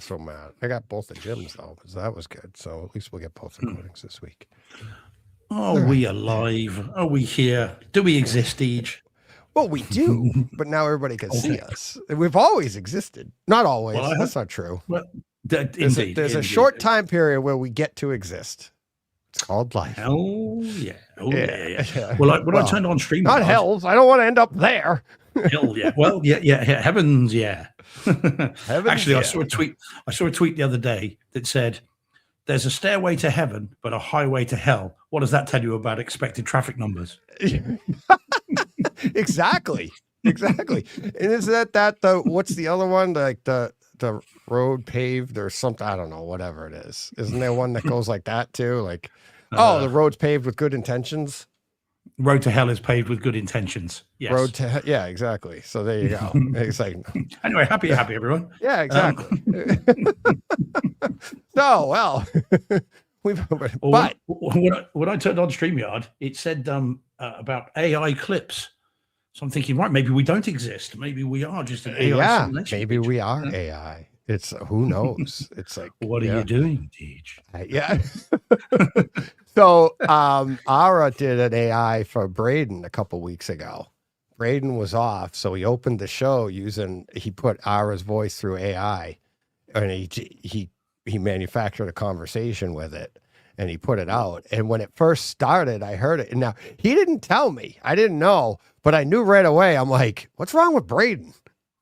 so mad. I got both the gyms though, so that was good. So at least we'll get both recordings this week. Are we alive? Are we here? Do we exist, Deej? Well, we do, but now everybody can see us. We've always existed. Not always. Well, That's not true. Well, There's a short time period where we get to exist. It's called life. Oh yeah. Well, when I turned on StreamYard, not hells. I don't want to end up there. Hell yeah. Well, yeah. Heavens, yeah. Actually, yeah. I saw a tweet. The other day that said, "There's a stairway to heaven, but a highway to hell." What does that tell you about expected traffic numbers? Exactly. And is that the what's the other one? Like the road paved or something? I don't know. Whatever it is. Isn't there one that goes like that too? Like, the road's paved with good intentions. Road to hell is paved with good intentions. Yes. Yeah, exactly. So there you go. It's like anyway, happy everyone. Yeah, exactly. No, well, but when I turned on StreamYard, it said about AI clips. So I'm thinking, right, maybe we don't exist. Maybe we are just an AI. Yeah, maybe we are AI. It's who knows. It's like, what are you doing, Deej? Yeah. So Ara did an AI for Braden a couple weeks ago. Braden was off, so he opened the show he put Ara's voice through AI, and he manufactured a conversation with it, and he put it out. And when it first started, I heard it. And now he didn't tell me. I didn't know, but I knew right away. I'm like, what's wrong with Braden?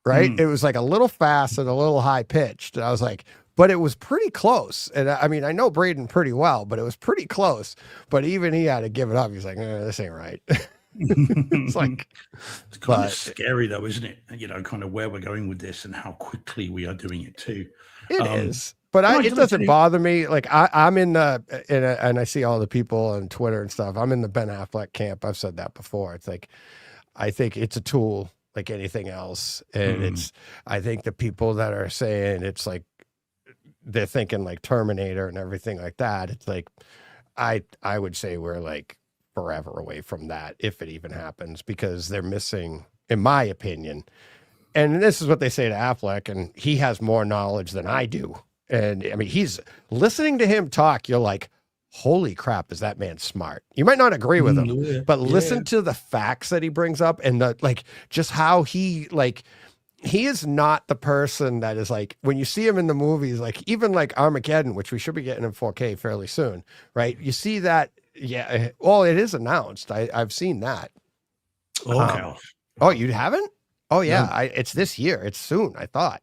Right? It was like a little fast and a little high pitched. And I was like, but it was pretty close. And I mean, I know Braden pretty well, but it was pretty close. But even he had to give it up. He's like, this ain't right. It's like, it's kind of scary though, isn't it? Kind of where we're going with this and how quickly we are doing it too. It is. But it doesn't bother me. Like I'm in and I see all the people on Twitter and stuff. I'm in the Ben Affleck camp. I've said that before. It's like, I think it's a tool like anything else. And I think the people that are saying it's like, they're thinking like Terminator and everything like that. It's like, I would say we're like forever away from that, if it even happens, because they're missing, in my opinion. And this is what they say to Affleck, and he has more knowledge than I do. And I mean, he's listening to him talk. You're like, holy crap, is that man smart? You might not agree with him, but listen to the facts that he brings up and just how he is not the person that is like, when you see him in the movies, like even like Armageddon, which we should be getting in 4K fairly soon, right? You see that. Yeah. Well, it is announced. I've seen that. Okay. Oh, you haven't? Oh yeah. No. It's this year. It's soon, I thought.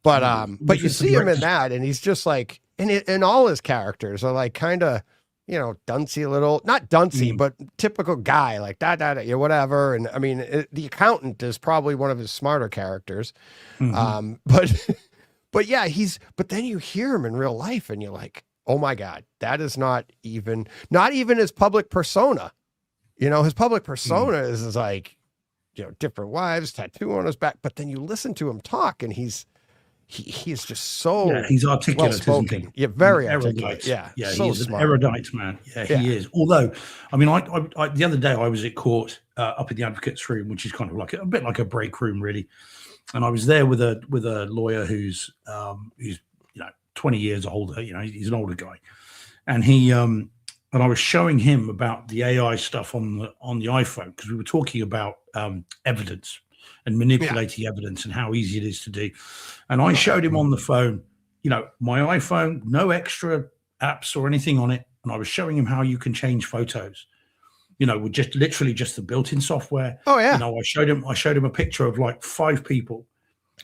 But you see him in that, and he's just like, and all his characters are like kind of, duncy little, not duncy, but typical guy, like whatever. And I mean, the accountant is probably one of his smarter characters. But yeah, but then you hear him in real life and you're like, oh my God, that is not even his public persona. His public persona is like, different wives, tattoo on his back. But then you listen to him talk and he's just so he's articulate, well-spoken. isn't he? Yeah, very articulate. Yeah, so he's smart. An erudite man. Yeah, he is. Although, I mean, I the other day I was at court up in the advocates room, which is kind of like a bit like a break room, really. And I was there with a lawyer who's 20 years older. He's an older guy, and and I was showing him about the AI stuff on the iPhone, because we were talking about evidence and manipulating evidence and how easy it is to do. And I showed him on the phone, my iPhone, no extra apps or anything on it. And I was showing him how you can change photos, with just literally just the built-in software. Oh yeah. I showed him a picture of like 5 people.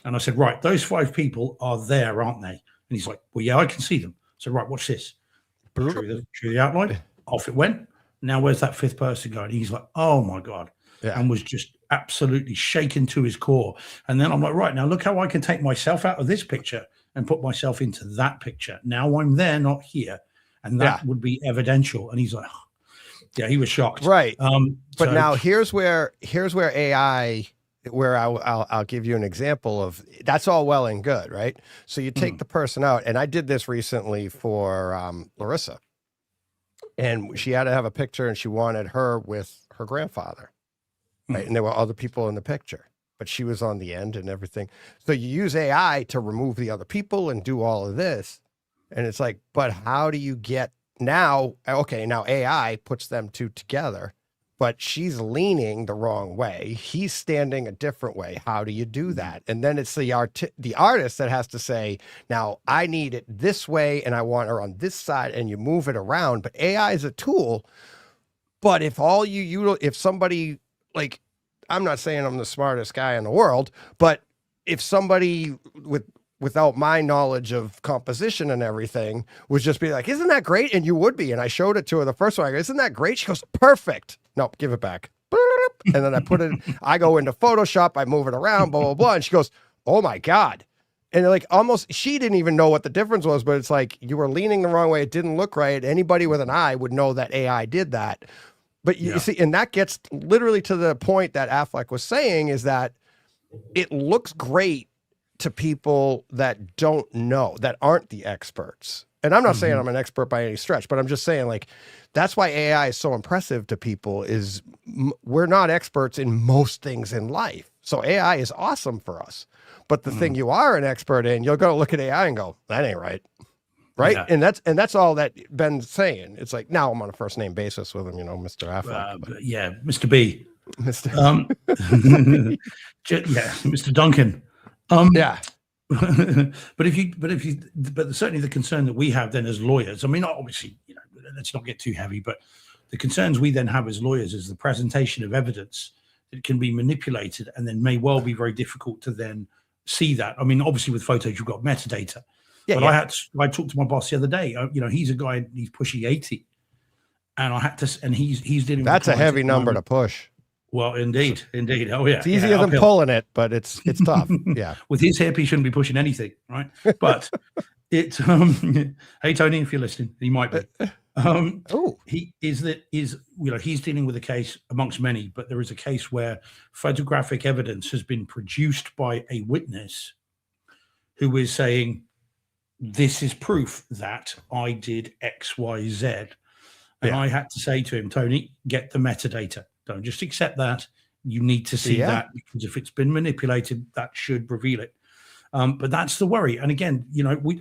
And I said, right, those 5 people are there, aren't they? And he's like, well, yeah, I can see them. So right, watch this. Through the outline, off it went. Now where's that 5th person going? He's like, oh my God. Yeah. And was just absolutely shaken to his core. And then I'm like, right, now look how I can take myself out of this picture and put myself into that picture. Now I'm there, not here. And that would be evidential. And he's like, yeah, he was shocked. Right. But now here's where AI, where I'll give you an example of, that's all well and good, right? So you take the person out, and I did this recently for Larissa, and she had to have a picture, and she wanted her with her grandfather. Right. And there were other people in the picture, but she was on the end and everything. So you use AI to remove the other people and do all of this. And it's like, but how do you get now? Okay, now AI puts them two together, but she's leaning the wrong way. He's standing a different way. How do you do that? And then it's the artist that has to say, now I need it this way and I want her on this side, and you move it around. But AI is a tool. But if if somebody, like, I'm not saying I'm the smartest guy in the world, but if somebody without my knowledge of composition and everything was just be like, isn't that great? And you would be. And I showed it to her the first one. I go, isn't that great? She goes, perfect. Nope, give it back. And then I go into Photoshop, I move it around, blah, blah, blah. And she goes, oh my God. And like almost, she didn't even know what the difference was, but it's like, you were leaning the wrong way. It didn't look right. Anybody with an eye would know that AI did that. But you see, and that gets literally to the point that Affleck was saying, is that it looks great to people that don't know, that aren't the experts. And I'm not saying I'm an expert by any stretch, but I'm just saying, like, that's why AI is so impressive to people, is we're not experts in most things in life. So AI is awesome for us. But the thing you are an expert in, you'll go look at AI and go, that ain't right. Right. Yeah. And that's all that Ben's saying. It's like, now I'm on a first name basis with him, you know, Mr. Affleck. Yeah, Mr. B. Mr. Mr. Duncan. Yeah. but certainly the concern that we have then as lawyers, I mean, obviously, you know, let's not get too heavy, but the concerns we then have as lawyers is the presentation of evidence that can be manipulated and then may well be very difficult to then see that. I mean, obviously with photos, you've got metadata. Yeah, but I talked to my boss the other day. You know, he's a guy, he's pushing 80, and I had to, and he's dealing. That's a heavy number to push. Well, indeed. Oh yeah, it's easier than pulling it, but it's tough. Yeah, with his hip, he shouldn't be pushing anything, right? But it's hey Tony, if you're listening, he might be. He's dealing with a case amongst many, but there is a case where photographic evidence has been produced by a witness who is saying, this is proof that I did X, Y, Z. And I had to say to him, Tony, get the metadata. Don't just accept that. You need to see that, because if it's been manipulated, that should reveal it. But that's the worry. And again, you know, we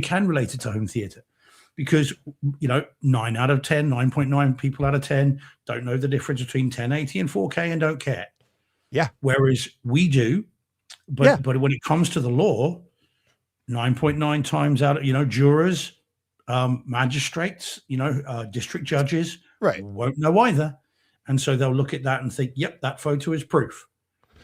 can relate it to home theater, because, you know, 9 out of 10, 9.9 people out of 10 don't know the difference between 1080 and 4K and don't care. Yeah. Whereas we do. But when it comes to the law, 9.9 times out of, you know, jurors, magistrates, you know, district judges won't know either. And so they'll look at that and think, yep, that photo is proof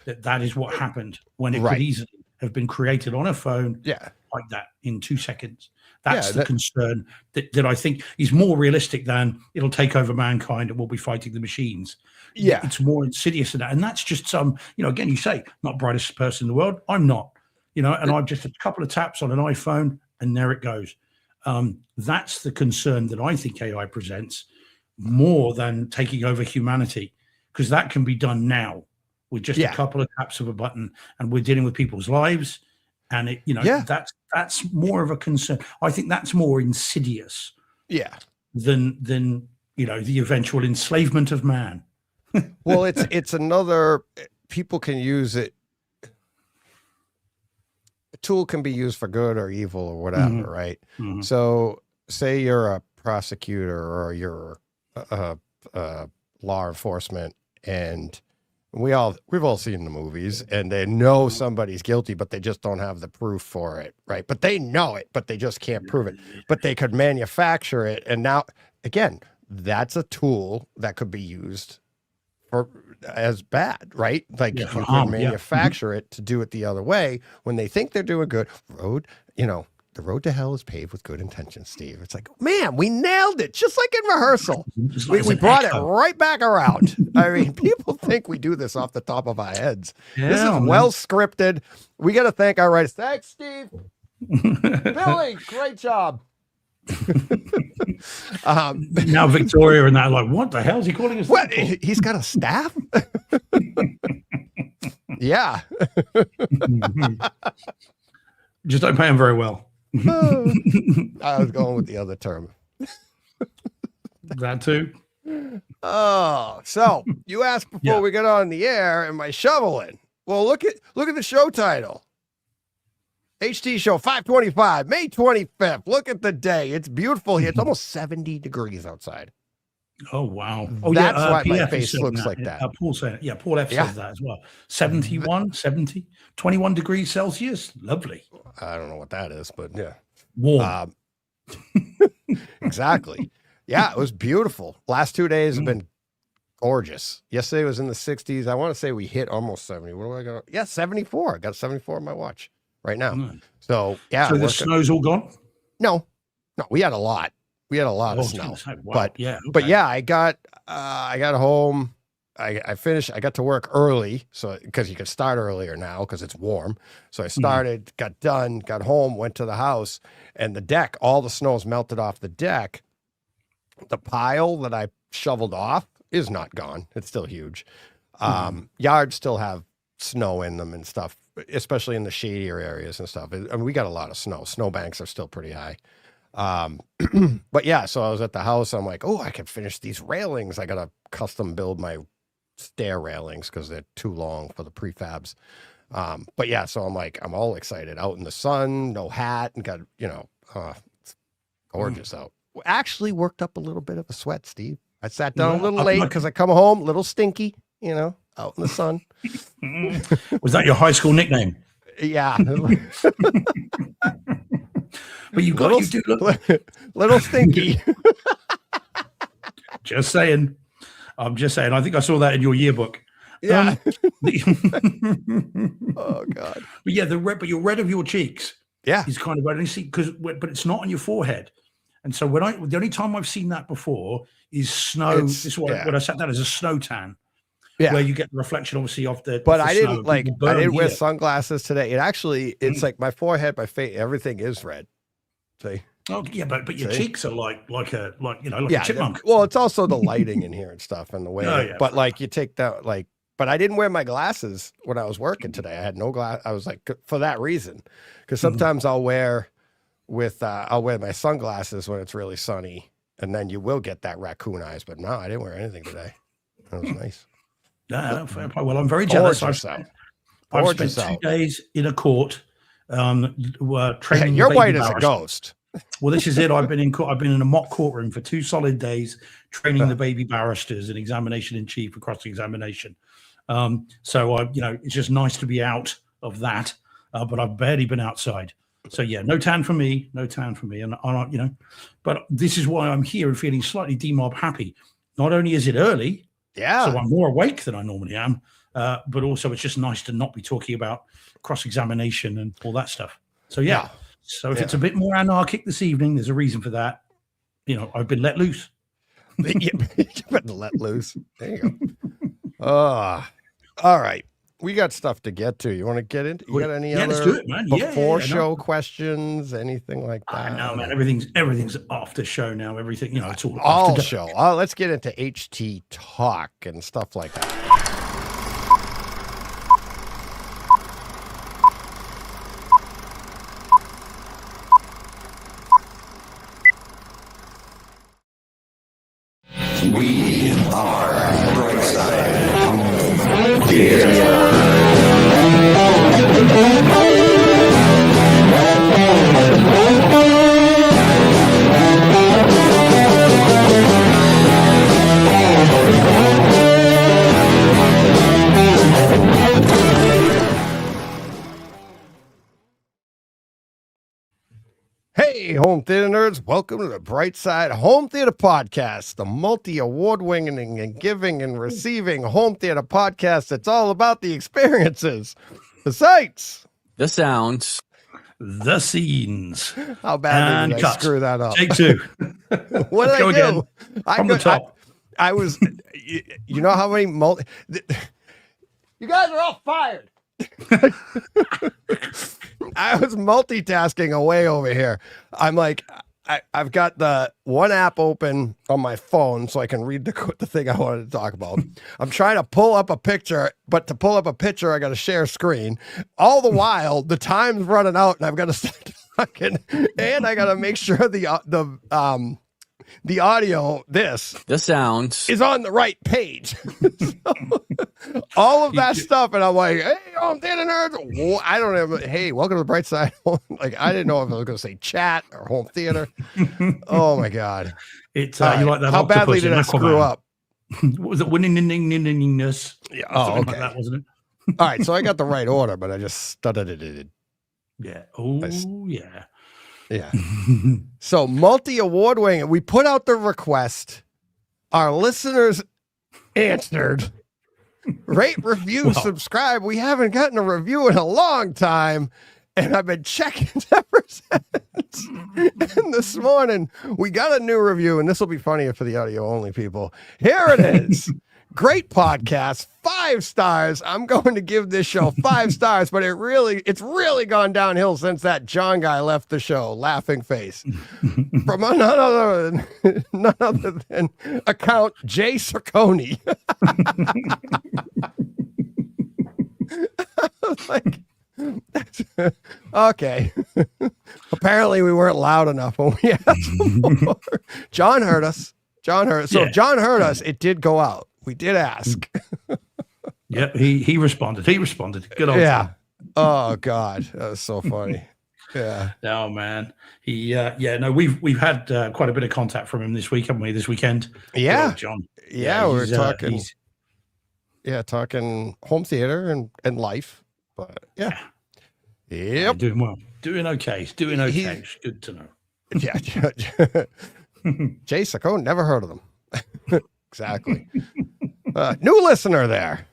that is what happened, when it could easily have been created on a phone like that in 2 seconds. That's the concern that I think is more realistic than it'll take over mankind and we'll be fighting the machines. Yeah. It's more insidious than that. And that's just some, you know, again, you say, not brightest person in the world. I'm not. You know, and I've just a couple of taps on an iPhone and there it goes. That's the concern that I think AI presents, more than taking over humanity, because that can be done now with just a couple of taps of a button, and we're dealing with people's lives. And it, you know, that's more of a concern. I think that's more insidious. Yeah. Than you know, the eventual enslavement of man. Well, it's another, people can use it. Tool can be used for good or evil or whatever, right? So say you're a prosecutor or you're law enforcement, and we've all seen the movies, and they know somebody's guilty, but they just don't have the proof for it, right? But they know it, but they just can't prove it. But they could manufacture it, and now again, that's a tool that could be used for as bad, right? Like you can manufacture it to do it the other way when they think they're doing good. The road to hell is paved with good intentions, Steve. It's like, man, we nailed it, just like in rehearsal. We brought it right back around. I mean, people think we do this off the top of our heads. This is well scripted. We got to thank our writers. Thanks, Steve. Billy, great job. Now Victoria and that, like, what the hell is he calling us? What? He's got a staff? Yeah. Just don't pay him very well. I was going with the other term. That too. Oh, so you asked before we got on the air, am I shoveling? Well, look at the show title. HT Show 525, May 25th. Look at the day. It's beautiful here. It's almost 70 degrees outside. Oh, wow. Oh, that's yeah, why my PF face looks like that. Paul said it. Yeah, Paul F says that as well. 71, 70, 21 degrees Celsius. Lovely. I don't know what that is, but yeah. Warm. Exactly. Yeah, it was beautiful. Last 2 days have been gorgeous. Yesterday was in the 60s. I want to say we hit almost 70. What do I got? Yeah, 74. I got 74 on my watch right now. So, yeah. So the snow's all gone? No, we had a lot. We had a lot of snow. Wow. But yeah, I got home. I finished. I got to work early, so because you can start earlier now because it's warm. So I started, got done, got home, went to the house, and the deck. All the snow's melted off the deck. The pile that I shoveled off is not gone. It's still huge. Yards still have snow in them and stuff, especially in the shadier areas and stuff. I mean, we got a lot of snow. Snowbanks are still pretty high. But yeah, so I was at the house. I'm like, oh, I can finish these railings. I got to custom build my stair railings because they're too long for the prefabs. But yeah, so I'm like, I'm all excited out in the sun, no hat, and got, it's gorgeous out. Actually worked up a little bit of a sweat, Steve. I sat down a little late because I come home a little stinky, out in the sun. Was that your high school nickname? Yeah. But you do look little stinky. Just saying. I'm just saying. I think I saw that in your yearbook. Yeah. Oh God. But yeah, but your red of your cheeks. Yeah. Is kind of red. But it's not on your forehead. And so the only time I've seen that before is snow. This is what when I sat down as a snow tan. Yeah. Where you get the reflection, obviously, of the. But I didn't wear sunglasses today. It's like my forehead, my face, everything is red. See? Oh yeah, but your cheeks are like a chipmunk. Well, it's also the lighting in here and stuff and the way. But like you take that but I didn't wear my glasses when I was working today. I had no glass. I was like, for that reason, because sometimes I'll wear my sunglasses when it's really sunny, and then you will get that raccoon eyes. But no, I didn't wear anything today. That was nice. No, fair play. Well, I'm very jealous. I've spent 2 days in a court training. You're white as a ghost. Well, this is it. I've been in a mock courtroom for 2 solid days, training the baby barristers in examination in chief and cross-examination. So it's just nice to be out of that. But I've barely been outside. So yeah, no tan for me. And but this is why I'm here and feeling slightly demob happy. Not only is it early, so I'm more awake than I normally am, but also it's just nice to not be talking about cross-examination and all that stuff. So yeah. So if it's a bit more anarchic this evening, there's a reason for that. I've been let loose. You've been let loose. There you go. All right. We got stuff to get to. You want to get into? You got any other let's do it, man. Before show questions, anything like that? No, man. Everything's after show now. Everything, it's all show. Let's get into HT talk and stuff like that. We are Brightside Home Theater. Hey, home theater nerds, welcome to the Brightside Home Theater Podcast, the multi-award-winning and giving and receiving home theater podcast that's all about the experiences, the sights, the sounds, the scenes. How badly did I screw that up? Take 2. What did I do? From the top. I was, you know how many you guys are all fired. I was multitasking away over here. I'm like, I've got the one app open on my phone so I can read the thing I wanted to talk about. I'm trying to pull up a picture, but to pull up a picture, I got to share screen. All the while, the time's running out, and I've got to start talking, and I got to make sure the the audio, the sounds is on the right page. So, all of that stuff, and I'm like, hey, home theater nerds. I don't know. Hey, welcome to the bright side. Like, I didn't know if I was going to say chat or home theater. Oh my god! It's you like that? How badly did I screw up? What was it? Winningness. Yeah. Oh, okay. Like that, wasn't it? All right, so I got the right order, but I just stuttered it. Yeah. Oh, yeah. Yeah. So multi-award winning. We put out the request. Our listeners answered. Rate, review, subscribe. We haven't gotten a review in a long time, and I've been checking ever since. And this morning we got a new review, and this will be funnier for the audio only people. Here it is. Great podcast, 5 stars. I'm going to give this show 5 stars, but it's really gone downhill since that John guy left the show. Laughing face from none other than account Jay Saccone. Like, okay. Apparently we weren't loud enough when we asked more. John heard us. So if John heard us, it did go out. We did ask. Yep, he responded. Good old Tim. Oh God, that was so funny. Yeah. Oh man, we've had quite a bit of contact from him this week, haven't we? This weekend. Yeah, John. Yeah, we were talking. Talking home theater and life. But yep. Doing well. Doing okay. It's good to know. Yeah. Jay Saccone, never heard of them. Exactly. New listener there.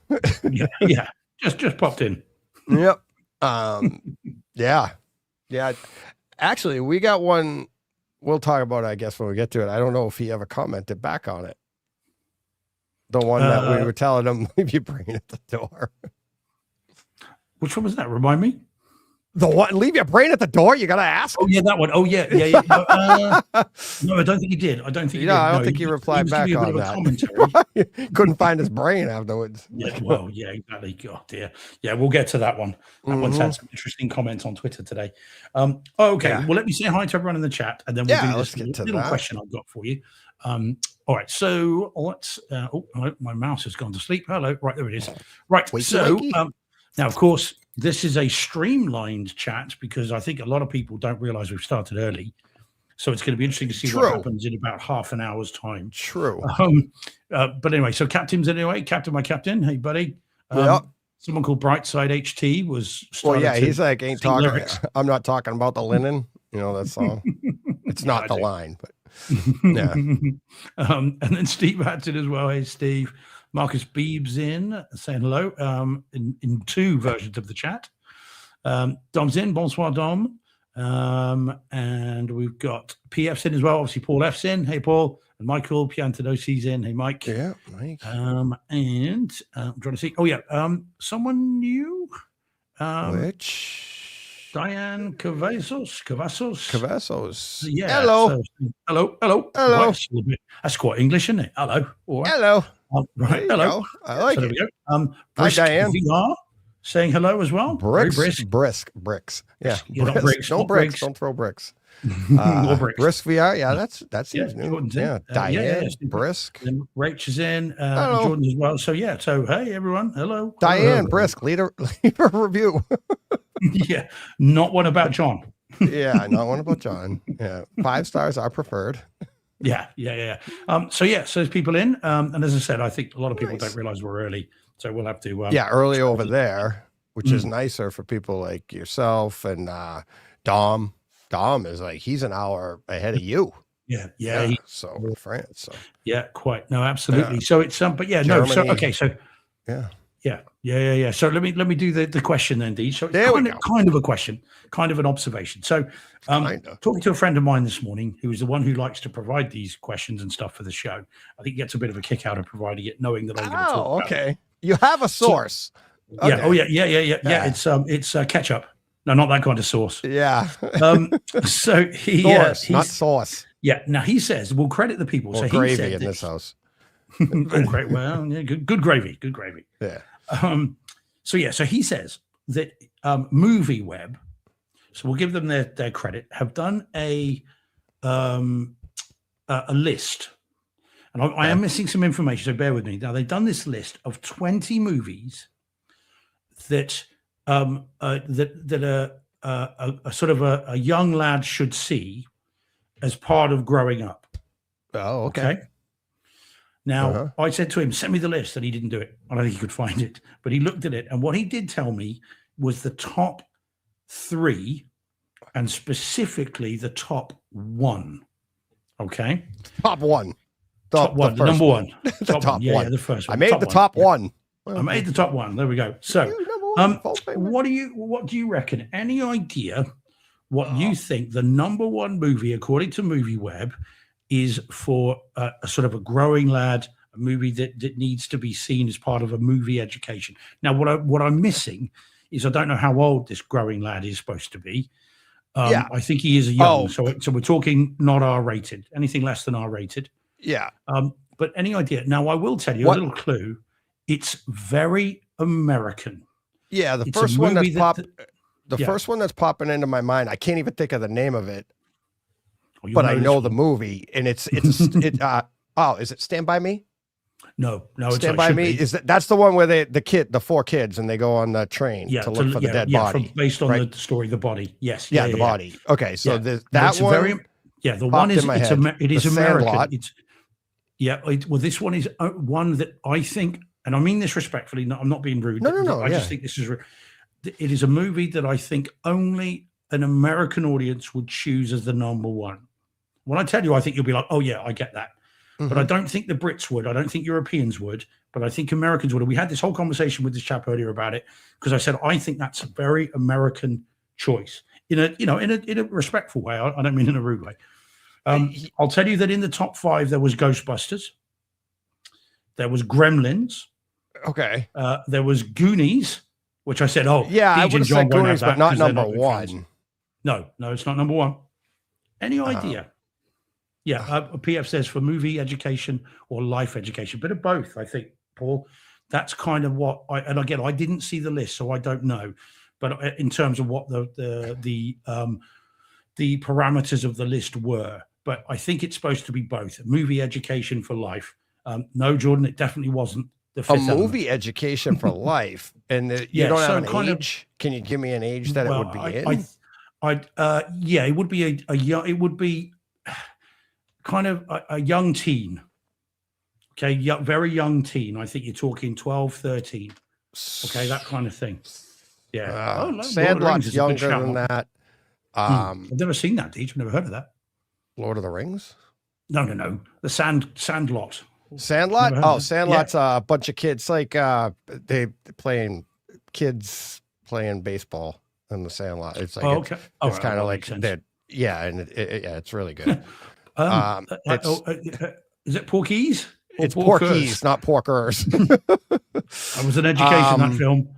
yeah. Just popped in. Yep. Yeah. Actually, we got one. We'll talk about it, I guess, when we get to it. I don't know if he ever commented back on it. The one that we were telling him, leave your brain at the door. Which one was that? Remind me. The one, leave your brain at the door? You got to ask? Oh, yeah, that one. Oh, yeah. No, I don't think he did. I don't think he replied back on that. Couldn't find his brain afterwards. Yeah, well, yeah, exactly. God, dear. Yeah, we'll get to that one. That one's had some interesting comments on Twitter today. Okay. Yeah. Well, let me say hi to everyone in the chat, and then we'll do this little question I've got for you. All right, so let's. My mouse has gone to sleep. Hello, right there it is. Right, wakey. Now, of course, this is a streamlined chat because I think a lot of people don't realize we've started early, so it's going to be interesting to see what happens in about half an hour's time. True. But anyway, so Captain, my captain. Hey, buddy. Someone called Brightside HT was. Well, yeah, he's like, ain't talking. Lyrics. I'm not talking about the linen. You know that song. It's not the line, but. Yeah. And then Steve Hatton as well. Hey, Steve. Marcus Beebs in saying hello in 2 versions of the chat. Dom's in. Bonsoir, Dom. And we've got PF's in as well. Obviously, Paul F's in. Hey, Paul. And Michael Piantanosi's in. Hey, Mike. Yeah, Mike. And I'm trying to see. Oh, yeah. Someone new. Which? Diane Cavazos. Yeah. Hello. Hello. That's quite English, isn't it? Hello. All right. Hello. Right. Hello. I like it. Hi, Diane. VR saying hello as well. Bricks. Yeah. Bricks. No bricks. Don't throw bricks. Bricks. Brisk VR. Yeah, that's new. Yeah. Diane. Brisk. And Rach is in. And Jordan as well. So yeah. So hey everyone. Hello. Diane Brisk. Leave a review. Yeah. Not one about John. Yeah. Not one about John. Yeah. 5 stars are preferred. Yeah. So there's people in. And as I said, I think a lot of people don't realize we're early. So we'll have to early over there, which is nicer for people like yourself and Dom. Dom is like he's an hour ahead of you. Yeah. So in France. So yeah, quite. No, absolutely. Yeah. So it's but yeah, Germany. No. So okay, so yeah. So let me do the question then, Dee. So it's kind of a question, kind of an observation. So talking to a friend of mine this morning, who is the one who likes to provide these questions and stuff for the show. I think he gets a bit of a kick out of providing it, knowing that I'm going to talk about it. You have a source. So, okay. Yeah. It's ketchup. No, not that kind of sauce. Yeah. So he's not sauce. Yeah. Now he says we'll credit the people. Or so gravy he said in this house. Oh, great. Well, yeah, good gravy. Yeah. So he says that Movie Web, so we'll give them their credit, have done a a list, and I am missing some information, so bear with me. Now they've done this list of 20 movies that that a sort of a young lad should see as part of growing up. Oh, okay. Now, I said to him, send me the list, and he didn't do it. I don't think he could find it, but he looked at it. And what he did tell me was the top 3, and specifically the top 1. Okay. Top 1. Top 1, the number 1. The top top 1. Yeah, 1. yeah, the first one. I made the top 1. I made the top 1. There we go. So, what do you reckon? Any idea what you think the number 1 movie, according to MovieWeb, is for a sort of a growing lad, a movie that needs to be seen as part of a movie education? Now, what I'm missing is I don't know how old this growing lad is supposed to be. I think he is young, so we're talking not R-rated. Anything less than R-rated. Yeah. But any idea? Now, I will tell you a little clue. It's very American. Yeah, the first one first one that's popping into my mind, I can't even think of the name of it. But I know the movie, and is it Stand By Me? No, Stand By Me that's the one where the 4 kids, and they go on the train to look for the dead body, based on the story, The Body. Yes, the body. Okay, so that one, the one is it is American. Sandlot. Well, this one is one that I think, and I mean this respectfully. No, I'm not being rude. No. I just think this is. It is a movie that I think only an American audience would choose as the number 1. When I tell you, I think you'll be like, oh yeah, I get that. But I don't think the Brits would. I don't think Europeans would. But I think Americans would. And we had this whole conversation with this chap earlier about it, because I said I think that's a very American choice in a respectful way. I don't mean in a rude way. I'll tell you that in the top 5 there was Ghostbusters, there was Gremlins, okay, there was Goonies, which I said, I would have said Goonies, but not number 1. No, it's not number 1. Any idea? PF says for movie education or life education, bit of both, I think, Paul. That's kind of what and again, I didn't see the list, so I don't know. But in terms of what the parameters of the list were, but I think it's supposed to be both. Movie education for life. No, Jordan, it definitely wasn't. A movie education for life, and you don't have an age. Can you give me an age that it would be in? It would be a young. It would be kind of a young teen. Okay, very young teen. I think you're talking 12, 13. Okay, that kind of thing. Yeah. Sandlot's younger than that. I've never seen that, Deej. I've never heard of that. Lord of the Rings? No. The Sandlot. Sandlot? Oh, Sandlot's a bunch of kids. Like kids playing baseball in the Sandlot. It's like it's kind of like that. Yeah, and it's really good. Is it Porky's? It's Porky's, not Porkers. That was an education, that film.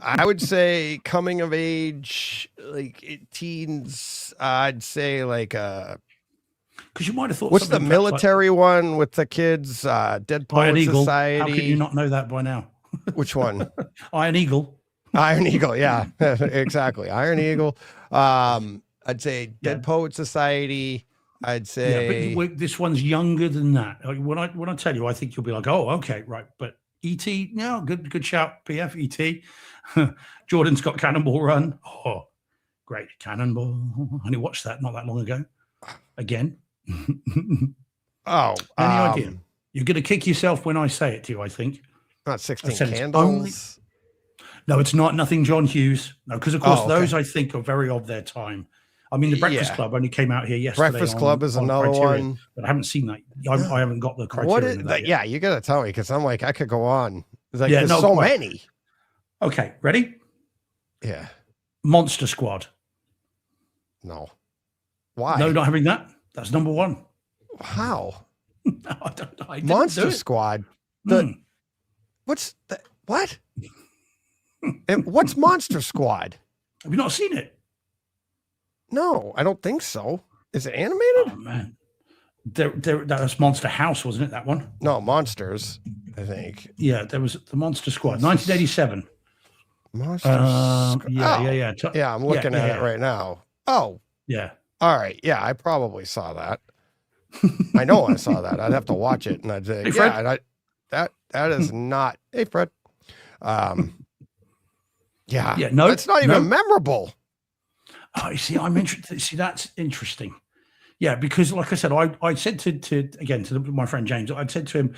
I would say coming of age, like teens. I'd say like because you might have thought. What's the military one with the kids? Dead Poets Society. How can you not know that by now? Which one? Iron Eagle. Iron Eagle. Yeah, exactly. Iron Eagle. I'd say Dead Poets Society. I'd say but this one's younger than that. When I tell you, I think you'll be like, oh, okay, right. But E.T., no, good shout, PF, E.T. Jordan's got Cannonball Run. Oh, great, Cannonball. I only watched that not that long ago. Again. Any idea? You're going to kick yourself when I say it to you, I think. Not 16 Candles. No, it's not. Nothing John Hughes. No, because, of course, those I think are very of their time. I mean, The Breakfast Club only came out here yesterday. Breakfast Club is another one. But I haven't seen that. I haven't got the criteria. Yeah, you got to tell me, because I'm like, I could go on. It's like, there's so many. Okay, ready? Yeah. Monster Squad. No. Why? No, not having that. That's number 1. How? I don't know. Monster Squad. What's that? What? What's Monster Squad? Have you not seen it? No, I don't think so. Is it animated? Oh man, that was Monster House, wasn't it? That one? No, Monsters. I think. Yeah, there was the Monster Squad, 1987. Monster. Yeah. Yeah, I'm looking at it right now. Oh. Yeah. All right. Yeah, I probably saw that. I know I saw that. I'd have to watch it, and I'd say, Hey, Fred. yeah, and that is not. Hey, Fred. Yeah, Yeah, no, it's not even memorable. Oh, you see, I'm interested. See, that's interesting. Yeah, because like I said, I said to my friend James, I said to him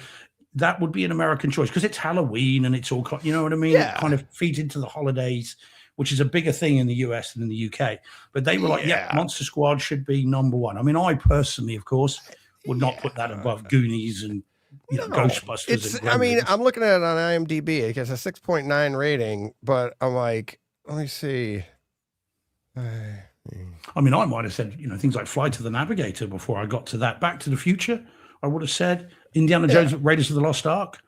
that would be an American choice because it's Halloween and it's all, you know what I mean? Yeah. It kind of feeds into the holidays, which is a bigger thing in the US than in the UK. But they were like, yeah, Monster Squad should be number one. I mean, I personally, of course, would not put that above Goonies and Ghostbusters. I mean, I'm looking at it on IMDb. It gets a 6.9 rating, but I'm like, let me see. I mean, I might have said, things like Flight of the Navigator before I got to that. Back to the Future, I would have said. Indiana Jones, Raiders of the Lost Ark.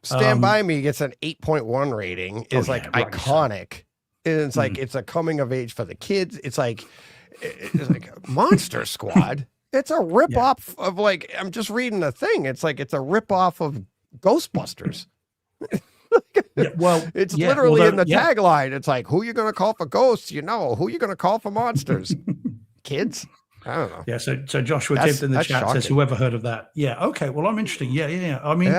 Stand By Me gets an 8.1 rating. It's iconic. It's like it's a coming of age for the kids. It's like Monster Squad. It's a rip off of I'm just reading a thing. It's like it's a rip off of Ghostbusters. It's literally in the tagline. It's like, who you gonna call for ghosts? Who you gonna call for monsters? Kids. I don't know. Yeah. So Joshua Tibbs in the chat says, whoever heard of that? Yeah. Okay. Well, I'm interesting. Yeah. I mean,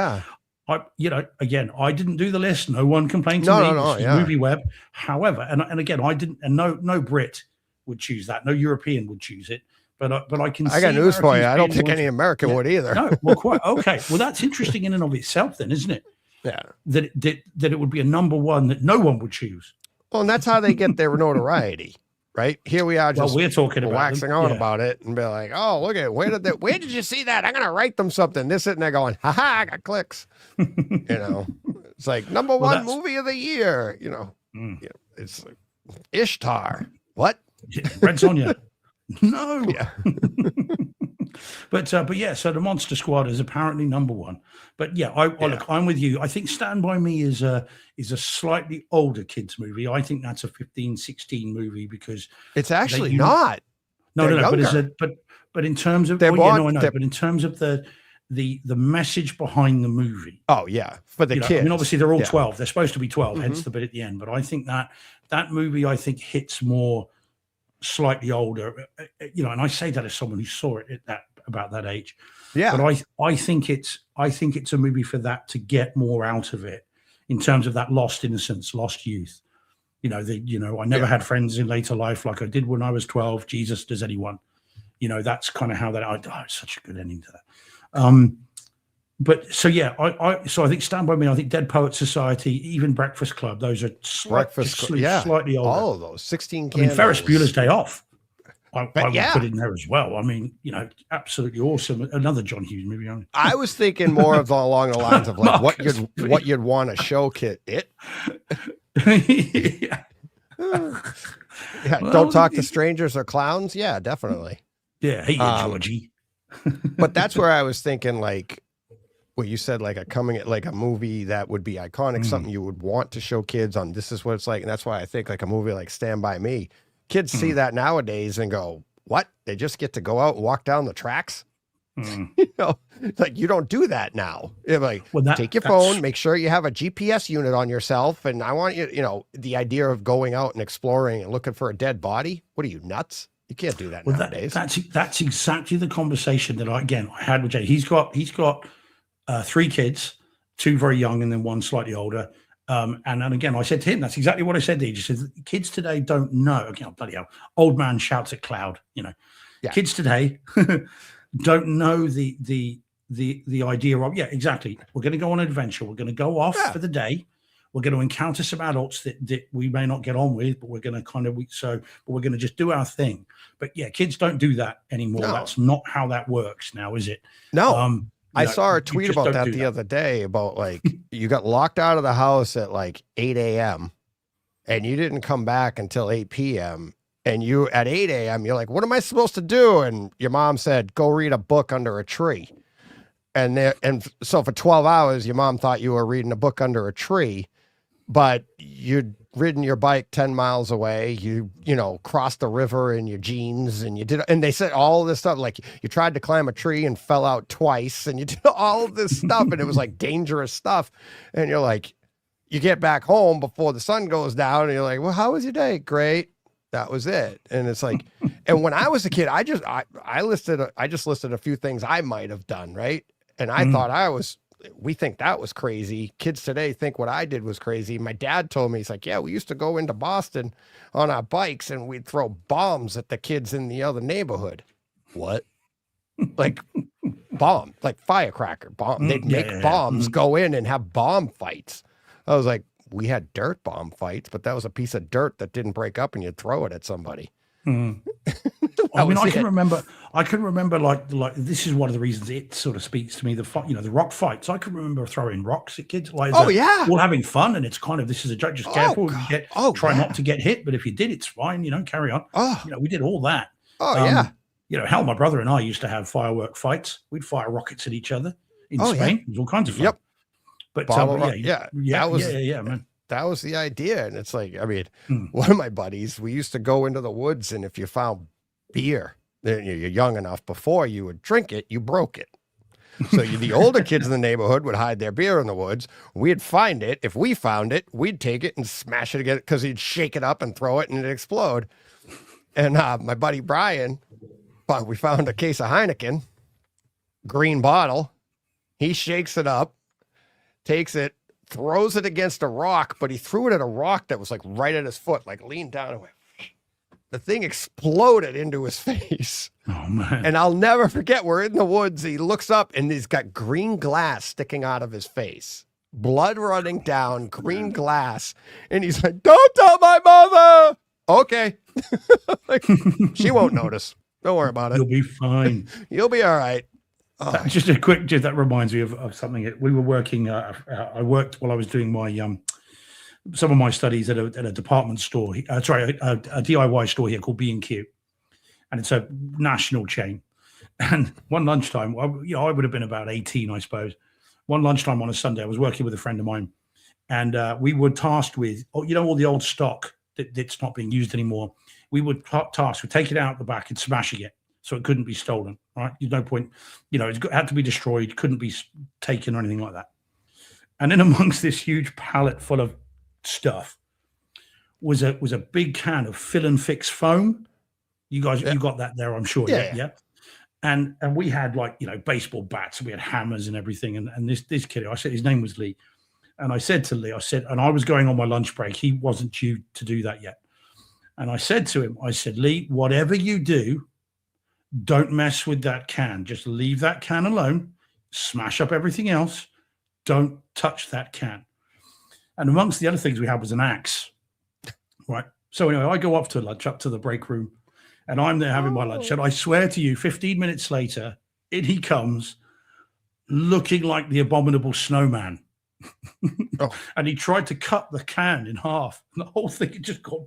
again, I didn't do the list. No one complained to me. This is Movie Web. However, and again, I didn't, and no Brit would choose that. No European would choose it. But I can. I got news for you. I don't think any American would either. No. Well, quite okay. Well, that's interesting in and of itself, then, isn't it? Yeah. That it would be a number one that no one would choose. Well, and that's how they get their notoriety. Right here we are, just we're talking about waxing on about it and be like, "Oh, look at where did you see that? I'm gonna write them something." They're sitting there going, "Ha ha, I got clicks." It's like number one movie of the year. It's like Ishtar. What? Red Sonja. No. Yeah. But yeah, so the Monster Squad is apparently number one. But yeah, look, I'm with you. I think Stand By Me is a slightly older kids movie. I think that's a 15, 16 movie because it's actually not. No. But in terms of But in terms of the message behind the movie. Oh yeah, for the kids. I mean, obviously they're all 12. They're supposed to be 12, hence the bit at the end. But I think that movie hits more slightly older, and I say that as someone who saw it at about that age. Yeah. But I think it's a movie for that to get more out of it in terms of that lost innocence, lost youth. I never had friends in later life like I did when I was 12. Jesus, does anyone? That's kind of how that. It's such a good ending to that. But so yeah, I think Stand By Me. I think Dead Poets Society, even Breakfast Club. Those are slightly older. All of those 16. I mean, Ferris Bueller's Day Off. I would put it in there as well. I mean, absolutely awesome. Another John Hughes movie. I was thinking more of along the lines of like what you'd want to show kid it. Don't talk to strangers or clowns. Yeah, definitely. Yeah, hey, Georgie. But that's where I was thinking like. What you said, like a movie that would be iconic, something you would want to show kids on. This is what it's like, and that's why I think like a movie like Stand By Me, kids see that nowadays and go, "What? They just get to go out and walk down the tracks?" Like you don't do that now. You're like, take your phone, make sure you have a GPS unit on yourself, and I want you. The idea of going out and exploring and looking for a dead body. What are you, nuts? You can't do that nowadays. That's exactly the conversation that I had with Jay. He's got 3 kids, 2 very young and then 1 slightly older. And again, I said to him, that's exactly what I said to him. He said, kids today don't know. Again, bloody hell, old man shouts at cloud, Kids today don't know the idea of, exactly. We're going to go on an adventure. We're going to go off for the day. We're going to encounter some adults that we may not get on with, but we're going to we're going to just do our thing. But yeah, kids don't do that anymore. No. That's not how that works now, is it? No. I saw a tweet about that the other day about like you got locked out of the house at like 8 a.m. and you didn't come back until 8 p.m. And you at 8 a.m. you're like, what am I supposed to do? And your mom said, go read a book under a tree. And so for 12 hours, your mom thought you were reading a book under a tree, but you'd ridden your bike 10 miles away. You crossed the river in your jeans and they said all this stuff. Like you tried to climb a tree and fell out twice and you did all of this stuff and it was like dangerous stuff. And you're like, you get back home before the sun goes down and you're like, well, how was your day? Great. That was it. And it's like, And when I was a kid, I just listed a few things I might have done, right? And I thought we think that was crazy. Kids today think what I did was crazy. My dad told me, he's like, yeah, we used to go into Boston on our bikes and we'd throw bombs at the kids in the other neighborhood. What? Like bomb, like firecracker bomb. They'd make bombs, go in and have bomb fights. I was like, we had dirt bomb fights, but that was a piece of dirt that didn't break up and you'd throw it at somebody. I mean, I can remember like this is one of the reasons it sort of speaks to me. The rock fights. I can remember throwing rocks at kids. Like, all having fun, and it's kind of, this is a joke. Just careful. Try not to get hit, but if you did, it's fine. Carry on. We did all that. Hell, my brother and I used to have firework fights. We'd fire rockets at each other in Spain. It was all kinds of fun. Yep. But man. That was the idea. And it's like, I mean, one of my buddies, we used to go into the woods, and if you found beer, then you're young enough, before you would drink it, you broke it. So the older kids in the neighborhood would hide their beer in the woods. We'd find it. If we found it, we'd take it and smash it again, because he'd shake it up and throw it and it'd explode. And my buddy Brian, we found a case of Heineken, green bottle. He shakes it up, takes it, throws it against a rock, but he threw it at a rock that was like right at his foot, like leaned down and went. The thing exploded into his face. Oh, man. And I'll never forget, we're in the woods. He looks up and he's got green glass sticking out of his face, blood running down, green glass. And he's like, don't tell my mother. Okay. Like, she won't notice. Don't worry about it. You'll be fine. You'll be all right. Just a quick, that reminds me of something. We were working, I worked while I was doing my, some of my studies at a department store, a DIY store here called B&Q. And it's a national chain. And one lunchtime, I would have been about 18, I suppose. One lunchtime on a Sunday, I was working with a friend of mine. And we were tasked with, all the old stock that's not being used anymore. We were tasked with taking it out the back and smashing it so it couldn't be stolen, right? There's no point, it had to be destroyed, couldn't be taken or anything like that. And then amongst this huge pallet full of stuff was a big can of fill and fix foam. You guys, you got that there, I'm sure. Yeah. And we had baseball bats, and we had hammers and everything. And this kid, I said his name was Lee. And I said to Lee, and I was going on my lunch break. He wasn't due to do that yet. And I said to him, Lee, whatever you do, don't mess with that can. Just leave that can alone. Smash up everything else. Don't touch that can. And amongst the other things we had was an axe. Right. So anyway, I go off to lunch, up to the break room, and I'm there having my lunch. And I swear to you, 15 minutes later, in he comes, looking like the abominable snowman. And he tried to cut the can in half. And the whole thing just got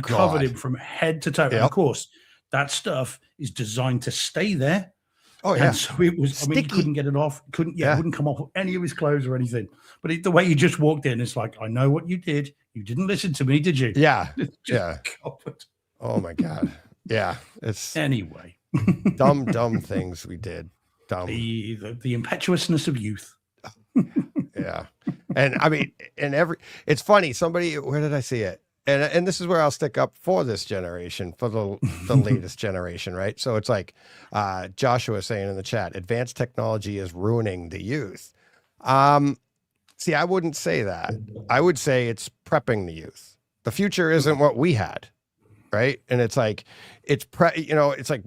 covered him from head to toe. Yep. And of course, that stuff is designed to stay there. Oh, yeah. And so it was, sticky. He couldn't get it off. It wouldn't come off any of his clothes or anything. But the way he just walked in, it's like, I know what you did. You didn't listen to me, did you? Yeah. Covered. Oh, my God. Yeah. It's anyway. dumb things we did. Dumb. The impetuousness of youth. Yeah. And I mean, it's funny. Where did I see it? And this is where I'll stick up for this generation, for the latest generation, right? So it's like Joshua saying in the chat, advanced technology is ruining the youth. See, I wouldn't say that. I would say it's prepping the youth. The future isn't what we had, right? And it's like, it's like,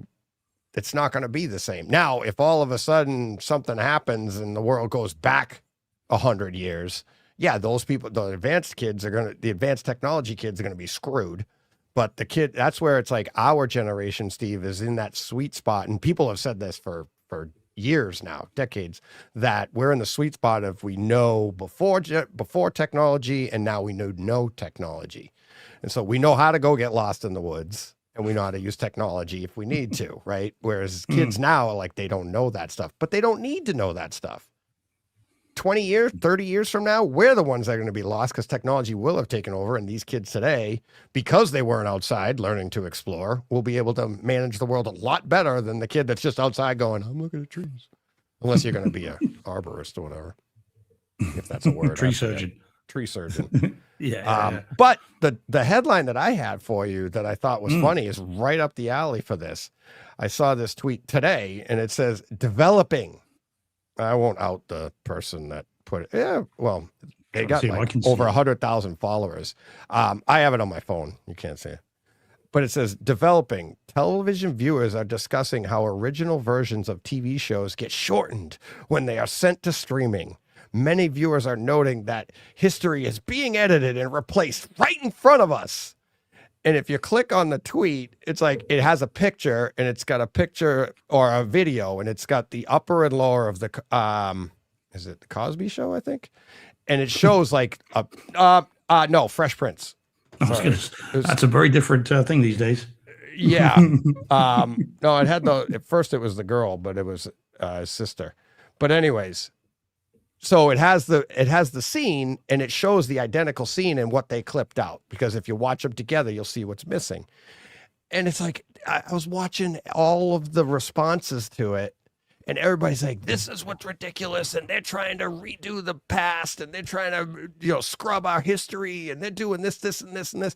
it's not going to be the same. Now, if all of a sudden something happens and the world goes back 100 years, yeah, those people, the advanced technology kids are going to be screwed. But that's where it's like our generation, Steve, is in that sweet spot. And people have said this for years now, decades, that we're in the sweet spot of we know before technology, and now we know no technology. And so we know how to go get lost in the woods, and we know how to use technology if we need to, right? Whereas kids now, like, they don't know that stuff, but they don't need to know that stuff. 20 years, 30 years from now, we're the ones that are going to be lost because technology will have taken over. And these kids today, because they weren't outside learning to explore, will be able to manage the world a lot better than the kid that's just outside going, I'm looking at trees. Unless you're going to be an arborist or whatever. If that's a word. Tree surgeon. tree surgeon. Yeah. But the headline that I had for you that I thought was funny is right up the alley for this. I saw this tweet today, and it says, developing. I won't out the person that put it. Yeah, well, they got like over 100,000 followers. I have it on my phone. You can't see it. But it says, developing. Television viewers are discussing how original versions of TV shows get shortened when they are sent to streaming. Many viewers are noting that history is being edited and replaced right in front of us. And if you click on the tweet, it's like it has a picture, and it's got a picture or a video, and it's got the upper and lower of the is it the Cosby Show, I think? And it shows like no, Fresh Prince. That's a very different thing these days. Yeah. No, it had at first it was the girl, but it was his sister. But anyways, so it has the scene, and it shows the identical scene and what they clipped out, because if you watch them together, you'll see what's missing. And it's like, I was watching all of the responses to it, and everybody's like, this is what's ridiculous, and they're trying to redo the past, and they're trying to, scrub our history, and they're doing this, and this, and this.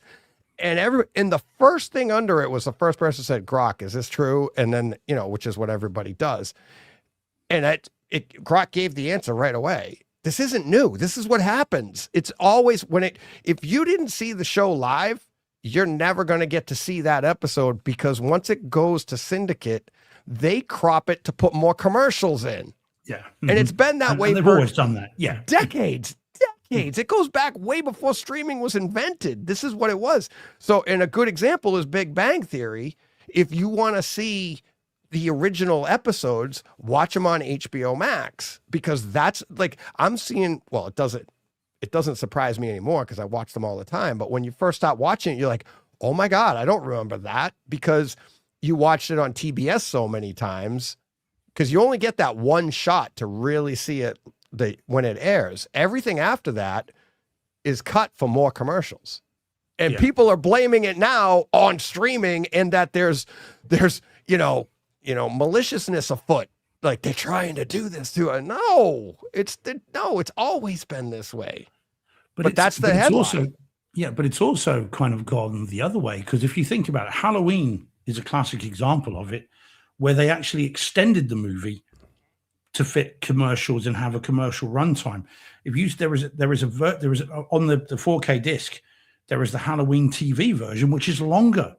And the first thing under it was the first person said, Grok, is this true? And then, which is what everybody does. And Grok gave the answer right away. This isn't new. This is what happens. It's always if you didn't see the show live, you're never going to get to see that episode, because once it goes to syndicate, they crop it to put more commercials in. Yeah. Mm-hmm. And it's been that way. They've always done that. Yeah. Decades. It goes back way before streaming was invented. This is what it was. So, and a good example is Big Bang Theory. If you want to see the original episodes, watch them on HBO Max, because that's like, I'm seeing, well, it doesn't surprise me anymore because I watch them all the time. But when you first start watching it, you're like, oh my God, I don't remember that, because you watched it on TBS so many times, because you only get that one shot to really see it when it airs. Everything after that is cut for more commercials. And people are blaming it now on streaming, and that there's maliciousness afoot. Like they're trying to do this to it. No, it's always been this way. But that's the headline. But it's also kind of gone the other way, because if you think about it, Halloween is a classic example of it, where they actually extended the movie to fit commercials and have a commercial runtime. There is on the 4K disc, there is the Halloween TV version, which is longer.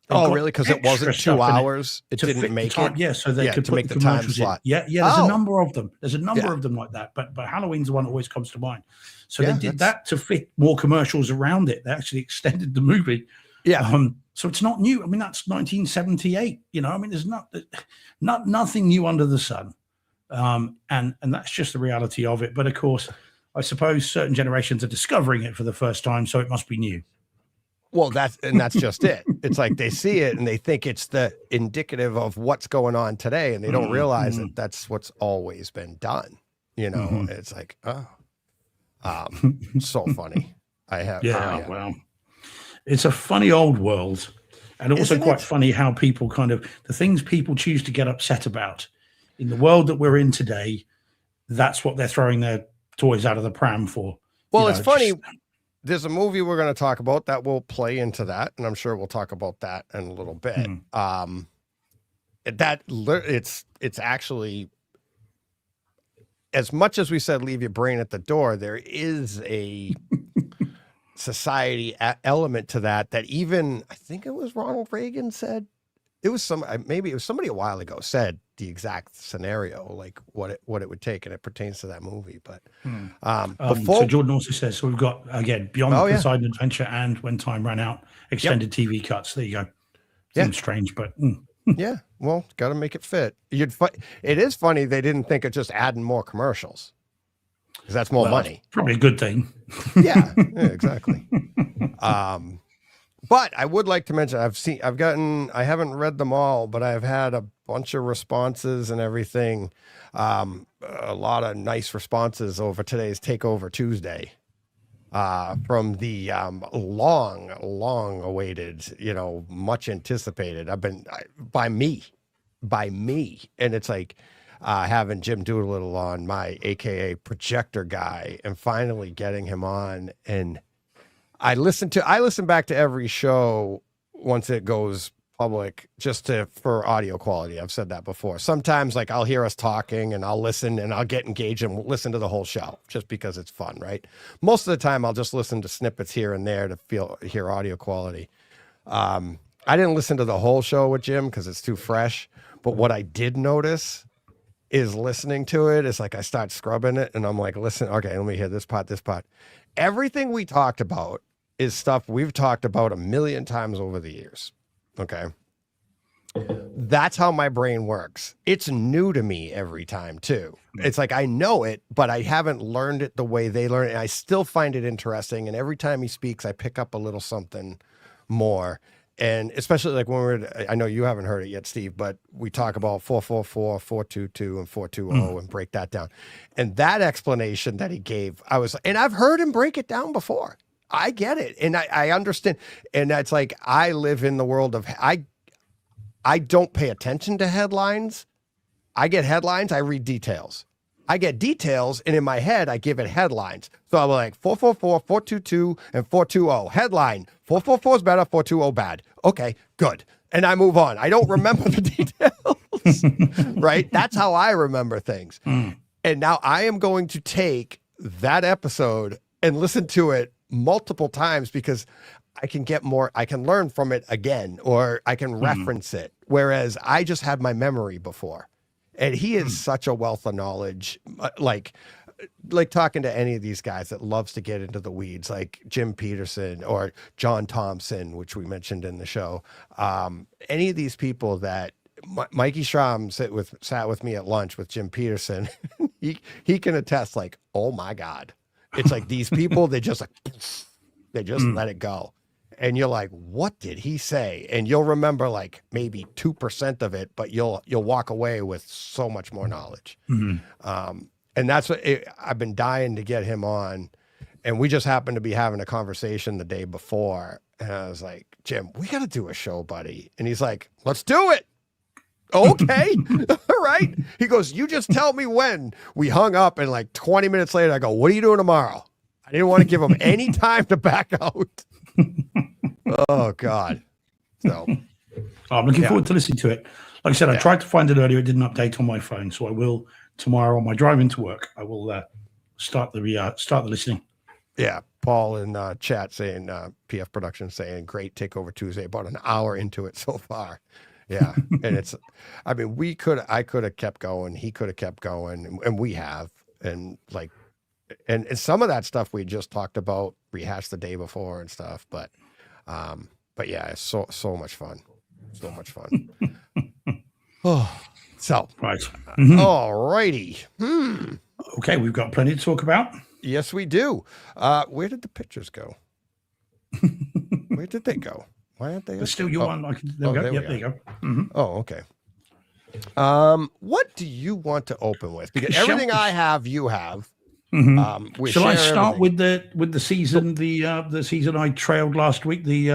Oh, really? Because it wasn't 2 hours. It didn't make it. Yeah, so they could put the time slot. Yeah. There's a number of them. There's a number of them like that. But Halloween's the one that always comes to mind. So they did that to fit more commercials around it. They actually extended the movie. Yeah. So it's not new. I mean, that's 1978. There's nothing new under the sun. And that's just the reality of it. But of course, I suppose certain generations are discovering it for the first time, so it must be new. Well, that's just it. It's like they see it and they think it's the indicative of what's going on today, and they don't realize that that's what's always been done. It's like, so funny. Well, it's a funny old world, and also quite funny how people the things people choose to get upset about in the world that we're in today. That's what they're throwing their toys out of the pram for. Well, it's funny. There's a movie we're going to talk about that will play into that, and I'm sure we'll talk about that in a little bit. It's actually, as much as we said leave your brain at the door, there is a society element to that even, I think it was Ronald Reagan said, maybe it was somebody a while ago said the exact scenario, like what it would take, and it pertains to that movie. But so Jordan also says, so we've got again Beyond the Poseidon Adventure and When Time Ran Out extended TV cuts. There you go. Seems strange, but yeah, well, got to make it fit. It is funny they didn't think of just adding more commercials, because that's more money. Probably a good thing. Yeah, exactly. But I would like to mention, I haven't read them all, but I've had a bunch of responses and everything. A lot of nice responses over today's Takeover Tuesday, from the long awaited, much anticipated. By me. And it's like, having Jim Doolittle on, my AKA projector guy, and finally getting him on. And I listen back to every show once it goes public just for audio quality. I've said that before. Sometimes like I'll hear us talking and I'll listen and I'll get engaged and listen to the whole show just because it's fun, right? Most of the time I'll just listen to snippets here and there to hear audio quality. I didn't listen to the whole show with Jim because it's too fresh, but what I did notice is listening to it is like I start scrubbing it and I'm like, listen, okay, let me hear this part. Everything we talked about is stuff we've talked about a million times over the years. Okay. That's how my brain works. It's new to me every time too. It's like, I know it, but I haven't learned it the way they learn it. And I still find it interesting. And every time he speaks, I pick up a little something more. And especially like when I know you haven't heard it yet, Steve, but we talk about 444, 422 and 420 and break that down. And that explanation that he gave, and I've heard him break it down before. I get it. And I understand. And that's like, I live in the world of, I don't pay attention to headlines. I get headlines. I read details. I get details. And in my head, I give it headlines. So I'm like 444, 422 and 420 headline. 444 is better. 420 bad. Okay, good. And I move on. I don't remember the details, right? That's how I remember things. And now I am going to take that episode and listen to it multiple times because I can get more, I can learn from it again, or I can reference it. Whereas I just had my memory before. And he is such a wealth of knowledge, like talking to any of these guys that loves to get into the weeds, like Jim Peterson or John Thompson, which we mentioned in the show. Any of these people that Mikey Schramm sat with me at lunch with Jim Peterson, he can attest like, oh my God. It's like these people, they just let it go. And you're like, what did he say? And you'll remember like maybe 2% of it, but you'll walk away with so much more knowledge. And that's what I've been dying to get him on. And we just happened to be having a conversation the day before. And I was like, Jim, we got to do a show, buddy. And he's like, let's do it. Okay. All right. He goes, you just tell me when. We hung up and like 20 minutes later, I go, what are you doing tomorrow? I didn't want to give him any time to back out. Oh God. So I'm looking forward to listening to it. Like I said, I tried to find it earlier. It didn't update on my phone. So I will tomorrow on my drive into work. I will start the listening. Yeah. Paul in chat saying, PF Production saying, great Takeover Tuesday, about an hour into it so far. Yeah. And I mean, I could have kept going. He could have kept going, and we have. And like, and some of that stuff we just talked about, rehashed the day before and stuff. But yeah, it's so much fun. So much fun. So, right. All righty. Okay. We've got plenty to talk about. Yes, we do. Where did the pictures go? Where did they go? Why aren't they? There's still your one. There you go. Oh, okay. What do you want to open with? Because everything I have, you have. Shall I start with the season? The season I trailed last week. The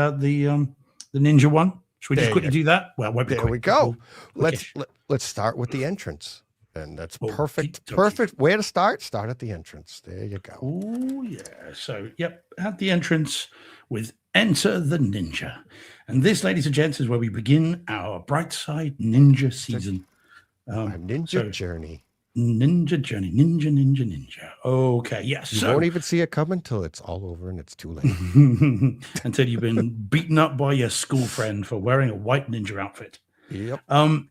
ninja one. Should we just quickly do that? Well, there we go. Let's start with the entrance. And that's perfect. Perfect. Where to start? Start at the entrance. There you go. Oh, yeah. So, at the entrance with Enter the Ninja. And this, ladies and gents, is where we begin our Brightside Ninja season. Ninja journey. Ninja journey. Ninja. Okay, yes. You won't even see it coming until it's all over and it's too late. Until you've been beaten up by your school friend for wearing a white ninja outfit. Yep.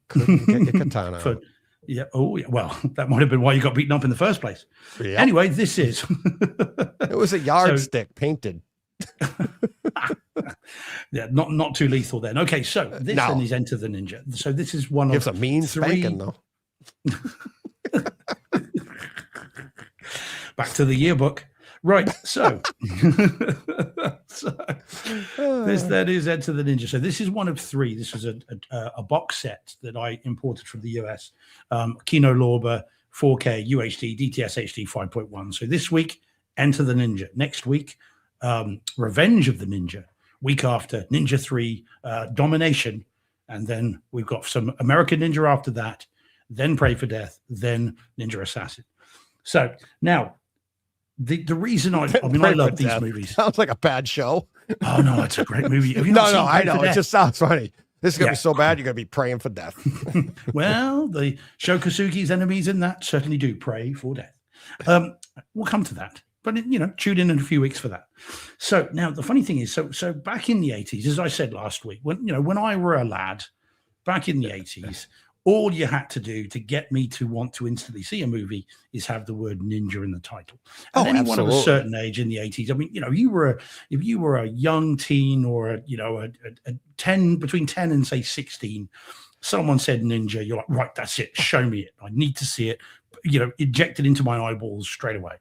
Couldn't get your katana out. Yeah. Oh, yeah. Well, that might have been why you got beaten up in the first place. Yep. Anyway, this is. It was a yardstick painted. Yeah, not too lethal then. Okay, so this then is Enter the Ninja. So this is one Gives of a mean spanking though. Back to the yearbook. Right, so this then is Enter the Ninja. So this is one of three. This was a box set that I imported from the US. Kino Lorber, 4K, UHD, DTS HD 5.1. So this week, Enter the Ninja. Next week, Revenge of the Ninja. Week after, Ninja 3, Domination. And then we've got some American Ninja after that. then Pray for Death, then Ninja Assassin. So now, the reason I mean, I love these movies. Sounds like a bad show. Oh no, it's a great movie. Have you not No, seen I Pray for know. It Death? just sounds funny. This is gonna be so bad. You're gonna be praying for death. Well, the Shokasugi's enemies in that certainly do pray for death. We'll come to that, but tune in a few weeks for that. So now the funny thing is, so back in the 80s, as I said last week, when I were a lad, back in the 80s, all you had to do to get me to want to instantly see a movie is have the word ninja in the title. And anyone of a certain age in the 80s, I mean, if you were a young teen or a 10 between 10 and say 16, someone said ninja, you're like, right, that's it. Show me it. I need to see it. Injected into my eyeballs straight away.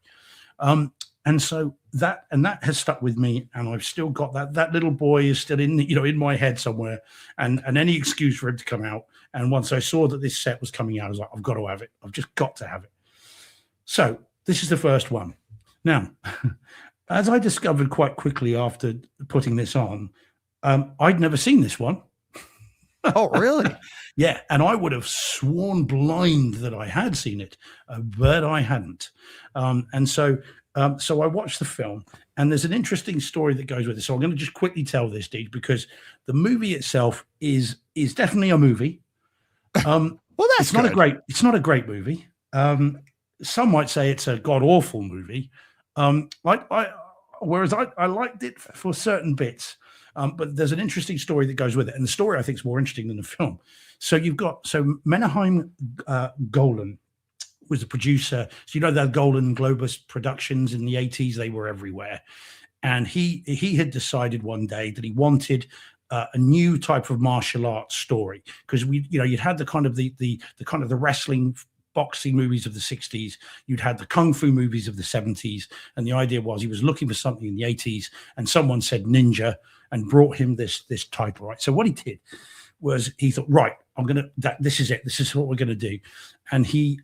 And so that has stuck with me, and I've still got that little boy is still in my head somewhere, and any excuse for him to come out. And once I saw that this set was coming out, I was like, I've got to have it. I've just got to have it. So this is the first one. Now, as I discovered quite quickly after putting this on, I'd never seen this one. Oh, really? Yeah, and I would have sworn blind that I had seen it, but I hadn't. And so I watched the film, and there's an interesting story that goes with it. So I'm going to just quickly tell this, Deej, because the movie itself is definitely a movie. Well, that's not a great movie. Some might say it's a god awful movie. Whereas I liked it for certain bits. But there's an interesting story that goes with it, and the story I think is more interesting than the film. So Menahem Golan was the producer. So that Golan Globus Productions in the 80s, they were everywhere, and he had decided one day that he wanted a new type of martial arts story, because you'd had the kind of the wrestling, boxing movies of the 60s, you'd had the kung fu movies of the 70s, and the idea was he was looking for something in the 80s, and someone said ninja and brought him this type, right? So what he did was he thought, right, this is it, this is what we're gonna do, and he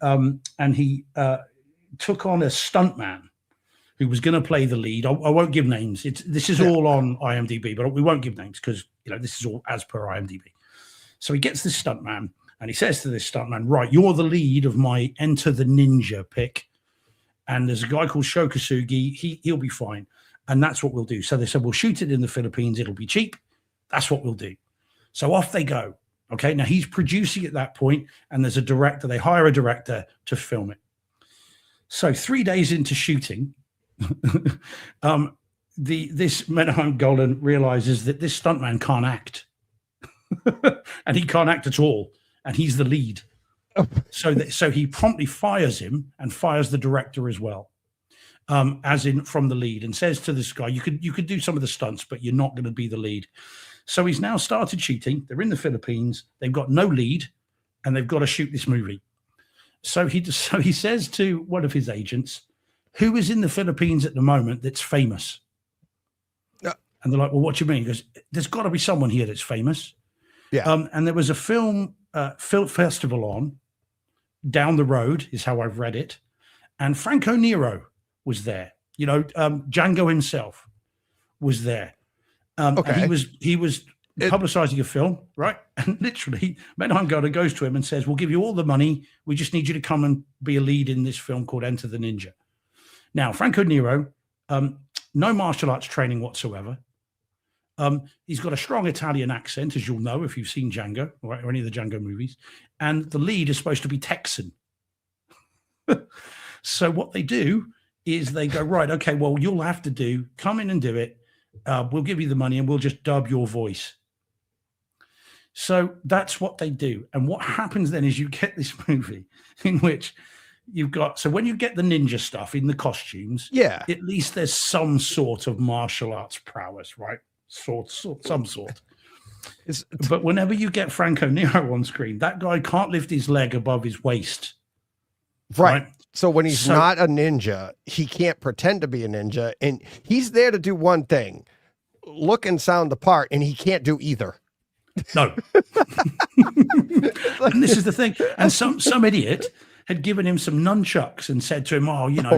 took on a stuntman who was going to play the lead. I won't give names. This is all on IMDb, but we won't give names because this is all as per IMDb. So he gets this stuntman, and he says to this stuntman, right, you're the lead of my Enter the Ninja pick, and there's a guy called Shokasugi. He'll be fine, and that's what we'll do. So they said, we'll shoot it in the Philippines. It'll be cheap. That's what we'll do. So off they go. Okay, now he's producing at that point, and there's a director. They hire a director to film it. So 3 days into shooting, this Menahem Golan realizes that this stuntman can't act, and he can't act at all, and he's the lead. So he promptly fires him and fires the director as well, as in from the lead, and says to this guy, you could do some of the stunts, but you're not going to be the lead. So he's now started shooting. They're in the Philippines. They've got no lead, and they've got to shoot this movie. So he says to one of his agents, who is in the Philippines at the moment that's famous? And they're like, well, what do you mean? He goes, there's got to be someone here that's famous. Yeah. And there was a film festival on down the road, is how I've read it. And Franco Nero was there. Django himself was there. Okay. And he was publicizing a film, right? And literally, Menahem Golan goes to him and says, we'll give you all the money. We just need you to come and be a lead in this film called Enter the Ninja. Now, Franco Nero, no martial arts training whatsoever. He's got a strong Italian accent, as you'll know if you've seen Django or any of the Django movies. And the lead is supposed to be Texan. So what they do is they go, right, okay, well, you'll have to come in and do it. We'll give you the money and we'll just dub your voice. So that's what they do. And what happens then is you get this movie in which you've got, so when you get the ninja stuff in the costumes, at least there's some sort of martial arts prowess, right? Some sort. But whenever you get Franco Nero on screen, that guy can't lift his leg above his waist. Right. So when he's not a ninja, he can't pretend to be a ninja. And he's there to do one thing, look and sound the part, and he can't do either. No. And this is the thing. And some idiot had given him some nunchucks and said to him,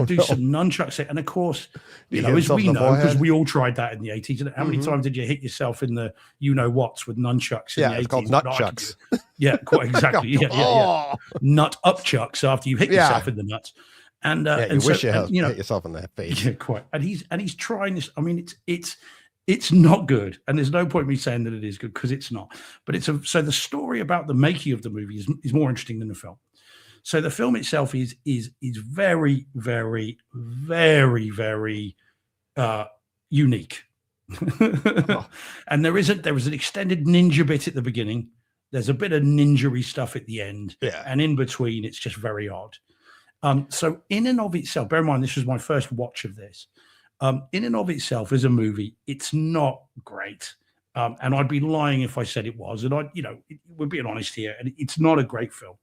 do some nunchucks. And of course, as we know, because we all tried that in the 80s. And how many times did you hit yourself in the, what's with nunchucks in the 80s? It's called nunchucks. Yeah, quite exactly. Yeah, yeah, yeah. Oh. Nut upchucks after you hit Yeah. yourself in the nuts. And Yeah, you and wish so, you and, hit yourself in the face. yeah, quite. And he's trying this. I mean, it's not good, and there's no point in me saying that it is good because it's not. But so the story about the making of the movie is more interesting than the film. So the film itself is very, very, very, very unique. And there is an extended ninja bit at the beginning. There's a bit of ninja-y stuff at the end, Yeah. and in between, it's just very odd. So in and of itself, bear in mind, this was my first watch of this. In and of itself, as a movie, it's not great. And I'd be lying if I said it was. And we're being honest here, and it's not a great film.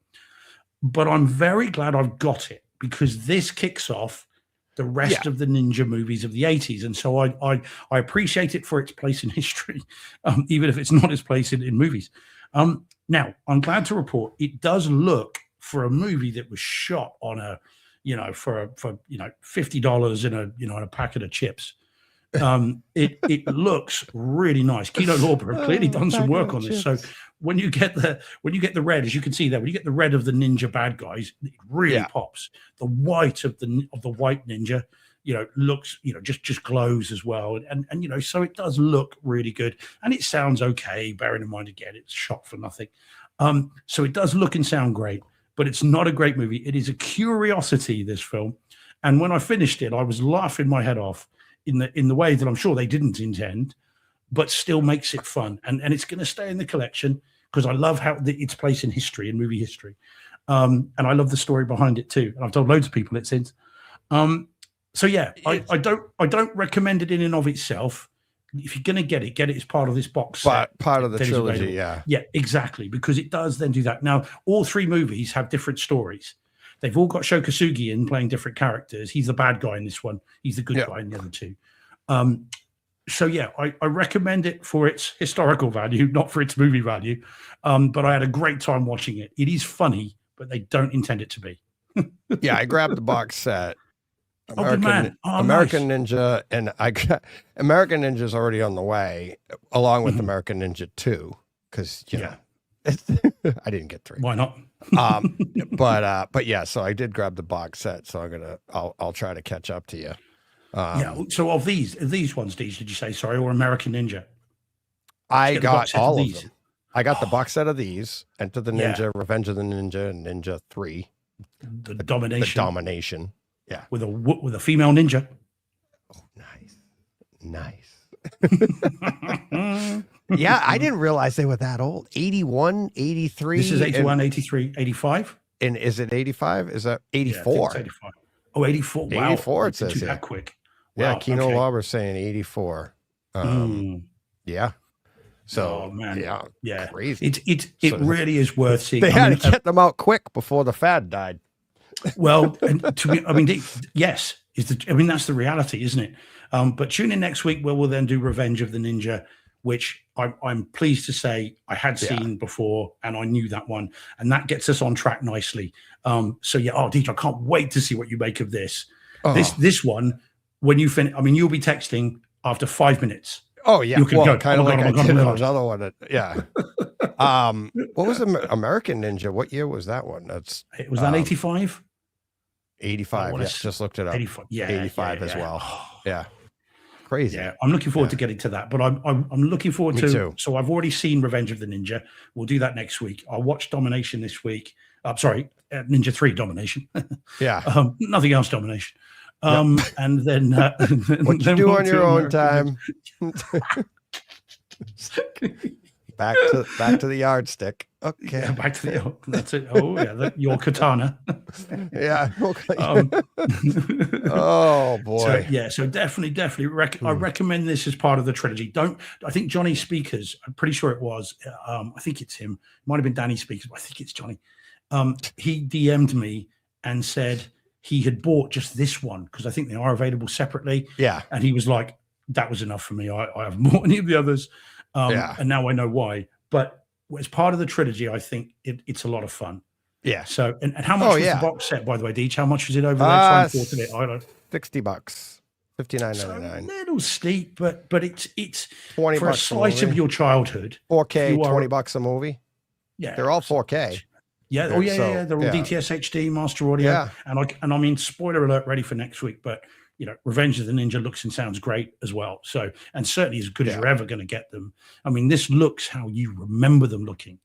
But I'm very glad I've got it because this kicks off the rest of the ninja movies of the 80s. And so I appreciate it for its place in history, even if it's not its place in movies. Now, I'm glad to report it does look, for a movie that was shot on for $50 in a packet of chips. It looks really nice. Kino Lorber have clearly done some work on this. So when you get the red, as you can see there, when you get the red of the ninja bad guys, it really pops. The white of the white ninja, looks, just glows as well. And so it does look really good. And it sounds okay, bearing in mind again, it's shot for nothing. So it does look and sound great, but it's not a great movie. It is a curiosity, this film. And when I finished it, I was laughing my head off in the way that I'm sure they didn't intend, but still makes it fun. And it's going to stay in the collection because I love how its place in history, in movie history. And I love the story behind it too. And I've told loads of people it since. So yeah, I don't recommend it in and of itself. If you're going to get it as part of this box set. Part of the trilogy, yeah. Yeah, exactly, because it does then do that. Now, all three movies have different stories. They've all got Sho Kosugi in playing different characters. He's the bad guy in this one. He's the good guy in the other two. So yeah, I recommend it for its historical value, not for its movie value. But I had a great time watching it. It is funny, but they don't intend it to be. Yeah, I grabbed the box set. American Ninja, and I got American Ninja's already on the way, along with American Ninja 2, because I didn't get 3. Why not? But yeah, so I did grab the box set, so I'll try to catch up to you. So of these ones, Deej, did you say, sorry, or American Ninja? I got all of them. I got the box set of these, Enter the Ninja, Revenge of the Ninja, and Ninja 3. The Domination. Yeah. With a female ninja. Oh, nice. Yeah, I didn't realize they were that old. 81, 83. This is 81, 83, 85. And is it 85? Is that 84? Yeah, I think it's 85. Oh, 84. Wow. 84, it says that quick. Yeah, Wow, Kino Lorber saying 84. Yeah. So, yeah. Crazy. It really is worth seeing. They had to get them out quick before the fad died. Well, and yes, that's the reality, isn't it? But tune in next week where we'll then do Revenge of the Ninja, which I'm pleased to say I had seen before, and I knew that one, and that gets us on track nicely. So yeah, Deej, I can't wait to see what you make of this. This one, when you finish, you'll be texting after 5 minutes. Oh yeah, kind of like I did on another one. Yeah. What was American Ninja? What year was that one? Was that 85? 85. Yes, just looked it up. 85, 85 as well. Yeah. Crazy. Yeah, I'm looking forward to getting to that, but I'm looking forward to. Too. So I've already seen Revenge of the Ninja. We'll do that next week. I'll watch Domination this week. Ninja 3 Domination. Yeah. Nothing else Domination. And then what you do on your own time. Back to the yardstick. Okay. Yeah, back to the that's it. Oh yeah, your katana. Yeah. Oh boy. So definitely. I recommend this as part of the trilogy. I think Johnny Speakers. I'm pretty sure it was. I think it's him. It might have been Danny Speakers, but I think it's Johnny. He DM'd me and said he had bought just this one because I think they are available separately. Yeah. And he was like, "That was enough for me. I haven't bought any of the others." And now I know why. But as part of the trilogy, I think it's a lot of fun. Yeah. So, and how much was the box set, by the way, Deej? How much was it over there? I don't. $60, $59.99. A little steep, but it's 20 for a slice of your childhood. 4K, $20 a movie. Yeah, They're all 4K. Yeah. They're- Oh yeah, so, yeah. They're all yeah. DTS HD master audio. Yeah. And I mean, spoiler alert, ready for next week. But Revenge of the Ninja looks and sounds great as well. So, and certainly as good as Yeah. you're ever going to get them. I mean, this looks how you remember them looking,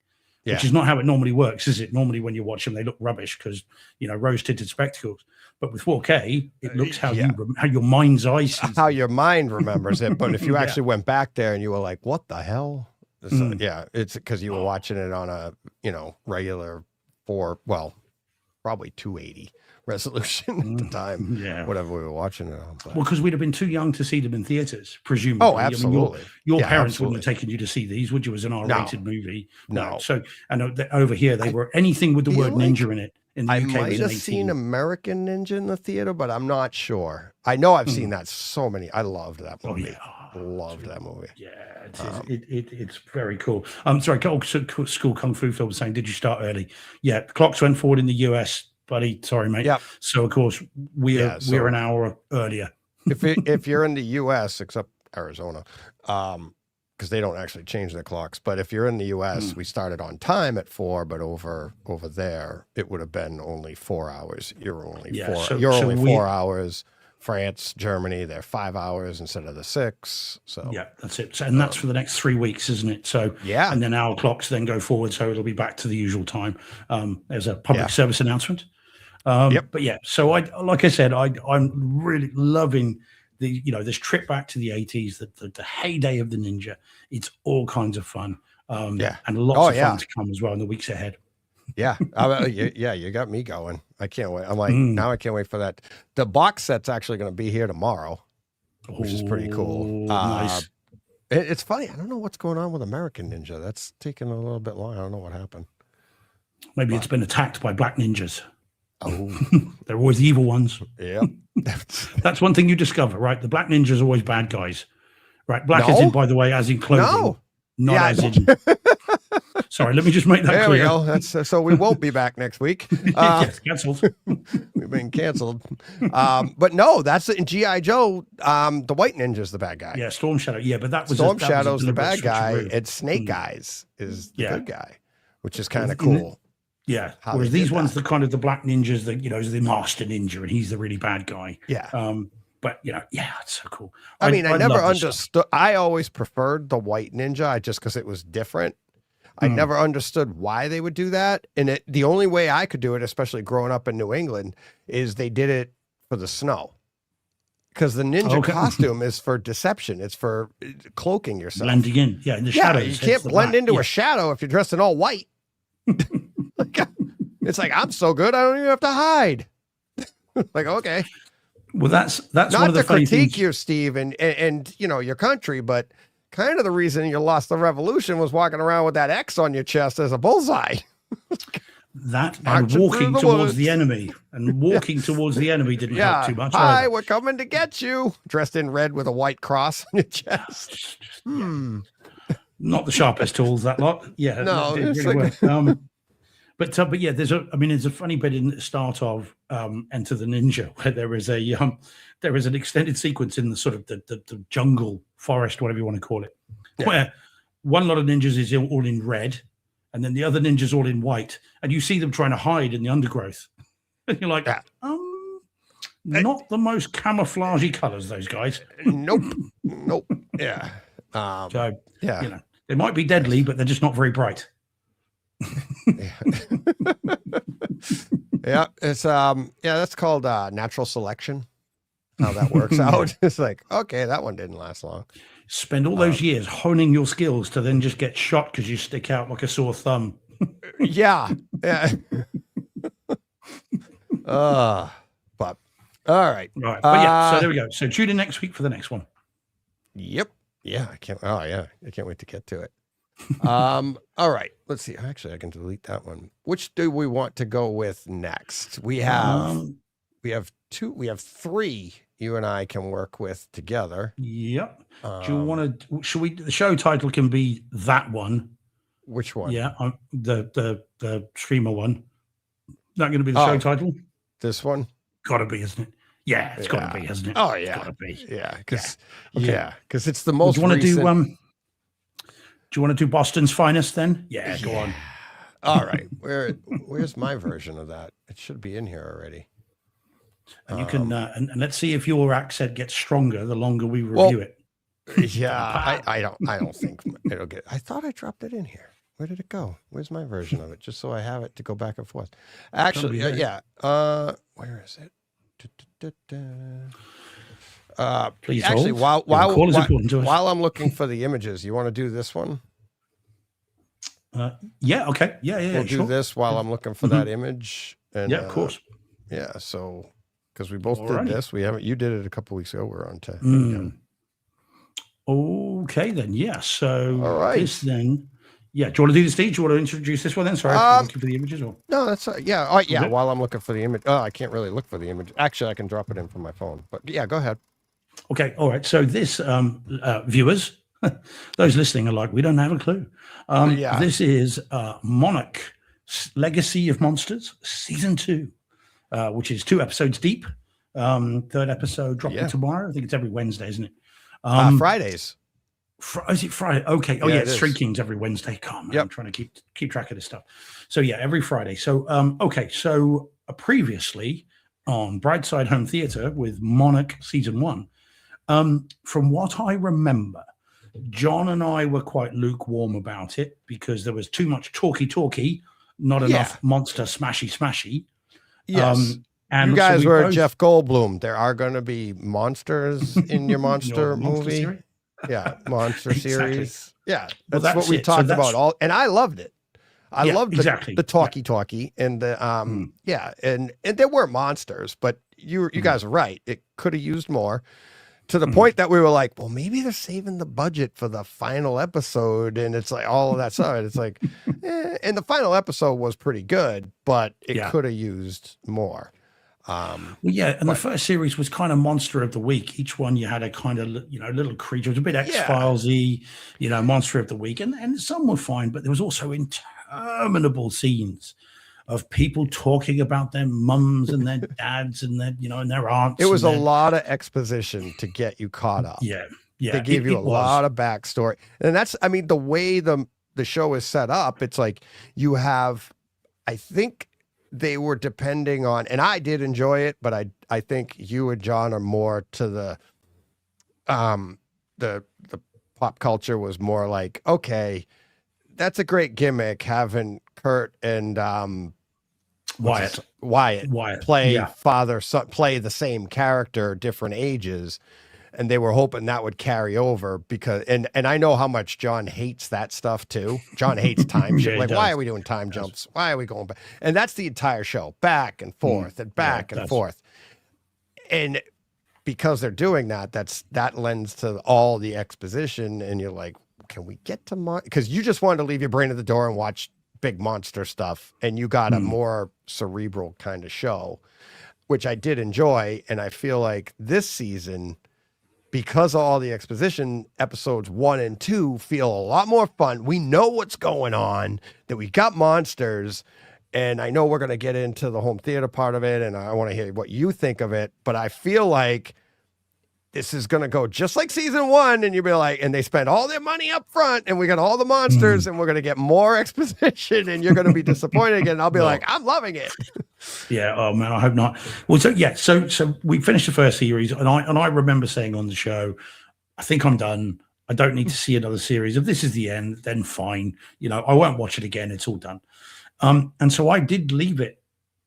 Yeah. which is not how it normally works, is it? Normally, when you watch them, they look rubbish because rose tinted spectacles. But with 4K, it looks how Yeah. how your mind's eye sees. How your mind remembers it. But if you Yeah. actually went back there and you were like, what the hell? So, Mm. yeah, it's because you were watching it on a, regular probably 280 resolution at the time. Yeah. Whatever we were watching it on. But. Well, because we'd have been too young to see them in theaters, presumably. Oh, absolutely. Your Yeah, parents absolutely. wouldn't have taken you to see these, would you, as an R-rated movie? No. So, and over here, they were anything with the feel word like ninja in it. In the I UK, might was have an seen 18. American Ninja in the theater, but I'm not sure. I know I've seen that so many. I loved that Oh, movie. yeah. Loved that movie. Yeah, it's very cool. Sorry, School Kung Fu Film was saying, did you start early? Yeah, the clocks went forward in the US, buddy. Sorry, mate. Yep. So of course we're so- an hour earlier. If you're in the U.S., except Arizona, because they don't actually change their clocks. But if you're in the U.S., we started on time at 4, but over there it would have been only 4 hours. You're only Yeah, 4. so- You're so only we- 4 hours. France, Germany, they're 5 hours instead of the 6. So Yeah, that's it. So, and that's for the next 3 weeks, isn't it? So yeah, and then our clocks then go forward, so it'll be back to the usual time. There's a public service announcement. Yep. But yeah, so like I said, I'm really loving this trip back to the 80s, the heyday of the Ninja. It's all kinds of fun. Yeah. And lots of yeah. fun to come as well in the weeks ahead. yeah, you got me going. I can't wait. I'm like, now I can't wait for that. The box set's actually going to be here tomorrow, which is pretty cool. Nice. It's funny. I don't know what's going on with American Ninja. That's taking a little bit long. I don't know what happened. Maybe it's been attacked by black ninjas. Oh, They're always the evil ones. yeah. That's one thing you discover, right? The black ninjas are always bad guys, right? Black as No. in, by the way, as in clothing, No. not Yeah, as in. Sorry, let me just make that There clear. we go. That's so we won't be back next week. Yes, cancelled. We've been canceled. But no, that's in GI Joe. The White Ninja's the bad guy. Yeah, Storm Shadow. Yeah, but that was Storm that was a Shadow's the deliberate bad guy, switcheroo. and Snake Eyes is the Yeah. good guy, which is kind of In the- cool. Yeah. how Whereas they these did ones, that. the kind of the black ninjas, that is the master ninja, and he's the really bad guy. Yeah. But yeah, it's so cool. I mean, I never love this stuff. understood. I always preferred the White Ninja just because it was different. I never understood why they would do that. And the only way I could do it, especially growing up in New England, is they did it for the snow. Because the ninja Okay. costume is for deception. It's for cloaking yourself. blending in. Yeah, in the Yeah, shadows. you it's can't the blend black. into Yeah. a shadow if you're dressed in all white. It's like, I'm so good, I don't even have to hide. Like, okay. Well, that's one Not of the to funny critique things. you, Steve, and your country, but kind of the reason you lost the revolution was walking around with that X on your chest as a bullseye. That and Marching walking through the towards woods. the enemy, and walking towards the enemy didn't Yeah. help too much. Hi, either. we're coming to get you. Dressed in red with a white cross on your chest. Not the sharpest tools, that lot. Yeah, No, that did it's really like- work. But yeah, there's a funny bit in the start of Enter the Ninja where there is an extended sequence in the sort of the jungle forest, whatever you want to call it, where one lot of ninjas is all in red, and then the other ninjas all in white, and you see them trying to hide in the undergrowth, and you're like, Yeah. not the most camouflagey colors, those guys. Nope. Nope. Yeah. So Yeah. they might be deadly, but they're just not very bright. Yeah. It's that's called natural selection. How that works out. It's like, okay, that one didn't last long. Spend all those years honing your skills to then just get shot because you stick out like a sore thumb. Yeah. Yeah. But all right. Right. But yeah, so there we go. So tune in next week for the next one. Yep. Yeah. I can't wait to get to it. All right. Let's see. Actually, I can delete that one. Which do we want to go with next? We have three you and I can work with together. Yep. Do you want to? Should we? The show title can be that one. Which one? Yeah. The streamer one. That going to be the show title? This one? Got to be, isn't it? Yeah, it's got to be, hasn't it? Oh It's yeah. got to be. Yeah. Because Okay. it's the most. Do you want to recent... do? Do you want to do Boston's Finest then? Yeah, go on. All right. Where's my version of that? It should be in here already. And you can and let's see if your accent gets stronger the longer we review it. Yeah, I don't think it'll get. I thought I dropped it in here. Where did it go? Where's my version of it? Just so I have it to go back and forth. Actually, yeah. Where is it? Please actually, hold. while I'm looking for the images, you want to do this one? Yeah. Okay. Yeah. We'll do this while I'm looking for that image. And, yeah, of course. Yeah. So, because we both did this, you did it a couple weeks ago. We're on 10. Okay, then. Yeah. So, all right. This then. Yeah. Do you want to do this, Steve? Do you want to introduce this one then? Sorry, looking for the images. Or? No, that's yeah. Oh, yeah. Okay. While I'm looking for the image, I can't really look for the image. Actually, I can drop it in from my phone. But yeah, go ahead. Okay. All right. So this, viewers, those listening are like, we don't have a clue. This is Monarch Legacy of Monsters Season 2, which is 2 episodes deep. Third episode dropping tomorrow. I think it's every Wednesday, isn't it? Fridays. Is it Friday? Okay. Oh yeah, it's Three Kings every Wednesday. Come on, I'm trying to keep track of this stuff. So yeah, every Friday. So okay. So previously on Brightside Home Theater with Monarch Season 1, from what I remember, John and I were quite lukewarm about it because there was too much talky, not enough monster smashy. Yes. And you guys were Jeff Goldblum. There are going to be monsters in your monster movie. Series? Yeah, monster series. Yeah, that's well, what we talked about. And I loved it. I loved the talky, and the and there were monsters, but you guys are right. It could have used more. To the point that we were like, well, maybe they're saving the budget for the final episode, and it's like all of that stuff. It's like, and the final episode was pretty good, but it could have used more. The first series was kind of monster of the week. Each one you had a kind of little creature. It was a bit X-Filesy, monster of the week, and some were fine, but there was also interminable scenes of people talking about their mums and their dads and their and their aunts. It was a lot of exposition to get you caught up. Yeah. They gave you a lot of backstory, and that's the way the show is set up. It's like you have, I think they were depending on, and I did enjoy it, but I think you and John are more to the pop culture was more like, okay, that's a great gimmick having Kurt and Wyatt play father son, play the same character, different ages, and they were hoping that would carry over because and I know how much John hates that stuff too. John hates time shit. Like, why are we doing time jumps? Why are we going back? And that's the entire show, back and forth and back and forth. And because they're doing that, that lends to all the exposition, and you're like, can we get to because you just wanted to leave your brain at the door and watch big monster stuff, and you got a more cerebral kind of show, which I did enjoy. And I feel like this season, because of all the exposition, episodes 1 and 2 feel a lot more fun. We know what's going on, that we got monsters, and I know we're going to get into the home theater part of it, and I want to hear what you think of it, but I feel like this is going to go just like season 1, and you'll be like, and they spent all their money up front, and we got all the monsters, and we're going to get more exposition, and you're going to be disappointed again. And I'll be like, I'm loving it. Yeah. Oh man, I hope not. Well, so we finished the first series, and I remember saying on the show, I think I'm done. I don't need to see another series. If this is the end, then fine. I won't watch it again. It's all done. And so I did leave it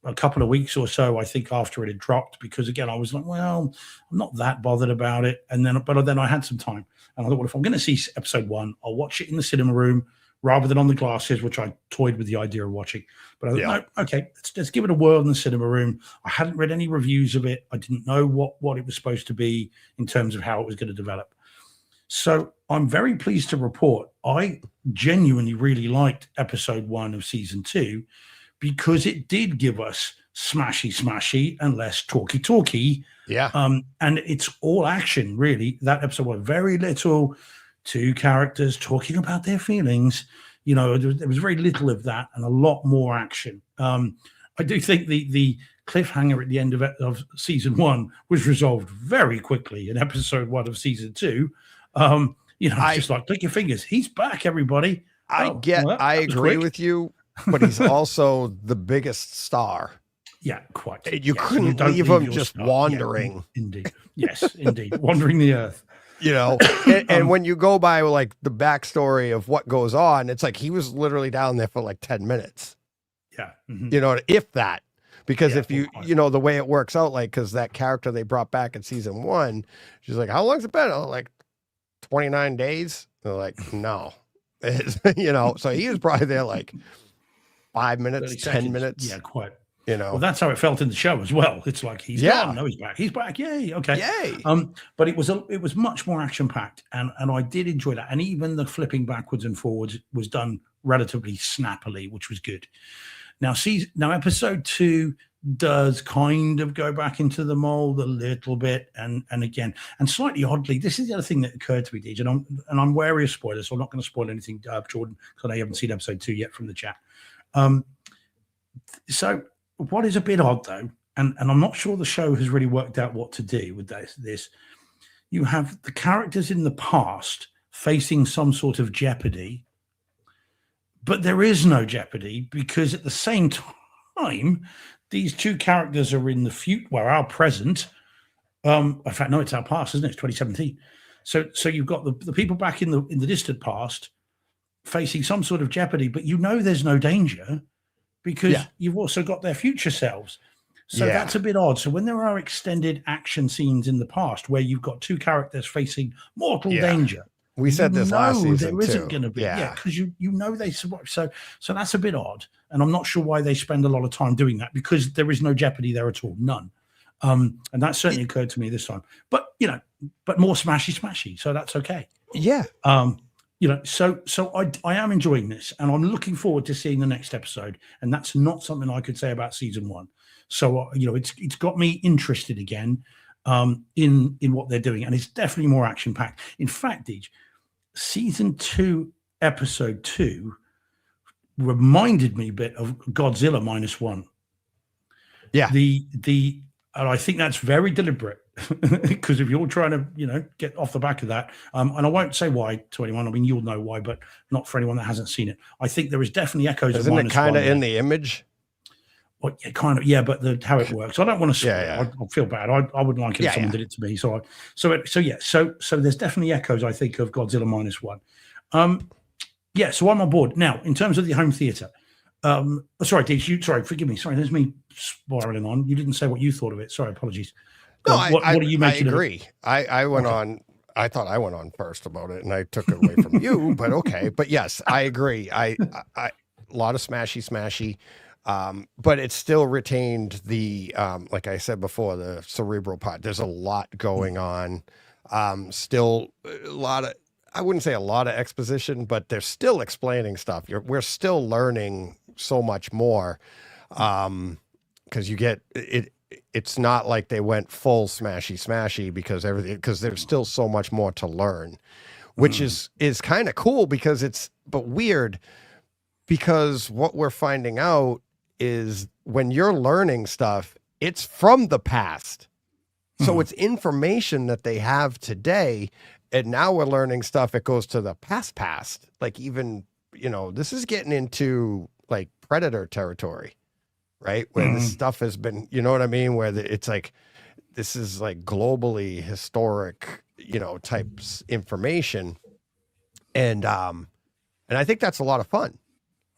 a couple of weeks or so, I think, after it had dropped, because again, I was like, well, I'm not that bothered about it. But then I had some time, and I thought, well, if I'm going to see episode 1, I'll watch it in the cinema room rather than on the glasses, which I toyed with the idea of watching. But I thought, no, okay, let's give it a whirl in the cinema room. I hadn't read any reviews of it. I didn't know what it was supposed to be in terms of how it was going to develop. So I'm very pleased to report I genuinely really liked episode 1 of season 2, because it did give us smashy and less talky. Yeah. And it's all action, really. That episode was very little, 2 characters talking about their feelings. There was very little of that and a lot more action. I do think the cliffhanger at the end of season 1 was resolved very quickly in episode 1 of season 2. Just like, click your fingers. He's back, everybody. I agree with you. but he's also the biggest star. Yeah, quite. And you Yes, couldn't don't leave leave him your just star. wandering. Yeah, indeed. Yes, indeed. Wandering the earth. You know, and when you go by like the backstory of what goes on, it's like he was literally down there for like 10 minutes. Yeah. Mhm. You know, if that, because Yeah, if you, quite. you know, the way it works out, like, because that character they brought back in season 1, she's like, how long's it been? Oh, like 29 days. They're like, no, you know, so he was probably there like 5 minutes, 30 10 seconds. minutes, Yeah, quite. you know. Well, that's how it felt in the show as well. It's like he's Yeah. gone. No, he's back. He's back. Yay. Okay. Yay. But it was much more action packed, and I did enjoy that. And even the flipping backwards and forwards was done relatively snappily, which was good. Now, episode 2 does kind of go back into the mold a little bit, and again, and slightly oddly, this is the other thing that occurred to me, Deej, and I'm wary of spoilers, so I'm not going to spoil anything, Jordan, because I know you haven't seen episode 2 yet from the chat. So what is a bit odd though, and I'm not sure the show has really worked out what to do with this. You have the characters in the past facing some sort of jeopardy, but there is no jeopardy because at the same time, these two characters are in the future, well, our present. In fact, no, it's our past, isn't it? It's 2017. So you've got the people back in the distant past facing some sort of jeopardy, but you know there's no danger because you've also got their future selves. So that's a bit odd. So when there are extended action scenes in the past where you've got two characters facing mortal danger, we said this last season there isn't going to be, because you know they survive. So that's a bit odd, and I'm not sure why they spend a lot of time doing that because there is no jeopardy there at all, none. And that certainly occurred to me this time. But but more smashy, so that's okay. Yeah. So I am enjoying this, and I'm looking forward to seeing the next episode. And that's not something I could say about season 1. So it's got me interested again in what they're doing, and it's definitely more action packed. In fact, Deej, season 2, episode 2 reminded me a bit of Godzilla -1. Yeah. And I think that's very deliberate because if you're trying to, get off the back of that, and I won't say why to anyone. I mean, you'll know why, but not for anyone that hasn't seen it. I think there is definitely echoes. Isn't of it kind of -1 in the image? Well, yeah, kind of, yeah, but how it works, I don't want to spoil it. I feel bad. I wouldn't like it if someone did it to me. So there's definitely echoes, I think, of Godzilla -1. So I'm on board now in terms of the home theater. Sorry, Deej, forgive me. Sorry, there's me spiraling on. You didn't say what you thought of it. Sorry, apologies. No, what are you making? I agree. I went on. I thought I went on first about it, and I took it away from you. But okay. But yes, I agree. I a lot of smashy. But it still retained the, like I said before, the cerebral part. There's a lot going on. Still a lot of, I wouldn't say a lot of exposition, but they're still explaining stuff. We're still learning so much more. Cause you get it. It's not like they went full smashy because there's still so much more to learn, which is kind of cool but weird because what we're finding out is when you're learning stuff, it's from the past. So it's information that they have today. And now we're learning stuff. It goes to the past. Like even, this is getting into like Predator territory, right? Where this stuff has been, you know what I mean? Where it's like, this is like globally historic, types information. And I think that's a lot of fun.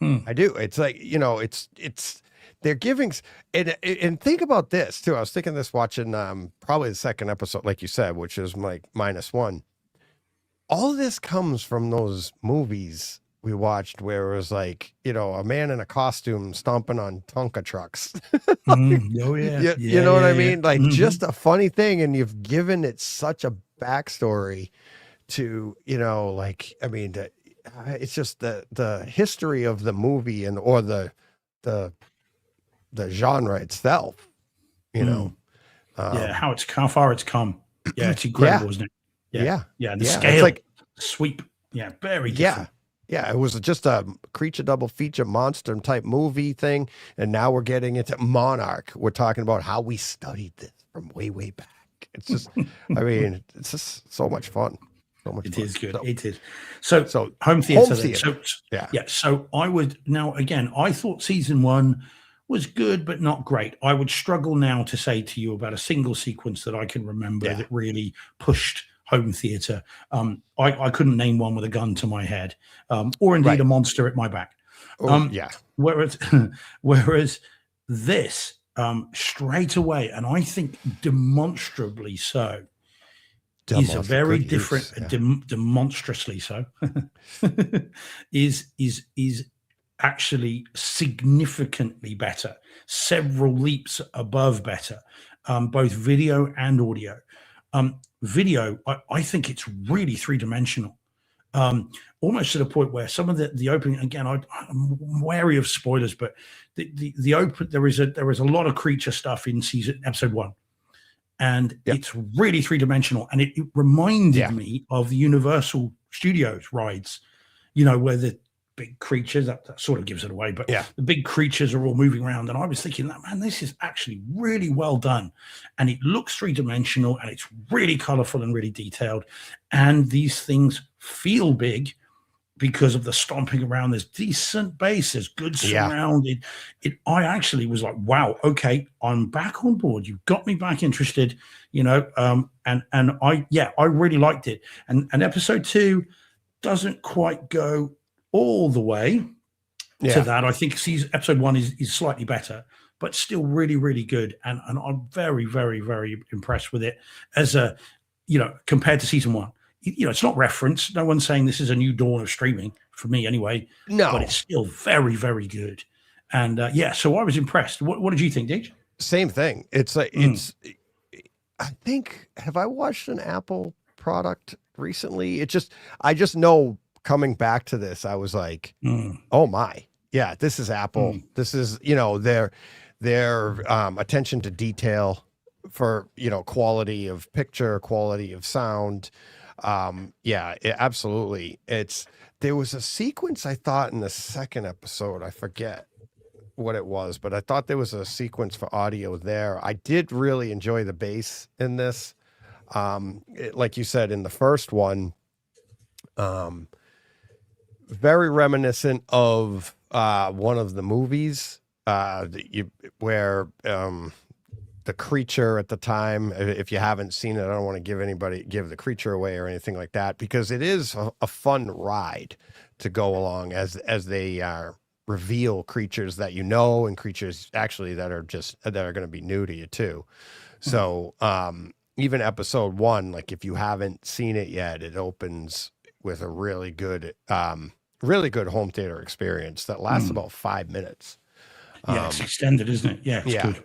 I do. It's like, it's they're giving, and think about this too. I was thinking this watching probably the second episode, like you said, which is like -1. All this comes from those movies we watched where it was like, a man in a costume stomping on Tonka trucks. You know what I mean? Like just a funny thing. And you've given it such a backstory to, it's just the history of the movie or the genre itself, how far it's come. Yeah, it's incredible, isn't it? Yeah. And the scale, it's like sweep. Yeah, very different. Yeah, it was just a creature double feature monster type movie thing, and now we're getting into Monarch. We're talking about how we studied this from way back. It's just, it's just so much fun. So much It fun. is good. So, It is. So, so home theater. home Then. theater. So, Yeah. yeah. So I would now again. I thought season 1 was good, but not great. I would struggle now to say to you about a single sequence that I can remember Yeah. that really pushed home theater. I couldn't name one with a gun to my head, or indeed Right. a monster at my back. Yeah. Whereas, whereas this straight away, and I think demonstrably so, is a very different, demonstrably so, is actually significantly better, several leaps above better, both video and audio. Video, I think it's really three-dimensional. Almost to the point where some of the opening, again, I'm wary of spoilers, but the open, there is a lot of creature stuff in episode 1, and it's really three-dimensional, and it reminded me of the Universal Studios rides, where the big creatures, that sort of gives it away, but the big creatures are all moving around, and I was thinking that, man, this is actually really well done, and it looks three-dimensional, and it's really colorful and really detailed, and these things feel big because of the stomping around. There's decent bass, there's good surround. I actually was like, wow, okay, I'm back on board. You've got me back interested, and I really liked it. And episode 2 doesn't quite go all the way to that. I think episode 1 is slightly better, but still really, really good. And I'm very, very, very impressed with it as compared to season 1. It's not referenced. No one's saying this is a new dawn of streaming for me anyway. No, but it's still very, very good. And so I was impressed. What did you think, Deej? Same thing. It's like I think, have I watched an Apple product recently? I just know coming back to this, I was like, oh my, yeah, this is Apple. This is their attention to detail for quality of picture, quality of sound. Absolutely. There was a sequence I thought in the second episode, I forget what it was, but I thought there was a sequence for audio there. I did really enjoy the bass in this. Like you said, in the first one, very reminiscent of one of the movies where the creature at the time, if you haven't seen it, I don't want to give the creature away or anything like that, because it is a fun ride to go along as they reveal creatures that and creatures actually that are going to be new to you too. So even episode 1, like if you haven't seen it yet, it opens with a really good home theater experience that lasts about 5 minutes. It's extended, isn't it? Yeah, it's good.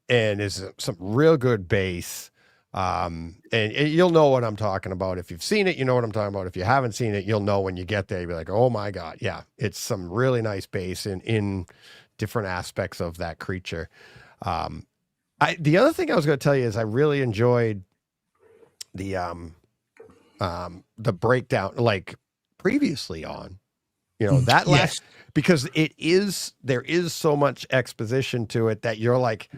And is some real good bass. And you'll know what I'm talking about. If you've seen it, you know what I'm talking about. If you haven't seen it, you'll know when you get there. You'll be like, oh my God. Yeah. It's some really nice bass in different aspects of that creature. The other thing I was going to tell you is I really enjoyed the breakdown, like previously on, that last, because there is so much exposition to it that you're like,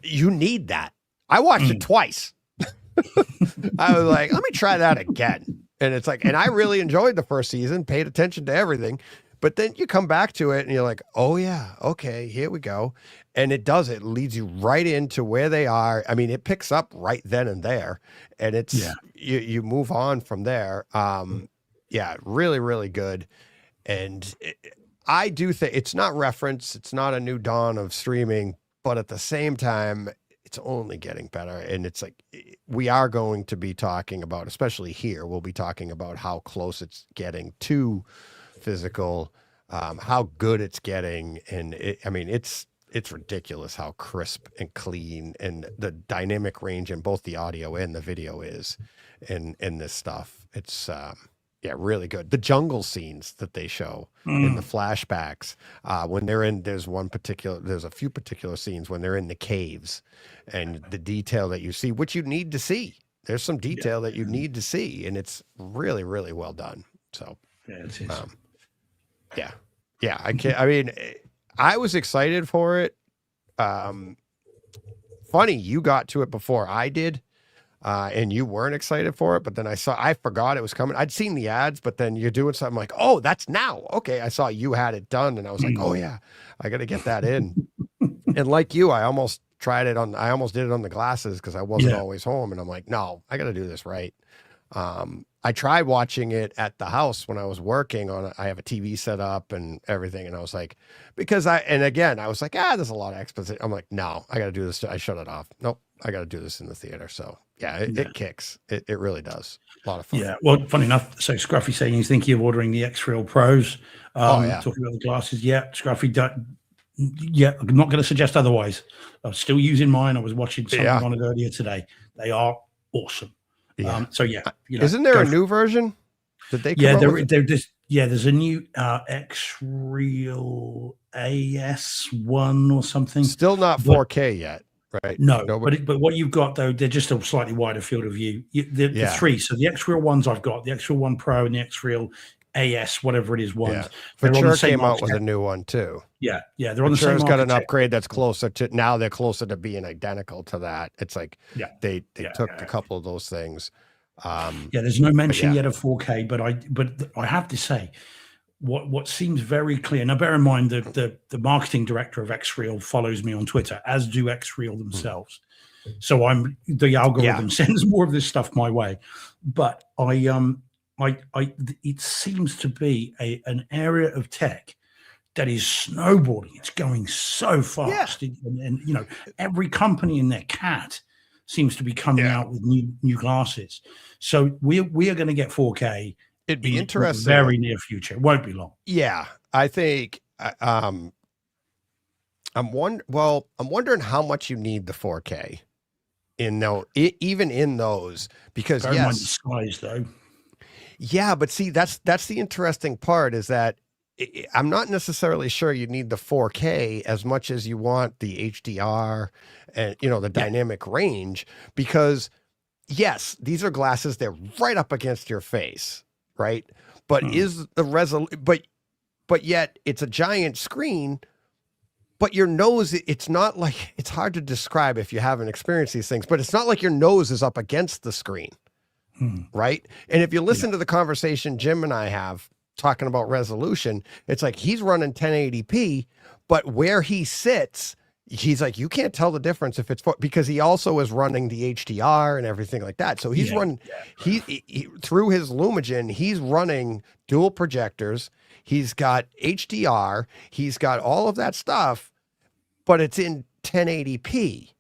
you need that. I watched it twice. I was like, let me try that again. And it's like, and I really enjoyed the first season, paid attention to everything, but then you come back to it and you're like, oh yeah, okay, here we go. And it leads you right into where they are. I mean, it picks up right then and there, and you move on from there. Really, really good. And I do think it's not reference. It's not a new dawn of streaming, but at the same time, it's only getting better. And it's like, we are going to be talking about, especially here, we'll be talking about how close it's getting to physical, how good it's getting. And it's ridiculous how crisp and clean and the dynamic range in both the audio and the video is in this stuff. It's, really good. The jungle scenes that they show in the flashbacks, when they're in, there's a few particular scenes when they're in the caves, and the detail that you see, which you need to see. There's some detail that you need to see, and it's really, really well done. So, it is. I can't. I mean, I was excited for it. Funny, you got to it before I did. and you weren't excited for it, but then I forgot it was coming. I'd seen the ads, but then you're doing something like, oh, that's now. Okay. I saw you had it done, and I was like, oh yeah, I got to get that in. And like you, I almost did it on the glasses because I wasn't always home. And I'm like, no, I got to do this right. I tried watching it at the house when I was working on it. I have a TV set up and everything. And I was like, I was like, there's a lot of exposition. I'm like, no, I got to do this. I shut it off. Nope. I got to do this in the theater. So yeah, it kicks. It really does. A lot of fun. Yeah. Well, funny enough, so Scruffy saying he's thinking of ordering the X-Real Pros. Talking about the glasses. Yeah. Scruffy, I'm not going to suggest otherwise. I'm still using mine. I was watching something on it earlier today. They are awesome. Yeah. Isn't there a new version? Did they? There's a new X-Real AS1 or something. Still not 4K yet, right? No, but what you've got though, they're just a slightly wider field of view. The three. So the X-Real ones I've got, the X-Real 1 Pro and the X-Real AS, whatever it is, ones. Yeah. Future came out with a new one too. Yeah, they're on the same. Future's got an upgrade that's closer to now. They're closer to being identical to that. It's like they took a couple of those things. There's no mention yet of 4K, but I have to say, what seems very clear. Now, bear in mind that the marketing director of X-Real follows me on Twitter, as do X-Real themselves. So the algorithm sends more of this stuff my way, but it seems to be an area of tech that is snowballing. It's going so fast, and every company in their cat seems to be coming out with new glasses. So we are going to get 4K. It'd be interesting. In the very near future. It won't be long. Yeah, I think. I'm wondering how much you need the 4K even in those, because Bear in mind the size though. Yeah, but see, that's the interesting part, is that I'm not necessarily sure you need the 4K as much as you want the HDR and, the dynamic range, because yes, these are glasses. They're right up against your face. Right. But is the but yet it's a giant screen, but your nose, it's not like, it's hard to describe if you haven't experienced these things, but it's not like your nose is up against the screen. Right. And if you listen to the conversation Jim and I have talking about resolution, it's like he's running 1080p, but where he sits, he's like, you can't tell the difference if it's because he also is running the HDR and everything like that. So he's running, he through his Lumigen, he's running dual projectors. He's got HDR. He's got all of that stuff, but it's in 1080p.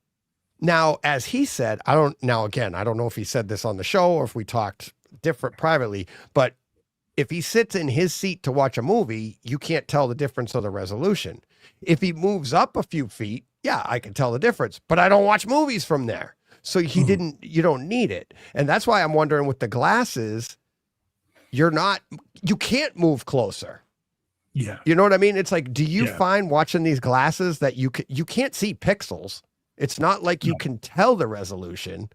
Now, as he said, I don't know if he said this on the show or if we talked different privately, but if he sits in his seat to watch a movie, you can't tell the difference of the resolution. If he moves up a few feet, I can tell the difference, but I don't watch movies from there. So you don't need it. And that's why I'm wondering with the glasses, you can't move closer. Yeah. You know what I mean? It's like, do you find watching these glasses that you can't see pixels? It's not like you can tell the resolution.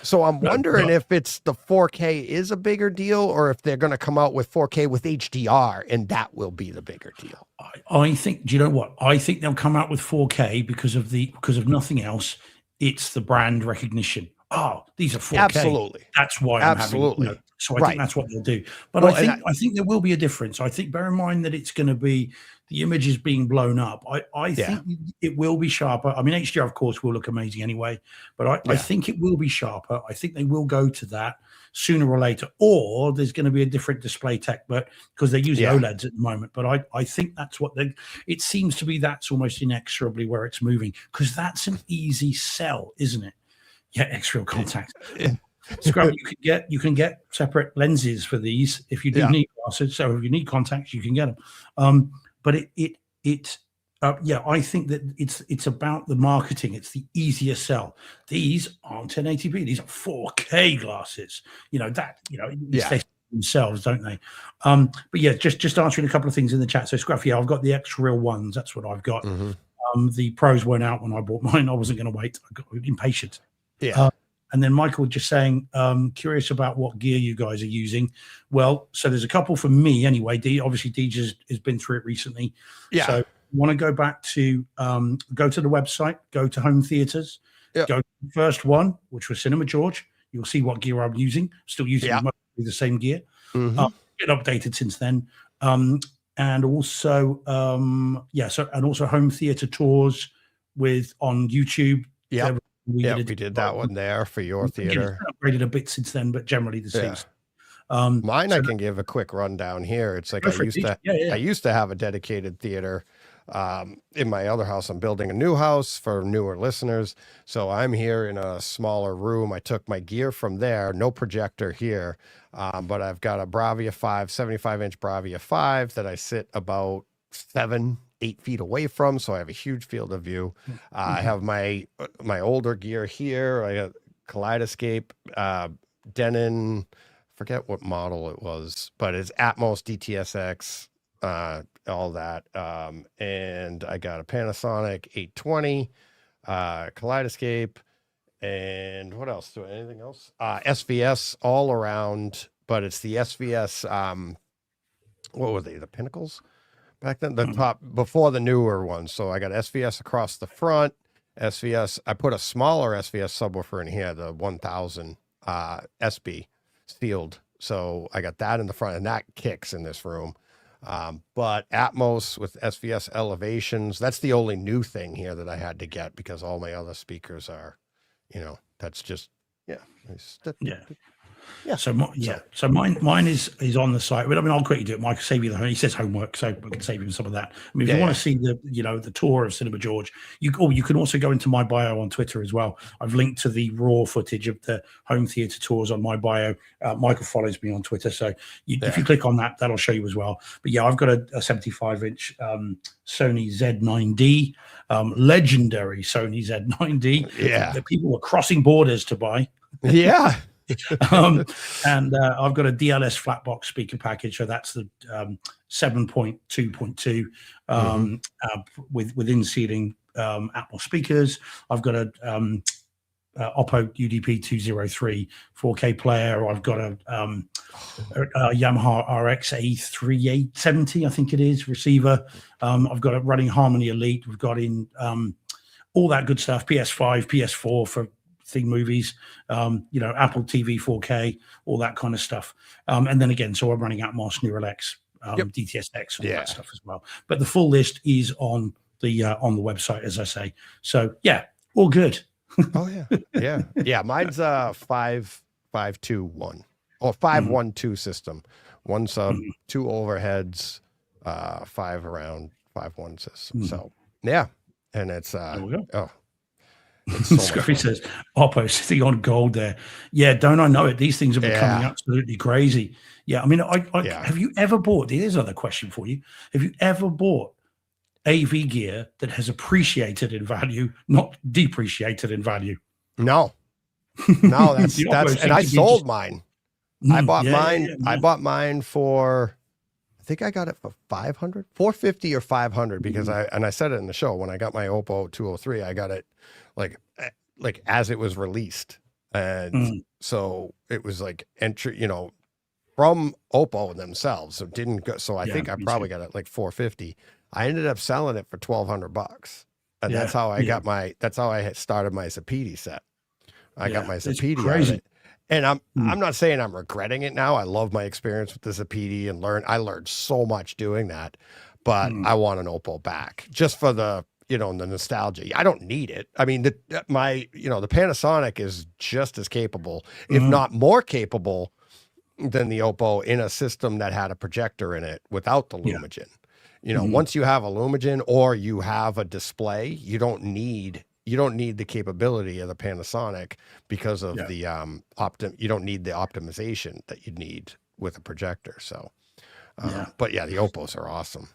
So I'm wondering if it's the 4K is a bigger deal, or if they're going to come out with 4K with HDR and that will be the bigger deal. I think, do you know what? I think they'll come out with 4K because of nothing else. It's the brand recognition. Oh, these are 4K. Absolutely. That's why I'm having, so I think that's what they'll do. But I think there will be a difference. I think, bear in mind that it's going to be, the image is being blown up. I think it will be sharper. I mean, HDR, of course, will look amazing anyway, but I think it will be sharper. I think they will go to that sooner or later, or there's going to be a different display tech, but because they're using OLEDs at the moment. But I think that's what it seems to be. That's almost inexorably where it's moving, because that's an easy sell, isn't it? Yeah, X-Real contacts. Scrub, you can get separate lenses for these if you do need glasses. So if you need contacts, you can get them. But I think that it's about the marketing. It's the easier sell. These aren't 1080p. These are 4K glasses. They themselves, don't they? But yeah, just answering a couple of things in the chat. So Scruffy, I've got the X-Real ones. That's what I've got. The Pros weren't out when I bought mine. I wasn't going to wait. I got impatient. Yeah. And then Michael just saying, curious about what gear you guys are using. Well, so there's a couple for me anyway. Obviously, Deej has been through it recently. Yeah. So you want to go back to, go to the website, go to home theaters, go to the first one, which was Cinema George. you'll see what gear I'm using. Still using mostly the same gear. Get updated since then. And also, and also home theater tours on YouTube. Yeah, we did that one there for your theater. It's upgraded a bit since then, but generally the same. Mine, I can give a quick rundown here. It's like I used to have a dedicated theater in my other house. I'm building a new house for newer listeners, so I'm here in a smaller room. I took my gear from there. No projector here, but I've got a Bravia 5, 75-inch Bravia 5 that I sit about 7-8 feet away from, so I have a huge field of view. I have my older gear here. I got Kaleidoscape, Denon, forget what model it was, but it's Atmos DTSX, all that. And I got a Panasonic 820, Kaleidoscape, and what else? Anything else? SVS all around, but it's the SVS. What were they? The Pinnacles back then? The top before the newer ones. So I got SVS across the front. SVS. I put a smaller SVS subwoofer in here, the 1000 SB sealed. So I got that in the front, and that kicks in this room. But Atmos with SVS elevations, that's the only new thing here that I had to get, because all my other speakers are, that's just, So mine is on the site. But I mean, I'll quickly do it. Mike will save you he says homework, so I can save him some of that. I mean, if you want to see the tour of Cinema George, you can also go into my bio on Twitter as well. I've linked to the raw footage of the home theater tours on my bio. Michael follows me on Twitter, so if you click on that, that'll show you as well. But yeah, I've got a 75-inch Sony Z9D, legendary Sony Z9D. That people were crossing borders to buy. Yeah. And I've got a DLS flat box speaker package, so that's the 7.2.2 with in-seating Atmos speakers. I've got a Oppo UDP 203 4K player. I've got a Yamaha RX A3870, I think it is, receiver. I've got a running Harmony Elite. We've got in all that good stuff, PS5, PS4 for thing movies, Apple TV 4K, all that kind of stuff. And then again, so I'm running Atmos, Neural X, DTSX, all that stuff as well. But the full list is on the website, as I say. So yeah, all good. Oh yeah. Mine's 5.5.2.1 or 5.1.2 system. One sub, 2 overheads, 5 around, 5.1 system. So yeah, and it's Scruffy says Oppo sitting on gold there. Yeah, don't I know it? These things are becoming absolutely crazy. Yeah, I mean, have you ever bought? Here's another question for you: have you ever bought AV gear that has appreciated in value, not depreciated in value? No, that's and I sold mine. I bought mine. I bought mine for, I think I got it for 500, 450 or 500, because I said it in the show, when I got my Oppo 203, I got it like as it was released. And so it was like entry, from Oppo themselves. So it didn't go. So I think I probably got it like 450. I ended up selling it for $1,200. And that's how I got that's how I had started my Zapiti set. I got my Zapiti out of it. And I'm not saying I'm regretting it now. I love my experience with the Zapiti and I learned so much doing that, but I want an Oppo back just for the, the nostalgia. I don't need it. I mean, the Panasonic is just as capable, if not more capable than the Oppo in a system that had a projector in it without the Lumagen. Once you have a Lumagen or you have a display, you don't need the capability of the Panasonic because of the you don't need the optimization that you need with a projector. So, but yeah, the Oppos are awesome.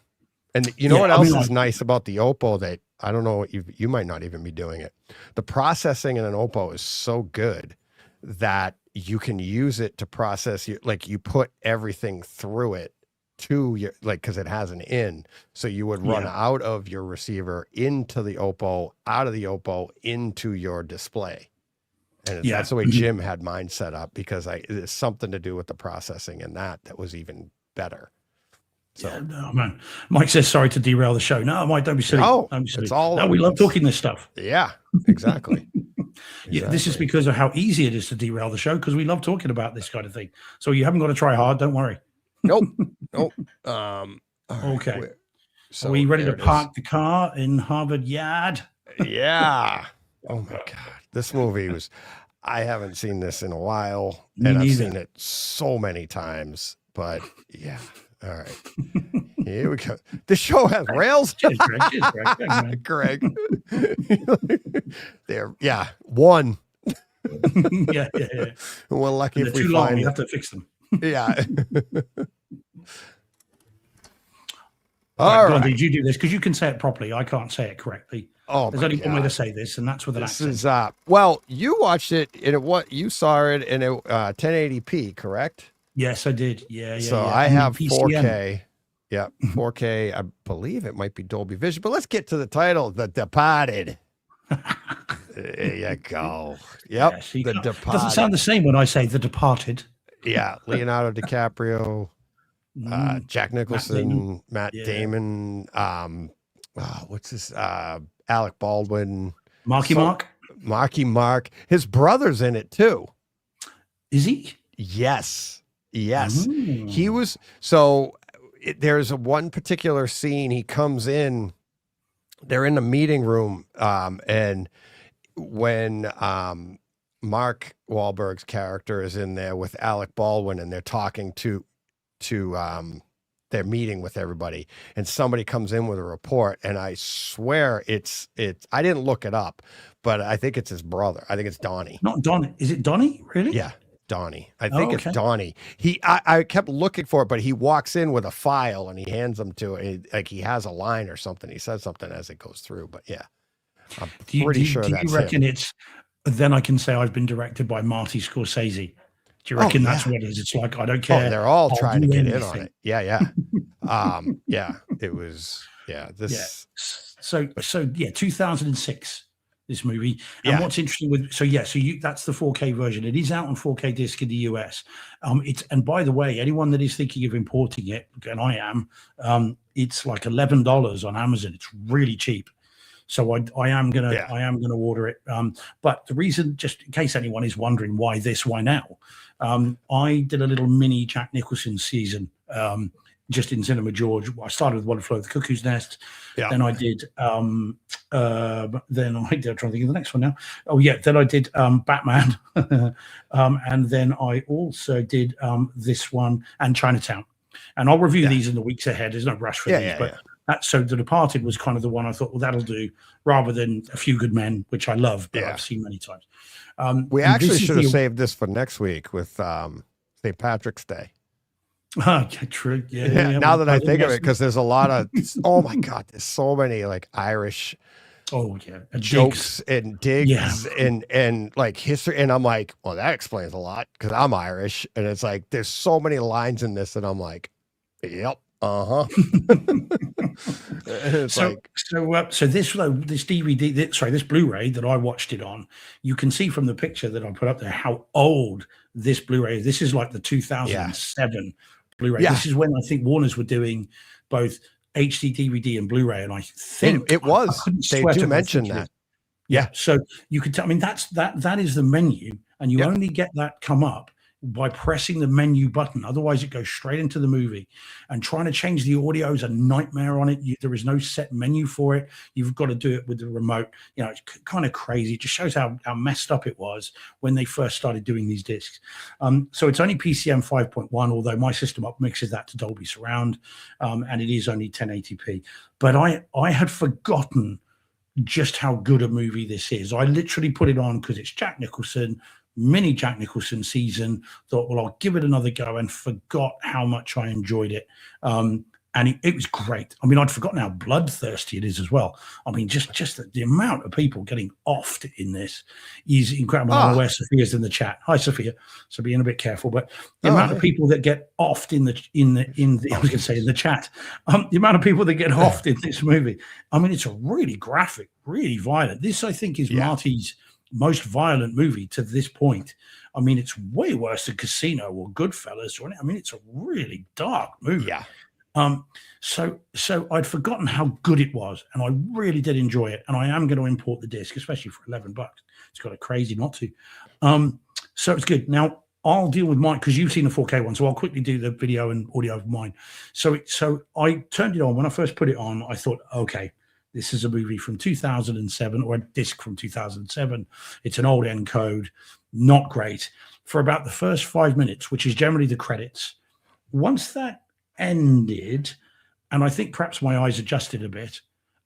And what else is nice about the Oppo that I don't know, you might not even be doing it. The processing in an Oppo is so good that you can use it to process you put everything through it to your, because it has an in, so you would run out of your receiver into the Oppo, out of the Oppo into your display. And that's the way Jim had mine set up, because it's something to do with the processing and that was even better. So no, man. Mike says, sorry to derail the show. No, Mike, don't be silly. No, don't be silly. It's all, we love talking this stuff. Yeah, exactly. Yeah, this is Exactly. because of how easy it is to derail the show because we love talking about this kind of thing. So you haven't got to try hard. Don't worry. Nope. Nope. All right, Okay. so Are we ready to there it is. park the car in Harvard Yard? Yeah. Oh my God. This movie was, I haven't seen this in a while, Me and I've neither. seen it so many times, but yeah. All right. Here we go. The show has rails. Cheers, Greg. Cheers, Greg. Yeah, man. Greg. There. Yeah. One. yeah. We're lucky They're if we too long. find You it. have to fix them. Yeah. All All right, right. did you do this? Because you can say it properly. I can't say it correctly. Oh, There's my only one way to God. say this, and that's with an This accent. is well, you watched it in what you saw it in a 1080p, correct? Yes, I did. Yeah. So yeah. I And have PCM. 4K. Yep, 4K. I believe it might be Dolby Vision, but let's get to the title, The Departed. There you go. Yep, Yeah, so you The can't- Departed. doesn't sound the same when I say The Departed. Yeah, Leonardo DiCaprio, Jack Nicholson, Matt Yeah. Damon, what's this? Alec Baldwin, Marky So- Mark. Marky Mark. His brother's in it too. Is he? Yes. Yes. Mm. He was so there's one particular scene he comes in, they're in the meeting room, and when Mark Wahlberg's character is in there with Alec Baldwin and they're talking to they're meeting with everybody, and somebody comes in with a report, and I swear it's I didn't look it up, but I think it's his brother. I think it's Donnie. Not Donnie. Is it Donnie? Really? Yeah, Donnie. I think okay. it's Donnie. I kept looking for it, but he walks in with a file and he hands them to it. Like he has a line or something. He says something as it goes through. But yeah, I'm pretty sure do that's you reckon him. it's? Then I can say I've been directed by Marty Scorsese. Do you Oh, reckon that's yeah. what it is? It's like I don't care. Oh, they're all I'll trying to do get in on anything. it. Yeah. Yeah. It was. Yeah. This. So yeah, 2006. This movie, and Yeah. what's interesting with so you that's the 4K version. It is out on 4K disc in the US. It's and by the way, anyone that is thinking of importing it, and I am, it's like $11 on Amazon. It's really cheap. So I am gonna order it. But the reason, just in case anyone is wondering why now, I did a little mini Jack Nicholson season just in Cinema George. I started with One Flew Over the Cuckoo's Nest. Yeah. Then I did I'm trying to think of the next one now. Oh yeah, then I did Batman. And then I also did this one and Chinatown. And I'll review these in the weeks ahead. There's no rush for these, but that's so The Departed was kind of the one I thought, well, that'll do, rather than A Few Good Men, which I love, but I've seen many times. We and actually this is should have the- saved this for next week with St. Patrick's Day. Yeah, true. Yeah. Now that I think of it, Yes. because there's a lot of oh my God, there's so many like Irish Oh yeah, jokes and digs Yeah. and like history, and I'm like, well, that explains a lot because I'm Irish, and it's like there's so many lines in this, and I'm like, yep, it's So this DVD, this Blu-ray that I watched it on, you can see from the picture that I put up there how old this Blu-ray is. This is like the 2007 Blu-ray. Yeah. This is when I think Warner's were doing both HD DVD and Blu-ray, and I think it was. I couldn't They swear do to God, I mention think it that. is. Yeah, so you could tell. I mean, that is the menu, and you Yeah. only get that come up by pressing the menu button. Otherwise, it goes straight into the movie. And trying to change the audio is a nightmare on it. There is no set menu for it. You've got to do it with the remote. You know, it's kind of crazy. It just shows how messed up it was when they first started doing these discs. So it's only PCM 5.1, although my system up mixes that to Dolby Surround, and it is only 1080p. But I had forgotten just how good a movie this is. I literally put it on because it's Jack Nicholson, mini Jack Nicholson season. Thought, well, I'll give it another go, and forgot how much I enjoyed it. And it was great. I mean, I'd forgotten how bloodthirsty it is as well. I mean, just the amount of people getting offed in this is incredible. I'm aware Sophia's in the chat. Hi, Sophia. So being a bit careful, but the amount of people that get offed in the I was going to say in the chat. The amount of people that get offed in this movie. I mean, it's a really graphic, really violent. This, I think, is Marty's most violent movie to this point. I mean, it's way worse than Casino or Goodfellas or anything. I mean, it's a really dark movie. Yeah. So I'd forgotten how good it was, and I really did enjoy it. And I am going to import the disc, especially for $11. It's got a crazy not to. So it's good. Now I'll deal with mine because you've seen the 4K one, so I'll quickly do the video and audio of mine. So I turned it on when I first put it on. I thought, okay, this is a movie from 2007 or a disc from 2007. It's an old encode, not great. For about the first 5 minutes, which is generally the credits, once that ended, and I think perhaps my eyes adjusted a bit,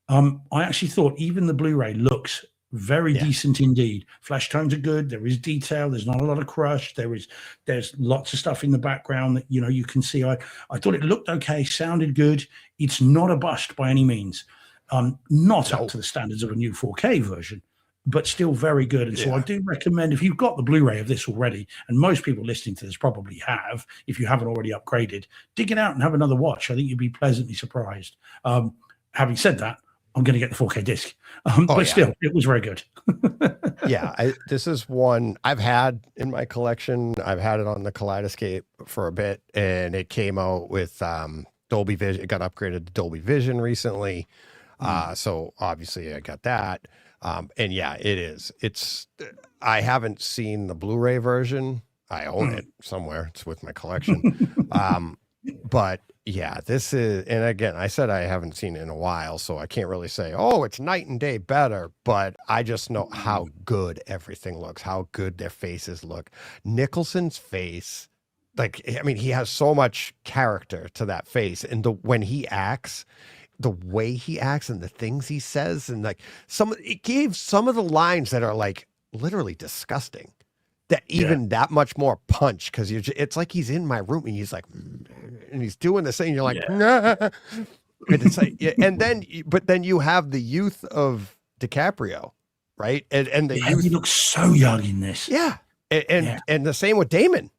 I actually thought even the Blu-ray looks very decent indeed. Flash tones are good. There is detail. There's not a lot of crush. There's lots of stuff in the background that you can see. I thought it looked okay, sounded good. It's not a bust by any means. Not up to the standards of a new 4K version, but still very good. And so I do recommend, if you've got the Blu-ray of this already, and most people listening to this probably have, if you haven't already upgraded, dig it out and have another watch. I think you'd be pleasantly surprised. Having said that, I'm going to get the 4K disc, but still, it was very good. This is one I've had in my collection. I've had it on the Kaleidoscape for a bit, and it came out with Dolby Vision. It got upgraded to Dolby Vision recently. So obviously I got that. And yeah, it is. I haven't seen the Blu-ray version. I own it somewhere. It's with my collection. But yeah, this is, and again, I said I haven't seen it in a while, so I can't really say, oh, it's night and day better, but I just know how good everything looks, how good their faces look. Nicholson's face, he has so much character to that face. And when he acts, the way he acts and the things he says, and it gave some of the lines that are literally disgusting, that even that much more punch, because it's like he's in my room and he's and he's doing this thing, you're like, nah. And it's but then you have the youth of DiCaprio, right? And the youth, he looks so young in this. And the same with Damon.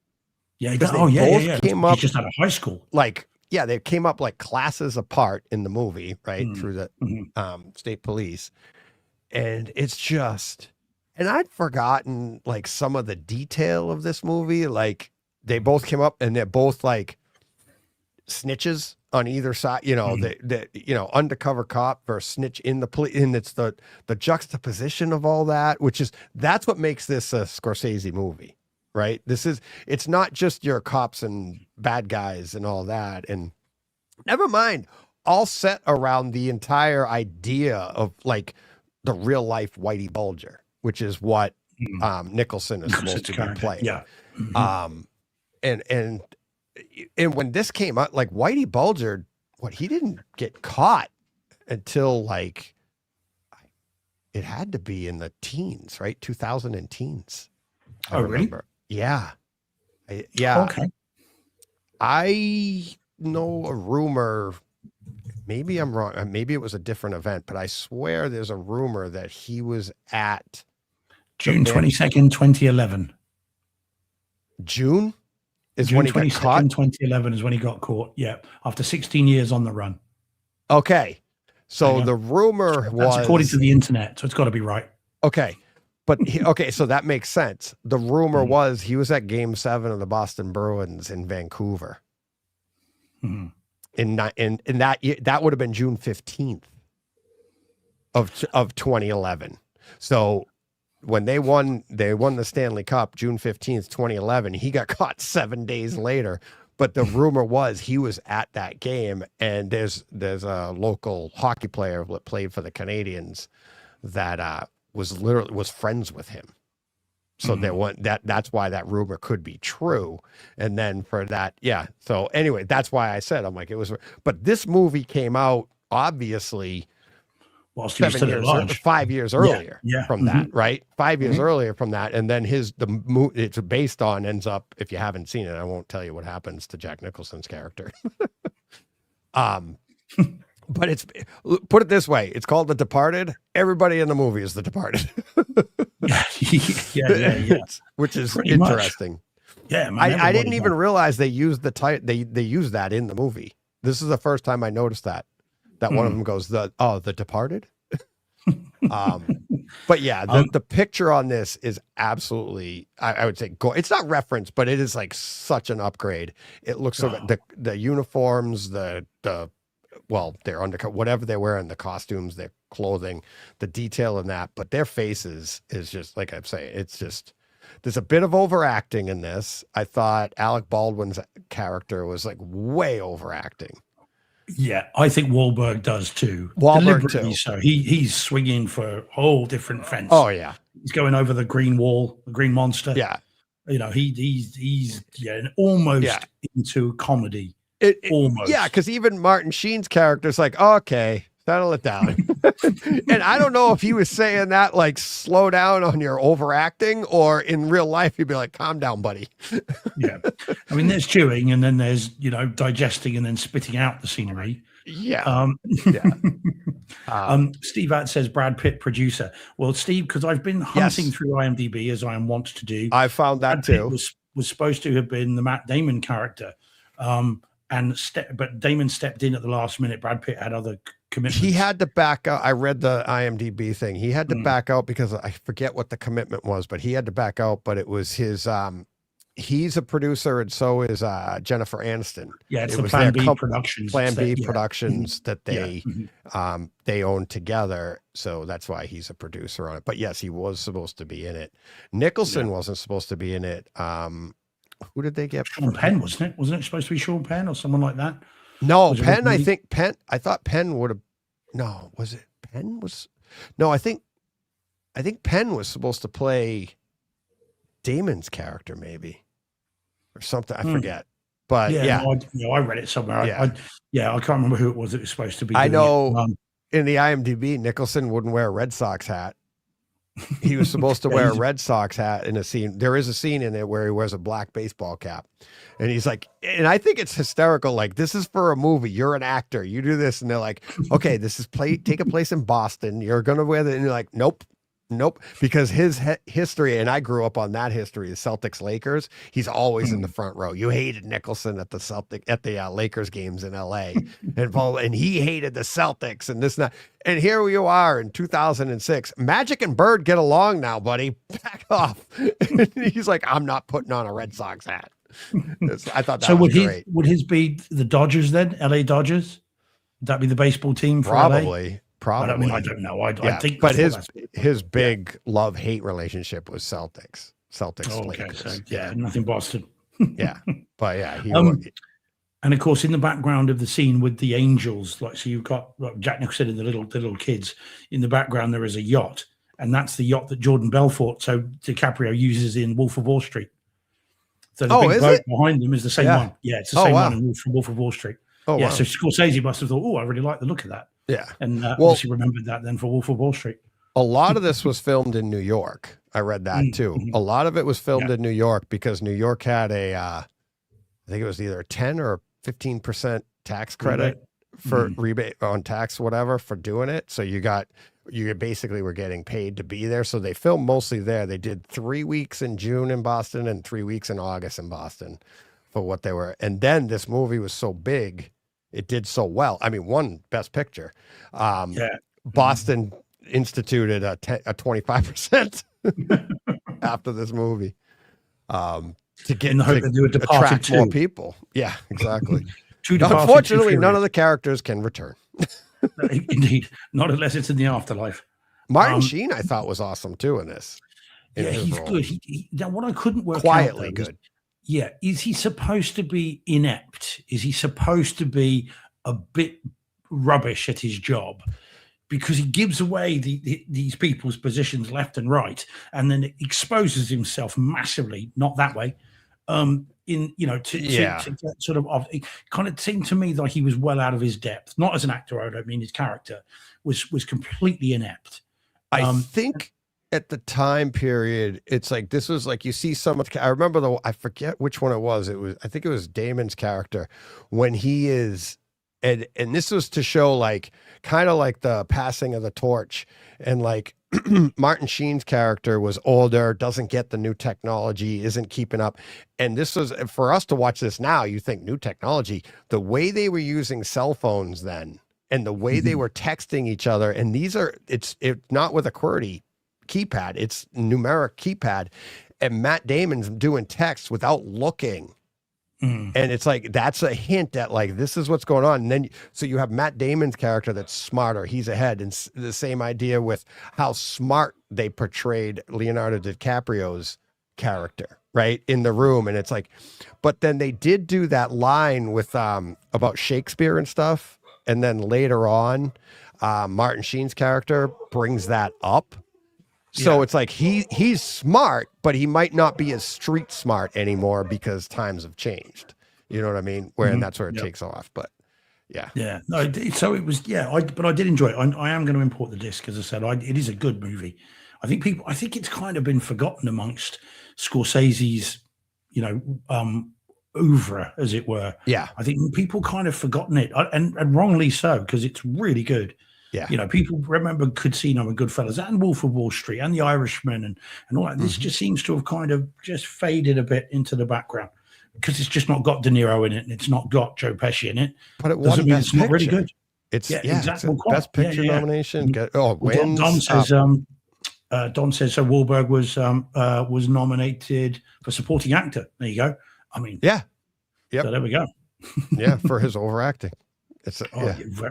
Came up just out of high school. They came up classes apart in the movie, right? Through the state police. And it's just, and I'd forgotten some of the detail of this movie. They both came up and they're both snitches on either side, the undercover cop versus snitch in the police. And it's the juxtaposition of all that, that's what makes this a Scorsese movie. Right. It's not just your cops and bad guys and all that. And never mind, all set around the entire idea of the real life Whitey Bulger, which is what Nicholson is supposed to be playing. Yeah. And when this came out, Whitey Bulger, he didn't get caught until it had to be in the teens, right? 2000 and teens. I remember. Really? Yeah. Okay. I know a rumor, maybe I'm wrong, maybe it was a different event, but I swear there's a rumor that he was at June 22nd, 2011. June is June when he got caught? 2011 is when he got caught. Yeah. After 16 years on the run. Okay. So the rumor was, according to the internet, so it's got to be right. Okay. But so that makes sense. The rumor was he was at Game 7 of the Boston Bruins in Vancouver. In that year, that would have been June 15th of 2011. So when they won the Stanley Cup June 15th, 2011, he got caught 7 days later. But the rumor was he was at that game, and there's a local hockey player that played for the Canadiens that was friends with him. So that's why that rumor could be true. And then for that, so anyway, that's why I said, it was, but this movie came out obviously whilst he was still at large. 5 years earlier from that, right? 5 years earlier from that. And then it's based on, ends up, if you haven't seen it, I won't tell you what happens to Jack Nicholson's character. But put it this way, it's called The Departed. Everybody in the movie is The Departed. yeah. Which is pretty interesting. Much. Yeah, man, I didn't even realize they used they used that in the movie. This is the first time I noticed that one of them goes, The Departed. But yeah, the picture on this is absolutely, I would say, it's not referenced, but it is such an upgrade. It looks so the uniforms, the their undercut, whatever they wear in the costumes, their clothing, the detail in that, but their faces is just like I'm saying, it's just there's a bit of overacting in this. I thought Alec Baldwin's character was like way overacting. Yeah, I think Wahlberg does too. Wahlberg Deliberately too. So he's swinging for a whole different fence. Oh yeah, he's going over the green wall, the green monster. yeah. You know, he's almost into comedy. Almost. Yeah, because even Martin Sheen's character is like, okay, settle it down. And I don't know if he was saying that like slow down on your overacting, or in real life he'd be like, calm down, buddy. Yeah. I mean, there's chewing and then there's, digesting and then spitting out the scenery. Yeah. Steve Att says Brad Pitt producer. Well, Steve, because I've been hunting through IMDb as I am wont to do. I found that Brad too. Pitt was supposed to have been the Matt Damon character. But Damon stepped in at the last minute. Brad Pitt had other commitments. He had to back out. I read the IMDb thing. He had to back out because I forget what the commitment was, but he had to back out. But it was his. He's a producer, and so is Jennifer Aniston. Yeah, it's it the was Plan their B Productions. Plan B Yeah. Productions that they own together. So that's why he's a producer on it. But yes, he was supposed to be in it. Nicholson wasn't supposed to be in it. Who did they get? Sean Penn, wasn't it? Wasn't it supposed to be Sean Penn or someone like that? No, Penn. I think Penn. I thought Penn would have. No, was it Penn? No, I think Penn was supposed to play Damon's character, maybe, or something. I forget. But yeah, I read it somewhere. Yeah. I can't remember who it was that was supposed to be. I know it. In the IMDb, Nicholson wouldn't wear a Red Sox hat. He was supposed to wear a Red Sox hat in a scene. There is a scene in it where he wears a black baseball cap. And he's like, and I think it's hysterical. Like, this is for a movie. You're an actor. You do this. And they're like, okay, this is take a place in Boston. You're going to wear that. And you're like, nope. Because his history, and I grew up on that history, is Celtics Lakers. He's always in the front row. You hated Nicholson at the Lakers games in LA, and he hated the Celtics and this and that. And here you are in 2006. Magic and Bird get along now, buddy. Back off. And he's like, I'm not putting on a Red Sox hat. I thought that was great. Would his be the Dodgers then? LA Dodgers? Would that be the baseball team for LA? Probably. I don't know. I think, but his big love-hate relationship was Celtics. Lakers. So, nothing Boston. Yeah, but yeah, and of course, in the background of the scene with the angels, so you've got Jack Nicholson and the little kids. In the background, there is a yacht, and that's the yacht that Jordan Belfort, so DiCaprio, uses in Wolf of Wall Street. So the big boat behind them is the same one. Yeah, it's the same one in Wolf of Wall Street. Oh, yeah. Wow. So Scorsese must have thought, oh, I really like the look of that. Yeah. And obviously remembered that then for Wolf of Wall Street. A lot of this was filmed in New York. I read that too. A lot of it was filmed in New York because New York had I think it was either 10 or 15% tax credit for rebate on tax, whatever, for doing it. So you basically were getting paid to be there. So they filmed mostly there. They did 3 weeks in June in Boston and 3 weeks in August in Boston for what they were. And then this movie was so big. It did so well. I mean, won Best Picture. Boston instituted a 25% after this movie to get in the hope that they would attract more people. Yeah, exactly. Unfortunately, none of the characters can return. Indeed, not unless it's in the afterlife. Martin Sheen, I thought, was awesome too in this. He's role. good. Now, what I couldn't work quietly out, good. Is he supposed to be inept? Is he supposed to be a bit rubbish at his job? Because he gives away these people's positions left and right, and then exposes himself massively. Not that way. To get sort of. It kind of seemed to me like he was well out of his depth. Not as an actor, I don't mean his character was completely inept. I think. At the time period, it's like this was like you see someone. I remember I forget which one it was. I think it was Damon's character when he is, and this was to show like kind of like the passing of the torch, and like Martin Sheen's character was older, doesn't get the new technology, isn't keeping up, and this was for us to watch this now. You think new technology, the way they were using cell phones then, and the way they were texting each other, and it's not with a QWERTY keypad, it's numeric keypad, and Matt Damon's doing text without looking Mm. And it's like, that's a hint at like, this is what's going on. And then, so you have Matt Damon's character that's smarter. He's ahead. And the same idea with how smart they portrayed Leonardo DiCaprio's character, right, in the room. And it's like, but then they did do that line with about Shakespeare and stuff. And then later on, Martin Sheen's character brings that up. So it's like he's smart, but he might not be as street smart anymore because times have changed. You know what I mean? And that's where it takes off. But yeah. No, so it was. But I did enjoy it. I am going to import the disc, as I said. It is a good movie. I think it's kind of been forgotten amongst Scorsese's, oeuvre, as it were. Yeah, I think people kind of forgotten it, and wrongly so, because it's really good. Yeah, people remember Casino and Goodfellas and Wolf of Wall Street and The Irishman and all that. This just seems to have kind of just faded a bit into the background because it's just not got De Niro in it and it's not got Joe Pesci in it. But it doesn't mean it's not really good. It's exactly it's Best Picture nomination. Wins. Don says so. Wahlberg was nominated for supporting actor. There you go. I mean, yeah. So there we go. Yeah, for his overacting. It's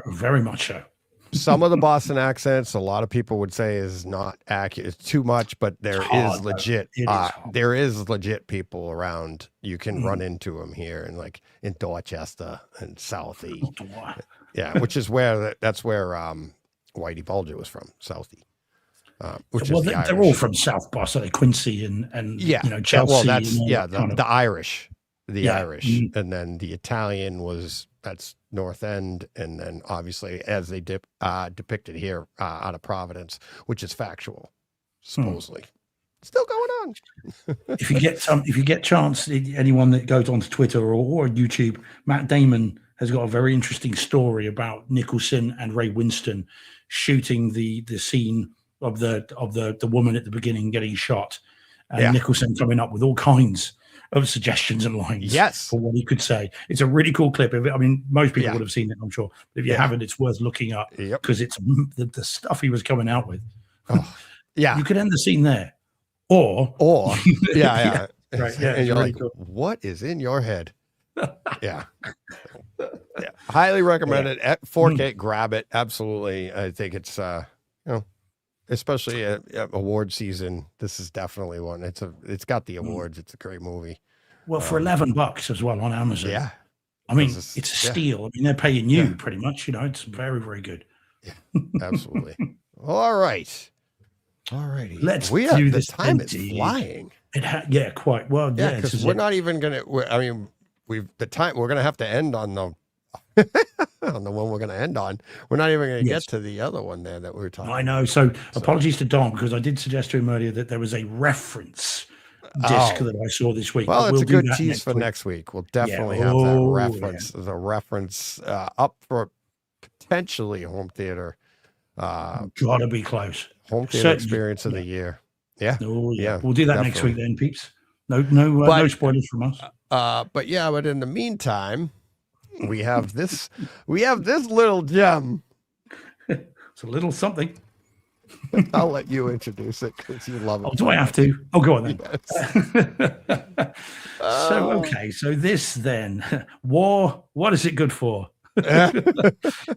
very much so. Some of the Boston accents, a lot of people would say is not accurate. It's too much, but there is legit. There is legit people around. You can run into them here, and like in Dorchester and Southie. Yeah, which is that's where Whitey Bulger was from, Southie. They're all from South Boston, Quincy and Chelsea. Well, that's the Irish, Irish, and then the Italian that's North End, and then obviously as they depicted here out of Providence, which is factual, supposedly. Still going on. If you get chance, anyone that goes onto Twitter or YouTube, Matt Damon has got a very interesting story about Nicholson and Ray Winston shooting the scene of the woman at the beginning getting shot, and Nicholson coming up with all kinds of suggestions and lines for what he could say. It's a really cool clip. Most people would have seen it, I'm sure. But if you haven't, it's worth looking up because it's the stuff he was coming out with. You could end the scene there, or right, and you're like, cool. What is in your head? Highly recommend it at 4K. Grab it, absolutely. I think it's especially at award season, this is definitely one. It's got the awards. It's a great movie. Well, for $11 as well on Amazon. Yeah, it's a steal. They're paying you pretty much. It's very, very good. Yeah, absolutely. All right, all-righty. Let's do this. The time is flying. Quite well. Yeah, because we're not even gonna. We're gonna have to end on the. On the one we're going to end on. We're not even going to get to the other one there that we were talking I know. So apologies to Dom, because I did suggest to him earlier that there was a reference disc that I saw this week. Well, it's a good tease for next week. We'll definitely have that reference. There's a reference up for potentially home theater. Gotta be close. Home theater experience of the year. Yeah. Oh, yeah. We'll do that next week then, peeps. No spoilers from us. But in the meantime, we have this little gem. It's a little something. I'll let you introduce it because you love it. Oh, do I have to? Oh, go on then. Yes. So this then, war, what is it good for?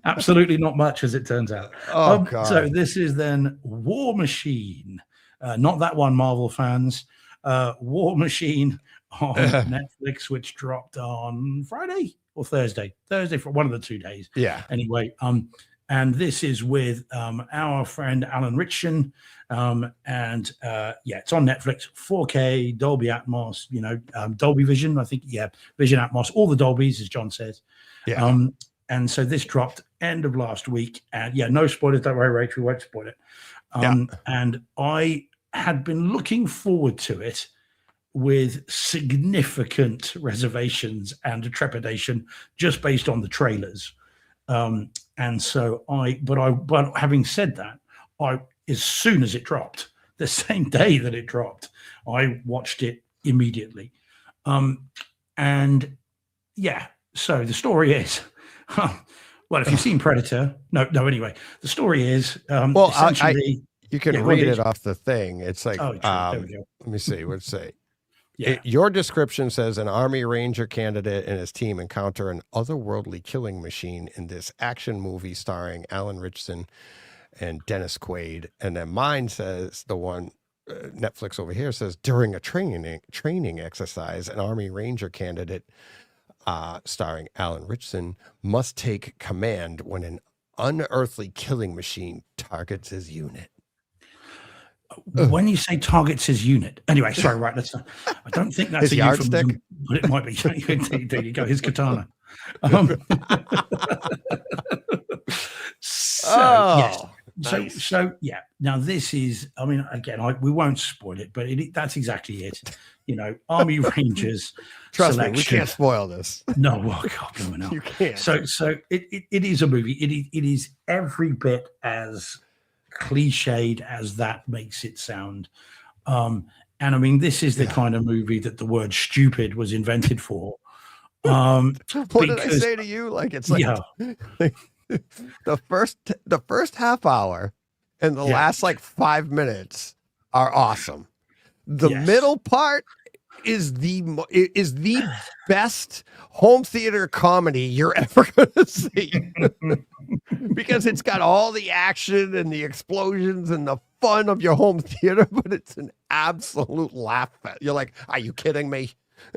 Absolutely not much, as it turns out. God. So this is then War Machine. Not that one, Marvel fans. War Machine on Netflix, which dropped on Friday or Thursday for one of the 2 days. Yeah. Anyway, and this is with our friend Alan Ritchson, and it's on Netflix, 4K, Dolby Atmos, Dolby Vision, I think, Vision Atmos, all the Dolbys, as John says. Yeah. And so this dropped end of last week, and no spoilers, don't worry, Rach, we won't spoil it. And I had been looking forward to it with significant reservations and trepidation just based on the trailers. And so but having said that, as soon as it dropped, the same day that it dropped, I watched it immediately. So the story is, well, if you've seen Predator, anyway, the story is, essentially, you can read it off the thing. It's like, there we go. let me see, what's it say? Yeah. Your description says an Army Ranger candidate and his team encounter an otherworldly killing machine in this action movie starring Alan Ritchson and Dennis Quaid. And then mine says, the one Netflix over here says, during a training exercise, an Army Ranger candidate starring Alan Ritchson must take command when an unearthly killing machine targets his unit. When you say targets his unit, anyway, sorry, right? Let's. I don't think that's His a yardstick? euphemism, but it might be. There you go. His katana. Yes. Nice. So yeah. Now this is. I mean, again, we won't spoil it, but that's exactly it. Army Rangers. Trust selection. me, we can't spoil this. No, well, God, no. You can't. So it is a movie. It is every bit as cliched as that makes it sound. And I mean, this is the kind of movie that the word stupid was invented for. What did I say to you? Like, it's like, the first half hour and the last like 5 minutes are awesome. The middle part is the best home theater comedy you're ever going to see. Because it's got all the action and the explosions and the fun of your home theater, but it's an absolute laugh. You're like, are you kidding me?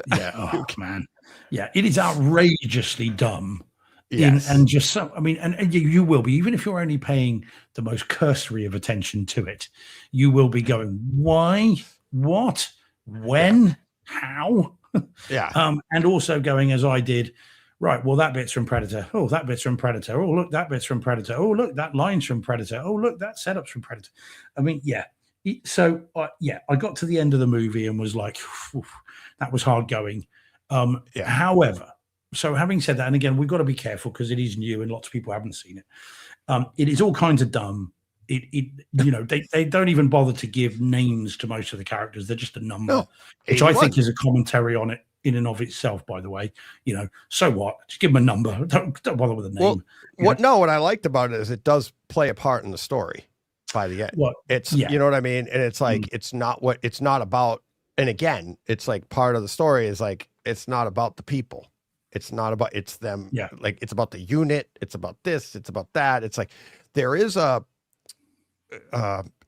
Yeah. Oh man. Yeah. It is outrageously dumb. Yes. And just so, I mean, and you will be, even if you're only paying the most cursory of attention to it, you will be going, why, what, when, how? Yeah. And also going, as I did, right, well, that bit's from Predator. Oh, that bit's from Predator. Oh, look, that bit's from Predator. Oh, look, that line's from Predator. Oh, look, that setup's from Predator. I mean, yeah. So, I got to the end of the movie and was like, that was hard going. However, so having said that, and again, we've got to be careful because it is new and lots of people haven't seen it. It is all kinds of dumb. They don't even bother to give names to most of the characters. They're just a number, which I think is a commentary on it in and of itself, by the way. So what? Just give them a number. Don't bother with a name. Well, what I liked about it is it does play a part in the story by the end. You know what I mean? And it's like, it's not about, and again, it's like part of the story is like, it's not about the people. It's not about, it's them. Yeah. Like, it's about the unit. It's about this. It's about that. It's like, there is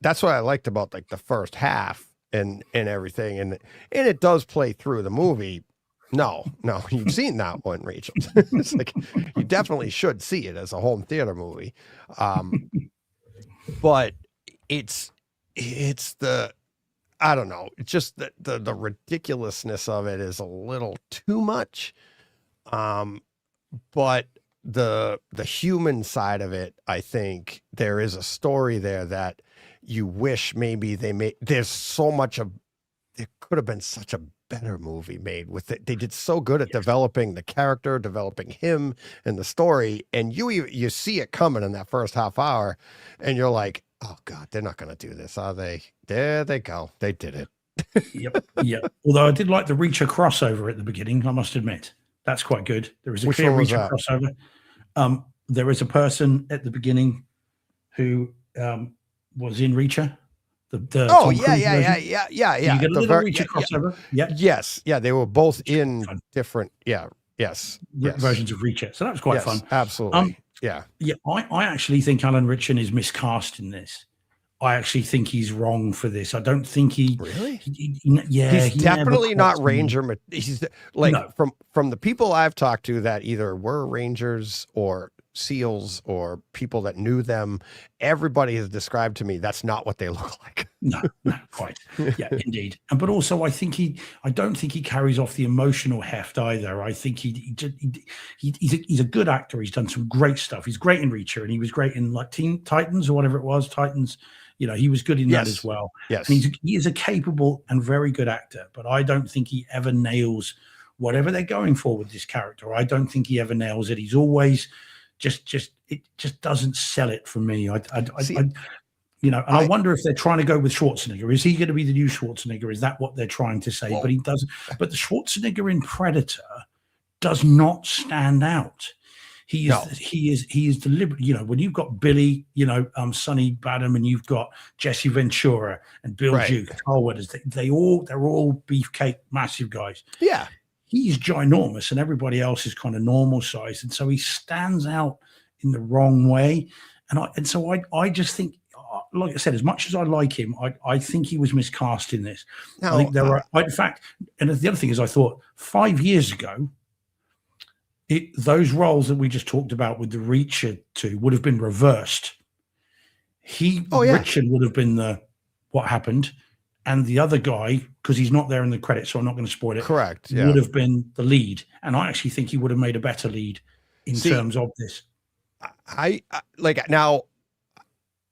that's what I liked about like the first half and everything. And it does play through the movie. No, you've seen that one, Rachel. It's like, you definitely should see it as a home theater movie. But it's the, I don't know, it's just the ridiculousness of it is a little too much. But the human side of it, I think there is a story there that you wish maybe there's so much of, there could have been such a better movie made with it. They did so good at developing the character, developing him and the story. And you see it coming in that first half hour and you're like, oh God, they're not going to do this, are they? There they go. They did it. Yep. Although I did like the Reacher crossover at the beginning, I must admit. That's quite good. There was a clear Reacher crossover. There is a person at the beginning who was in Reacher. Yeah. You get a little Reacher crossover. Yeah. Yes. Yeah. They were both in different. Yeah. Yes. Versions of Reacher. So that was quite fun. Absolutely. Yeah. I actually think Alan Ritchson is miscast in this. I actually think he's wrong for this. I don't think he really. He's definitely not Ranger. He's like from the people I've talked to that either were Rangers or SEALs or people that knew them. Everybody has described to me that's not what they look like. No, quite. Yeah, indeed. But also, I don't think he carries off the emotional heft either. I think he's a good actor. He's done some great stuff. He's great in Reacher, and he was great in like Teen Titans or whatever it was. Titans. He was good in that as well. Yes. And he is a capable and very good actor, but I don't think he ever nails whatever they're going for with this character. I don't think he ever nails it. He's always it just doesn't sell it for me. I wonder if they're trying to go with Schwarzenegger. Is he going to be the new Schwarzenegger? Is that what they're trying to say? But he doesn't. But the Schwarzenegger in Predator does not stand out. He is deliberate. You know, when you've got Billy, you know, Sonny Badham, and you've got Jesse Ventura and Bill Duke, Carl Weathers, they're all beefcake, massive guys. Yeah. He's ginormous, and everybody else is kind of normal sized, and so he stands out in the wrong way. And so I just think, like I said, as much as I like him, I think he was miscast in this. No, I think there are, in fact, and the other thing is, I thought 5 years ago, those roles that we just talked about with the Reacher two would have been reversed. Richard would have been what happened. And the other guy, because he's not there in the credits, so I'm not going to spoil it. Correct. Yeah. Would have been the lead, and I actually think he would have made a better lead in terms of this. I like now.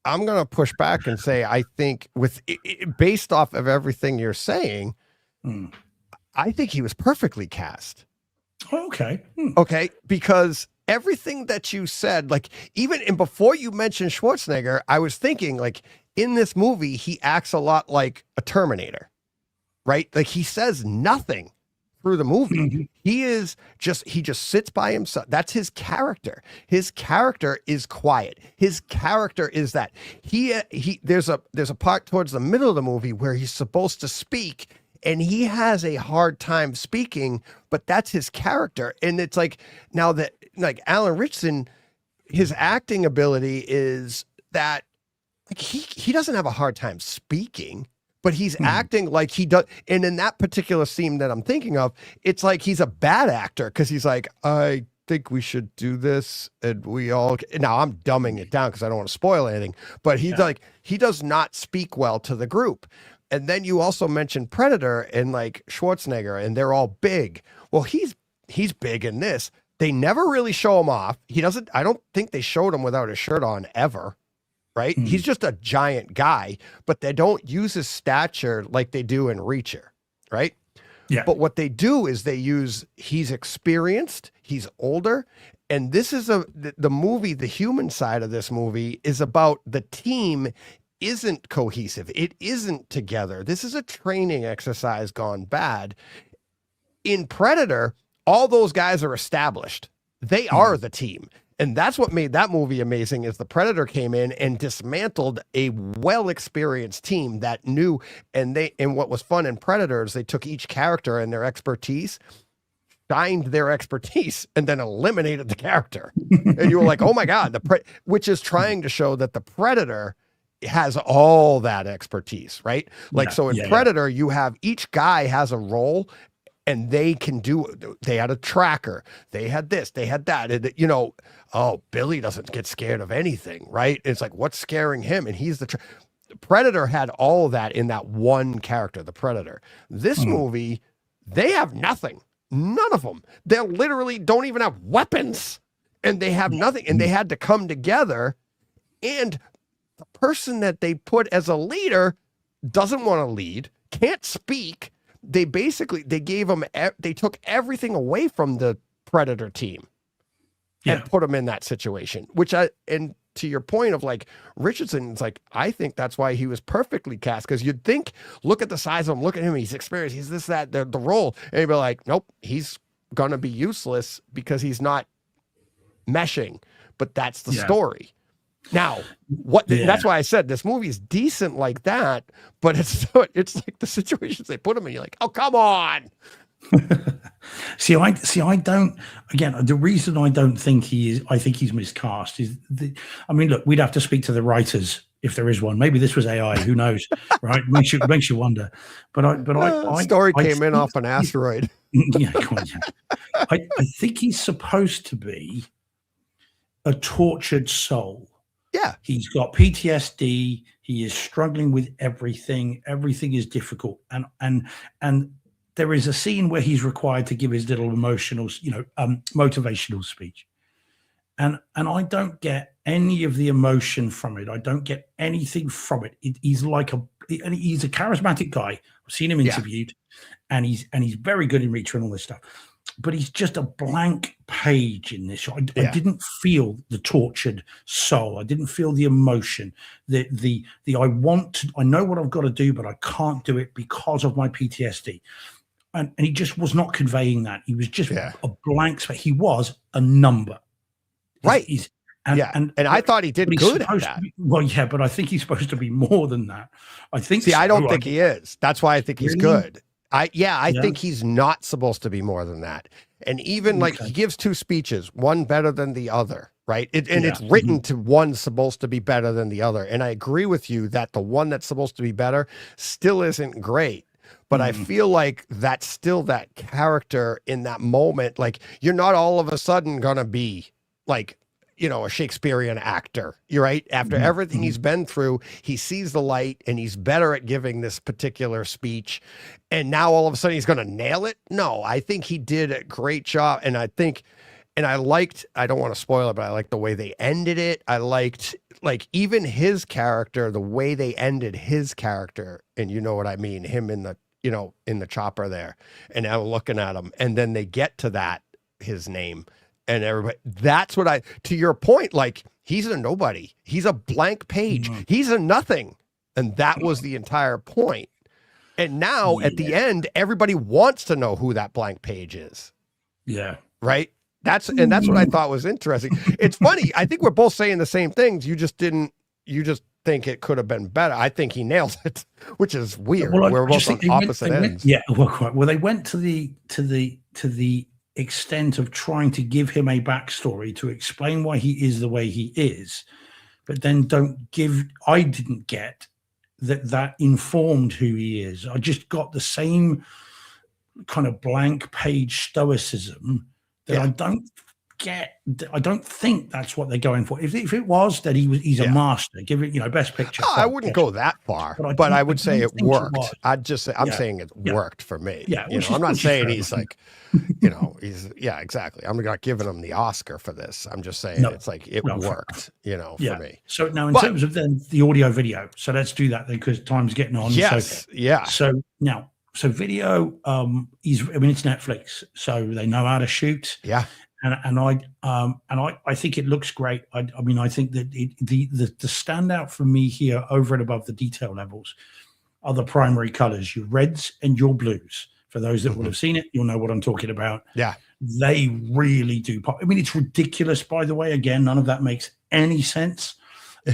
I'm going to push back and say I think based off of everything you're saying, I think he was perfectly cast. Oh, okay. Okay, because everything that you said, like even before you mentioned Schwarzenegger, I was thinking like, in this movie, he acts a lot like a Terminator, right? Like he says nothing through the movie. Mm-hmm. He just sits by himself. That's his character. His character is quiet. His character is that there's a part towards the middle of the movie where he's supposed to speak and he has a hard time speaking, but that's his character. And it's like, now that like Alan Ritchson, his acting ability is that, like he doesn't have a hard time speaking, but he's acting like he does. And in that particular scene that I'm thinking of, it's like he's a bad actor because he's like, I think we should do this, and we all. Now I'm dumbing it down because I don't want to spoil anything, but he's like he does not speak well to the group. And then you also mentioned Predator and like Schwarzenegger, and they're all big. Well, he's big in this. They never really show him off. He doesn't. I don't think they showed him without his shirt on ever. Right? He's just a giant guy, but they don't use his stature like they do in Reacher, right? Yeah. But what they do is he's experienced, he's older, and this is the movie, the human side of this movie is about the team isn't cohesive. It isn't together. This is a training exercise gone bad. In Predator, all those guys are established. They are the team. And that's what made that movie amazing is the Predator came in and dismantled a well-experienced team that knew, and what was fun in Predator is they took each character and their expertise, shined their expertise, and then eliminated the character. And you were like, oh my God, which is trying to show that the Predator has all that expertise, right? Like, so in Predator, you have each guy has a role, and they had a tracker. They had this, they had that. And, you know, Billy doesn't get scared of anything, right? It's like, what's scaring him? And he's the Predator had all of that in that one character, the Predator. This movie, they have nothing. None of them. They literally don't even have weapons. And they have nothing. And they had to come together. And the person that they put as a leader doesn't want to lead, can't speak. They took everything away from the Predator team and put them in that situation, and to your point of like Richardson, it's like, I think that's why he was perfectly cast. Cause you'd think, look at the size of him, look at him. He's experienced. He's this, that, the role. And you'd be like, nope, he's going to be useless because he's not meshing, but that's the story. Now, that's why I said this movie is decent like that, but it's like the situations they put him in. You're like, oh, come on. I don't. Again, the reason I don't think I think he's miscast is I mean, look, we'd have to speak to the writers if there is one. Maybe this was AI. Who knows? Right? Makes you wonder. But story came in off an asteroid. Yeah, come on, I think he's supposed to be a tortured soul. Yeah. He's got PTSD. He is struggling with everything. Everything is difficult. And there is a scene where he's required to give his little emotional, motivational speech. And I don't get any of the emotion from it. I don't get anything from it. He's a charismatic guy. I've seen him interviewed, and he's very good in Reacher and all this stuff. But he's just a blank page in this. I didn't feel the tortured soul. I didn't feel the emotion. I know what I've got to do, but I can't do it because of my PTSD. And he just was not conveying that. He was just a blank space. He was a number. Right. And, yeah. And I thought he did good at that. Well, yeah, but I think he's supposed to be more than that. I think. See, I don't think he is. That's why I think he's good. I Yeah. think he's not supposed to be more than that. And even like he gives 2 speeches, one better than the other, right? It's written to one supposed to be better than the other. And I agree with you that the one that's supposed to be better still isn't great. But I feel like that's still that character in that moment. Like you're not all of a sudden going to be like, you know, a Shakespearean actor. You're right. After everything he's been through, he sees the light and he's better at giving this particular speech. And now all of a sudden he's going to nail it. No, I think he did a great job. And I think, and I liked, I don't want to spoil it, but I liked the way they ended it. I liked like even his character, the way they ended his character. And you know what I mean? Him in the, you know, in the chopper there and now looking at him. And then they get to that, his name. And everybody, that's what to your point, like he's a nobody. He's a blank page. He's a nothing. And that was the entire point. And now at the end, everybody wants to know who that blank page is. Yeah. Right. That's what I thought was interesting. It's funny. I think we're both saying the same things. You just think it could have been better. I think he nails it, which is weird. Well, we're both on opposite ends. Well, they went to the extent of trying to give him a backstory to explain why he is the way he is, but then I didn't get that informed who he is. I just got the same kind of blank page stoicism that I don't get. I don't think that's what they're going for. If it was that he's a master, give it, you know, best picture. I wouldn't go that far, but I would say it worked. I'd just say, I'm saying it worked for me. Yeah. You know, I'm not saying he's like, you know, exactly. I'm not giving him the Oscar for this. I'm just saying it's like, it worked, you know, for me. So now in terms of then the audio video, so let's do that then because time's getting on. Yes. So now, video, it's Netflix, so they know how to shoot. Yeah. And I think it looks great. I mean, I think that the standout for me here over and above the detail levels are the primary colors, your reds and your blues. For those that will have seen it, you'll know what I'm talking about. Yeah. They really do pop. I mean, it's ridiculous, by the way. Again, none of that makes any sense,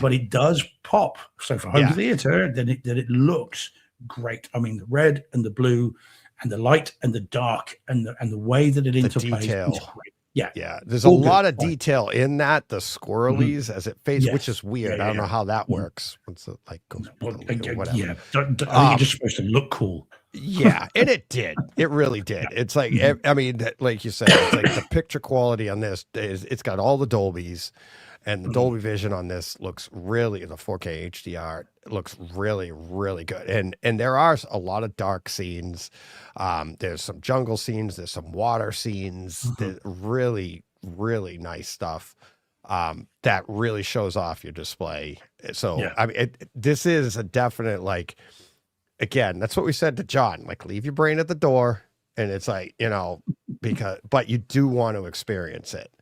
but it does pop. So for home theater, then it looks great. I mean, the red and the blue and the light and the dark and the way that it interplays is great. Yeah. There's a lot of detail in that. The squirrelies as it fades, which is weird. I don't know how that works. Once it like goes, whatever. Yeah, I think it's just supposed to look cool. Yeah, and it did. It really did. It's like I mean, like you said, it's like the picture quality on this it's got all the Dolbys, and the Dolby Vision on this looks really, the 4K HDR looks really, really good. And there are a lot of dark scenes. There's some jungle scenes. There's some water scenes. There's really, really nice stuff that really shows off your display. So, I mean, this is a definite, like, again, that's what we said to John, like, leave your brain at the door. And it's like, you know, but you do want to experience it.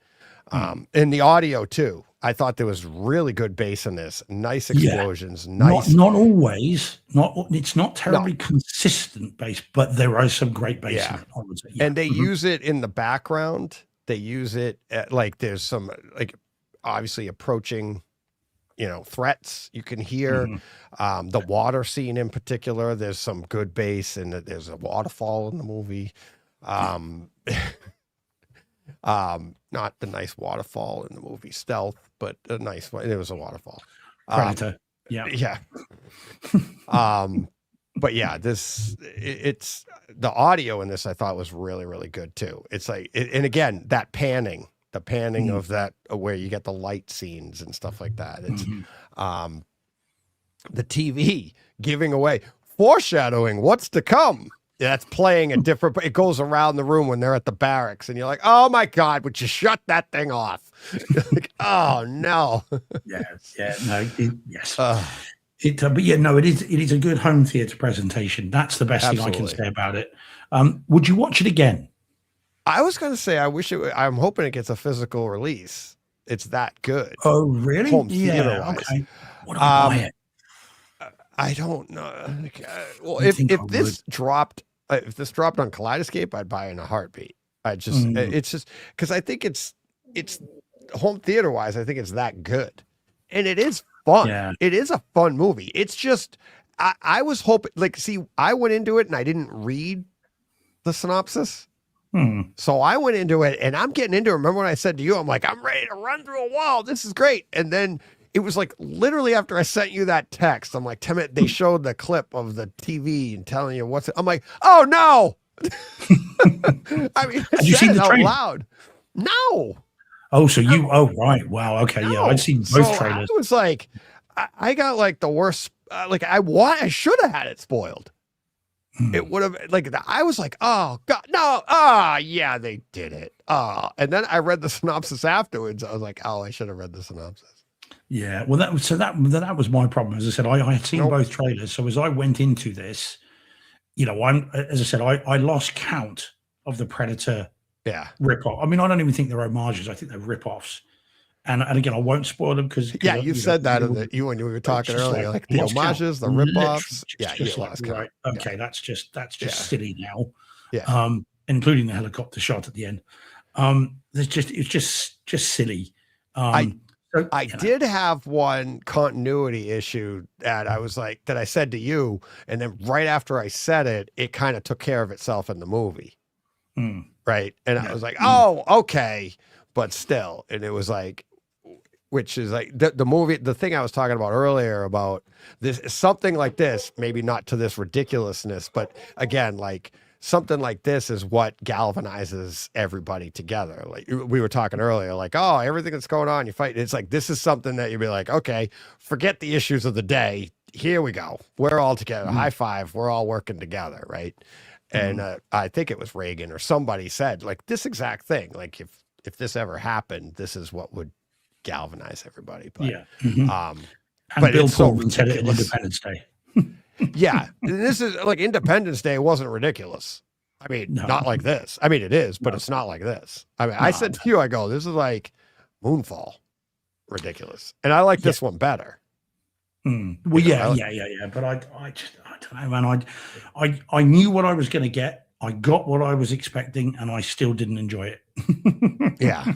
And the audio too. I thought there was really good bass in this. Nice explosions. Nice. Not always. It's not terribly consistent bass, but there are some great bass in it. And they use it in the background. They use it at, like, there's some, like, obviously approaching, you know, threats you can hear. The water scene in particular, there's some good bass, and there's a waterfall in the movie. Not the nice waterfall in the movie Stealth, but a nice one. It was a waterfall. Predator. Yeah. But yeah, it's the audio in this I thought was really, really good too. It's like, and again, that panning, of that, where you get the light scenes and stuff like that. It's the TV giving away, foreshadowing what's to come. That's playing a different, it goes around the room when they're at the barracks, and you're like, oh my God, would you shut that thing off? Like, oh no. Yes. But yeah, no, it is a good home theater presentation. That's the best thing I can say about it. Would you watch it again? I was going to say, I'm hoping it gets a physical release. It's that good. Oh, really? Home theater wise. Okay. What do I buy it? I don't know. Well, if this dropped on Kaleidoscape, I'd buy it in a heartbeat. It's just because I think it's home theater wise, I think it's that good, and it is fun. Yeah. It is a fun movie. It's just I was hoping, like, see, I went into it and I didn't read the synopsis. So I went into it and I'm getting into it. Remember when I said to you, I'm like, I'm ready to run through a wall. This is great. And then it was like literally after I sent you that text, I'm like, Tim, they showed the clip of the TV and telling you what's it. I'm like, oh no. I mean, Have you seen the out trailer? Loud. No. Oh, so you, oh, right. Wow. Okay. Yeah. I'd seen both So trailers. I was like, I got like the worst, like I should have had it spoiled. It would have, like, I was like, oh God, no. Yeah, they did it. And then I read the synopsis afterwards. I was like, oh, I should have read the synopsis. Yeah. Well, that was my problem. As I said, I had seen both trailers. So as I went into this, you know, as I said, I lost count of the Predator rip-off. I mean, I don't even think they're homages. I think they're rip-offs. And again, I won't spoil them because you said that when you were talking earlier, like the homages, the rip-offs. Yeah, you lost count. Right. Okay, that's just silly now. Yeah. Including the helicopter shot at the end. It's just silly. I did have one continuity issue that I was like, that I said to you, and then right after I said it, it kind of took care of itself in the movie. Right. And I was like, oh, okay. But still, and it was like, which is like the movie, the thing I was talking about earlier about this, something like this, maybe not to this ridiculousness, but again, like something like this is what galvanizes everybody together. Like we were talking earlier, like, oh, everything that's going on, you fight. It's like, this is something that you'd be like, okay, forget the issues of the day. Here we go. We're all together. High five. We're all working together. Right. And I think it was Reagan or somebody said like this exact thing. Like if this ever happened, this is what would galvanize everybody. But and but Bill it's so Pullman said it at ridiculous. Independence Day. Yeah, and this is like Independence Day wasn't ridiculous. I mean, not like this. I mean, it is, but it's not like this. I mean, I said to you, I go, this is like Moonfall, ridiculous, and I like this one better. Well, yeah. But I don't know, man. I knew what I was going to get. I got what I was expecting, and I still didn't enjoy it. Yeah.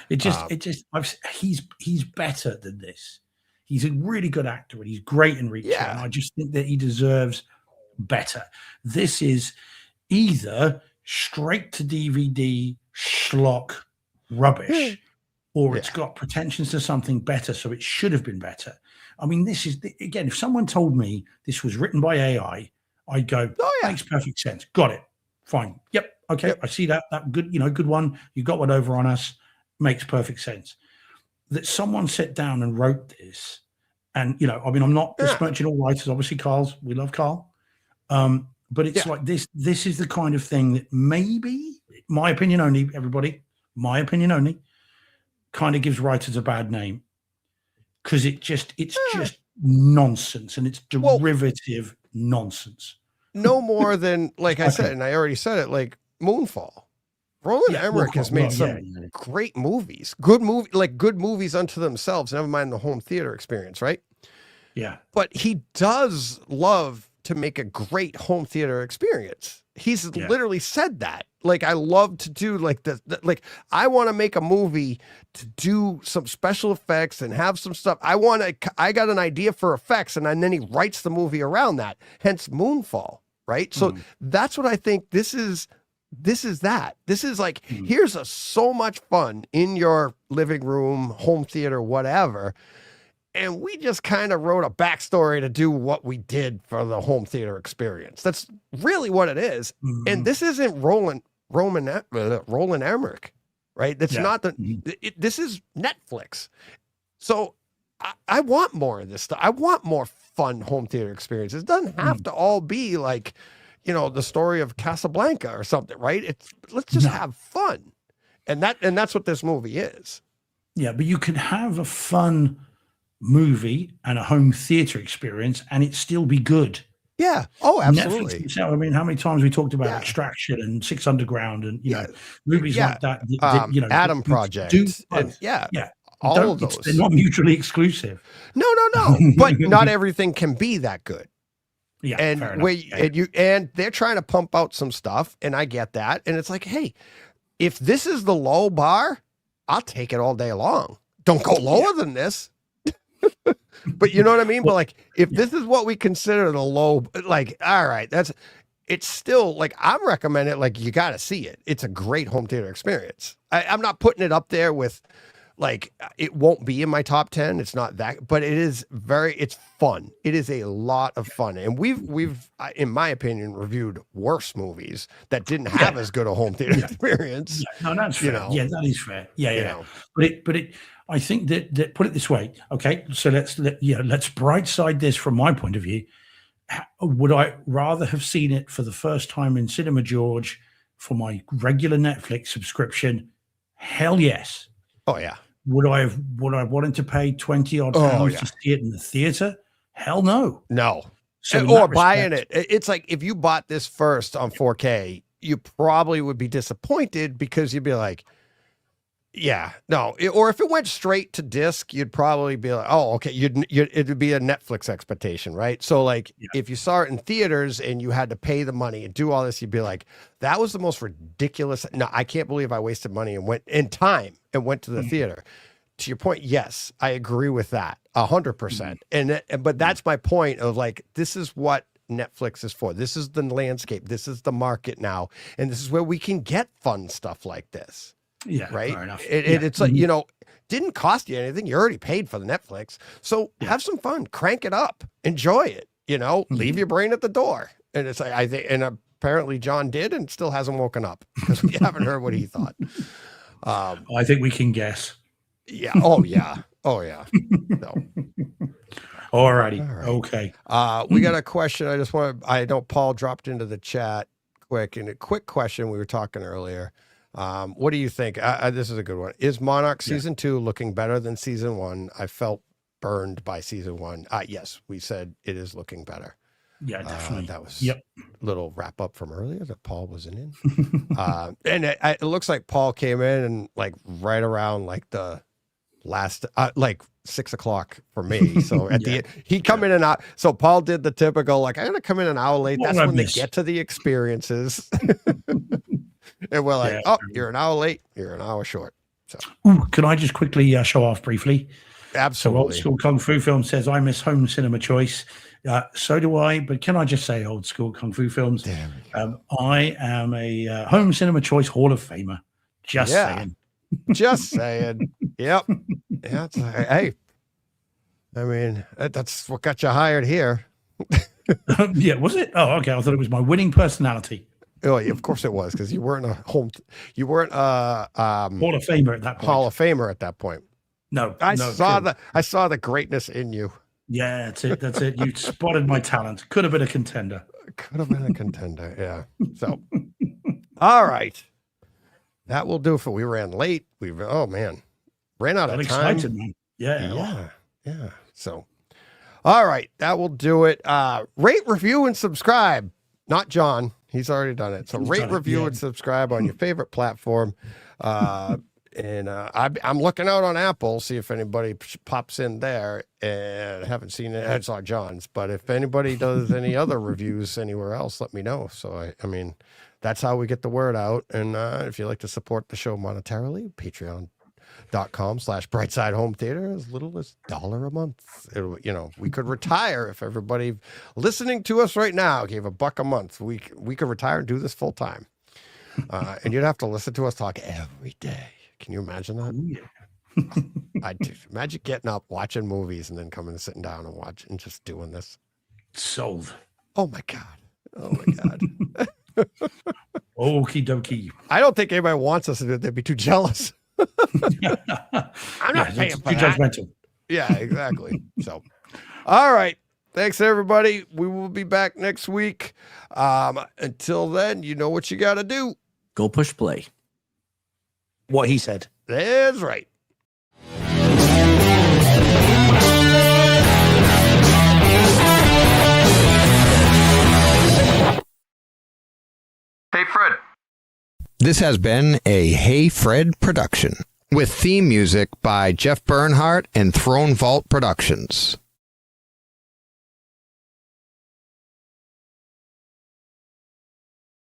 He's better than this. He's a really good actor and he's great in Reacher. And I just think that he deserves better. This is either straight to DVD schlock rubbish, or it's got pretensions to something better, so it should have been better. I mean, this is again, if someone told me this was written by AI, I'd go, makes perfect sense. Got it. Fine. Yep. Okay. Yep. I see that. That good, good one. You got one over on us. Makes perfect sense. That someone sat down and wrote this, and I mean, I'm not besmirching all writers. Obviously, we love Carl, but it's like this. This is the kind of thing that maybe, my opinion only, everybody, my opinion only, kind of gives writers a bad name because it's just nonsense, and it's derivative nonsense. No more than, like I said, and I already said it, like Moonfall. Roland Emmerich has made some great movies, good movies unto themselves, never mind the home theater experience, right? Yeah. But he does love to make a great home theater experience. He's literally said that. Like, I love to do like I want to make a movie to do some special effects and have some stuff. I got an idea for effects, and then he writes the movie around that, hence Moonfall, right? So that's what I think this is that. This is like, here's so much fun in your living room, home theater, whatever. And we just kind of wrote a backstory to do what we did for the home theater experience. That's really what it is. And this isn't Roland Emmerich, right? That's not this is Netflix. So I want more of this stuff. I want more fun home theater experiences. It doesn't have to all be like, the story of Casablanca or something, right? Let's just have fun. And that's what this movie is. Yeah, but you can have a fun movie and a home theater experience and it still be good. Yeah. Oh, absolutely. Netflix, I mean, how many times we talked about Extraction and Six Underground and movies like that, Adam Project. All of those. They're not mutually exclusive. No. But not everything can be that good. Yeah, and they're trying to pump out some stuff, and I get that. And it's like, hey, if this is the low bar, I'll take it all day long. Don't go lower than this. But you know what I mean? But like, if this is what we consider the low, like, all right, it's still like, I'm recommending it. Like, you got to see it. It's a great home theater experience. I'm not putting it up there with, like, it won't be in my top 10. It's not that, but it's fun. It is a lot of fun. And we've, in my opinion, reviewed worse movies that didn't have as good a home theater experience. Yeah. No, that's fair. Yeah, that is fair. Yeah. But I think that put it this way. Okay. So let's bright side this from my point of view. Would I rather have seen it for the first time in Cinema George for my regular Netflix subscription? Hell yes. Oh yeah. Would I wanted to pay 20 odd pounds to see it in the theater? Hell no. No. So or buying it. It's like, if you bought this first on 4K, you probably would be disappointed because you'd be like, yeah, no. Or if it went straight to disc, you'd probably be like, oh, okay. It'd be a Netflix expectation, right? So like, if you saw it in theaters and you had to pay the money and do all this, you'd be like, that was the most ridiculous. No, I can't believe I wasted money and went in time and went to the theater. To your point, yes, I agree with that 100%. But that's my point of like, this is what Netflix is for. This is the landscape. This is the market now. And this is where we can get fun stuff like this. Yeah. Right. Fair enough. It's like, didn't cost you anything. You already paid for the Netflix. So have some fun, crank it up, enjoy it, leave your brain at the door. And it's like, I think, and apparently John did and still hasn't woken up because we haven't heard what he thought. I think we can guess. Yeah. Oh yeah. No. Alrighty. All right. Okay. We got a question. I know Paul dropped into the chat quick, and a quick question. We were talking earlier. What do you think? This is a good one. Is Monarch season 2 looking better than season 1? I felt burned by season 1. Yes, we said it is looking better. Yeah, definitely. That was a little wrap up from earlier that Paul wasn't in. And it looks like Paul came in and like right around like the last, like 6 o'clock for me. So at the end, he come in and out. So Paul did the typical, like, I'm going to come in an hour late. That's when they get to the experiences. And we're like, you're an hour late. You're an hour short. So, can I just quickly show off briefly? Absolutely. So Old School Kung Fu Film says, I miss home cinema choice. So do I. But can I just say, Old School Kung Fu Films? I am a home cinema choice Hall of Famer. Just saying. Just saying. Yep. Yeah. Hey, I mean, that's what got you hired here. Yeah. Was it? Oh, okay. I thought it was my winning personality. Oh, yeah, of course it was, because you weren't Hall of Famer at that point. Hall of Famer at that point. No, I saw the greatness in you. Yeah, that's it. You spotted my talent. Could have been a contender. Yeah. So, all right, that will do for. We ran late. Ran out of time. Excited, man. Yeah. So, all right, that will do it. Rate, review, and subscribe. Not John. He's already done it. So rate, review, and subscribe on your favorite platform. And I'm looking out on Apple, see if anybody pops in there. And I haven't seen it. I saw John's. But if anybody does any other reviews anywhere else, let me know. So, I mean, that's how we get the word out. And if you'd like to support the show monetarily, patreon.com/Brightside Home Theater, as little as $1 a month. We could retire if everybody listening to us right now gave $1 a month. We could retire and do this full time. And you'd have to listen to us talk every day. Can you imagine that? I'd imagine getting up, watching movies, and then coming and sitting down and watching and just doing this. Sold. Oh my God. Okie dokie. I don't think anybody wants us to do it. They'd be too jealous. I'm not paying for that. Judgmental. Yeah, exactly. So, all right. Thanks, everybody. We will be back next week. Until then, you know what you got to do. Go push play. What he said. That's right. Hey, Fred. This has been a Hey Fred production with theme music by Jeff Bernhardt and Throne Vault Productions.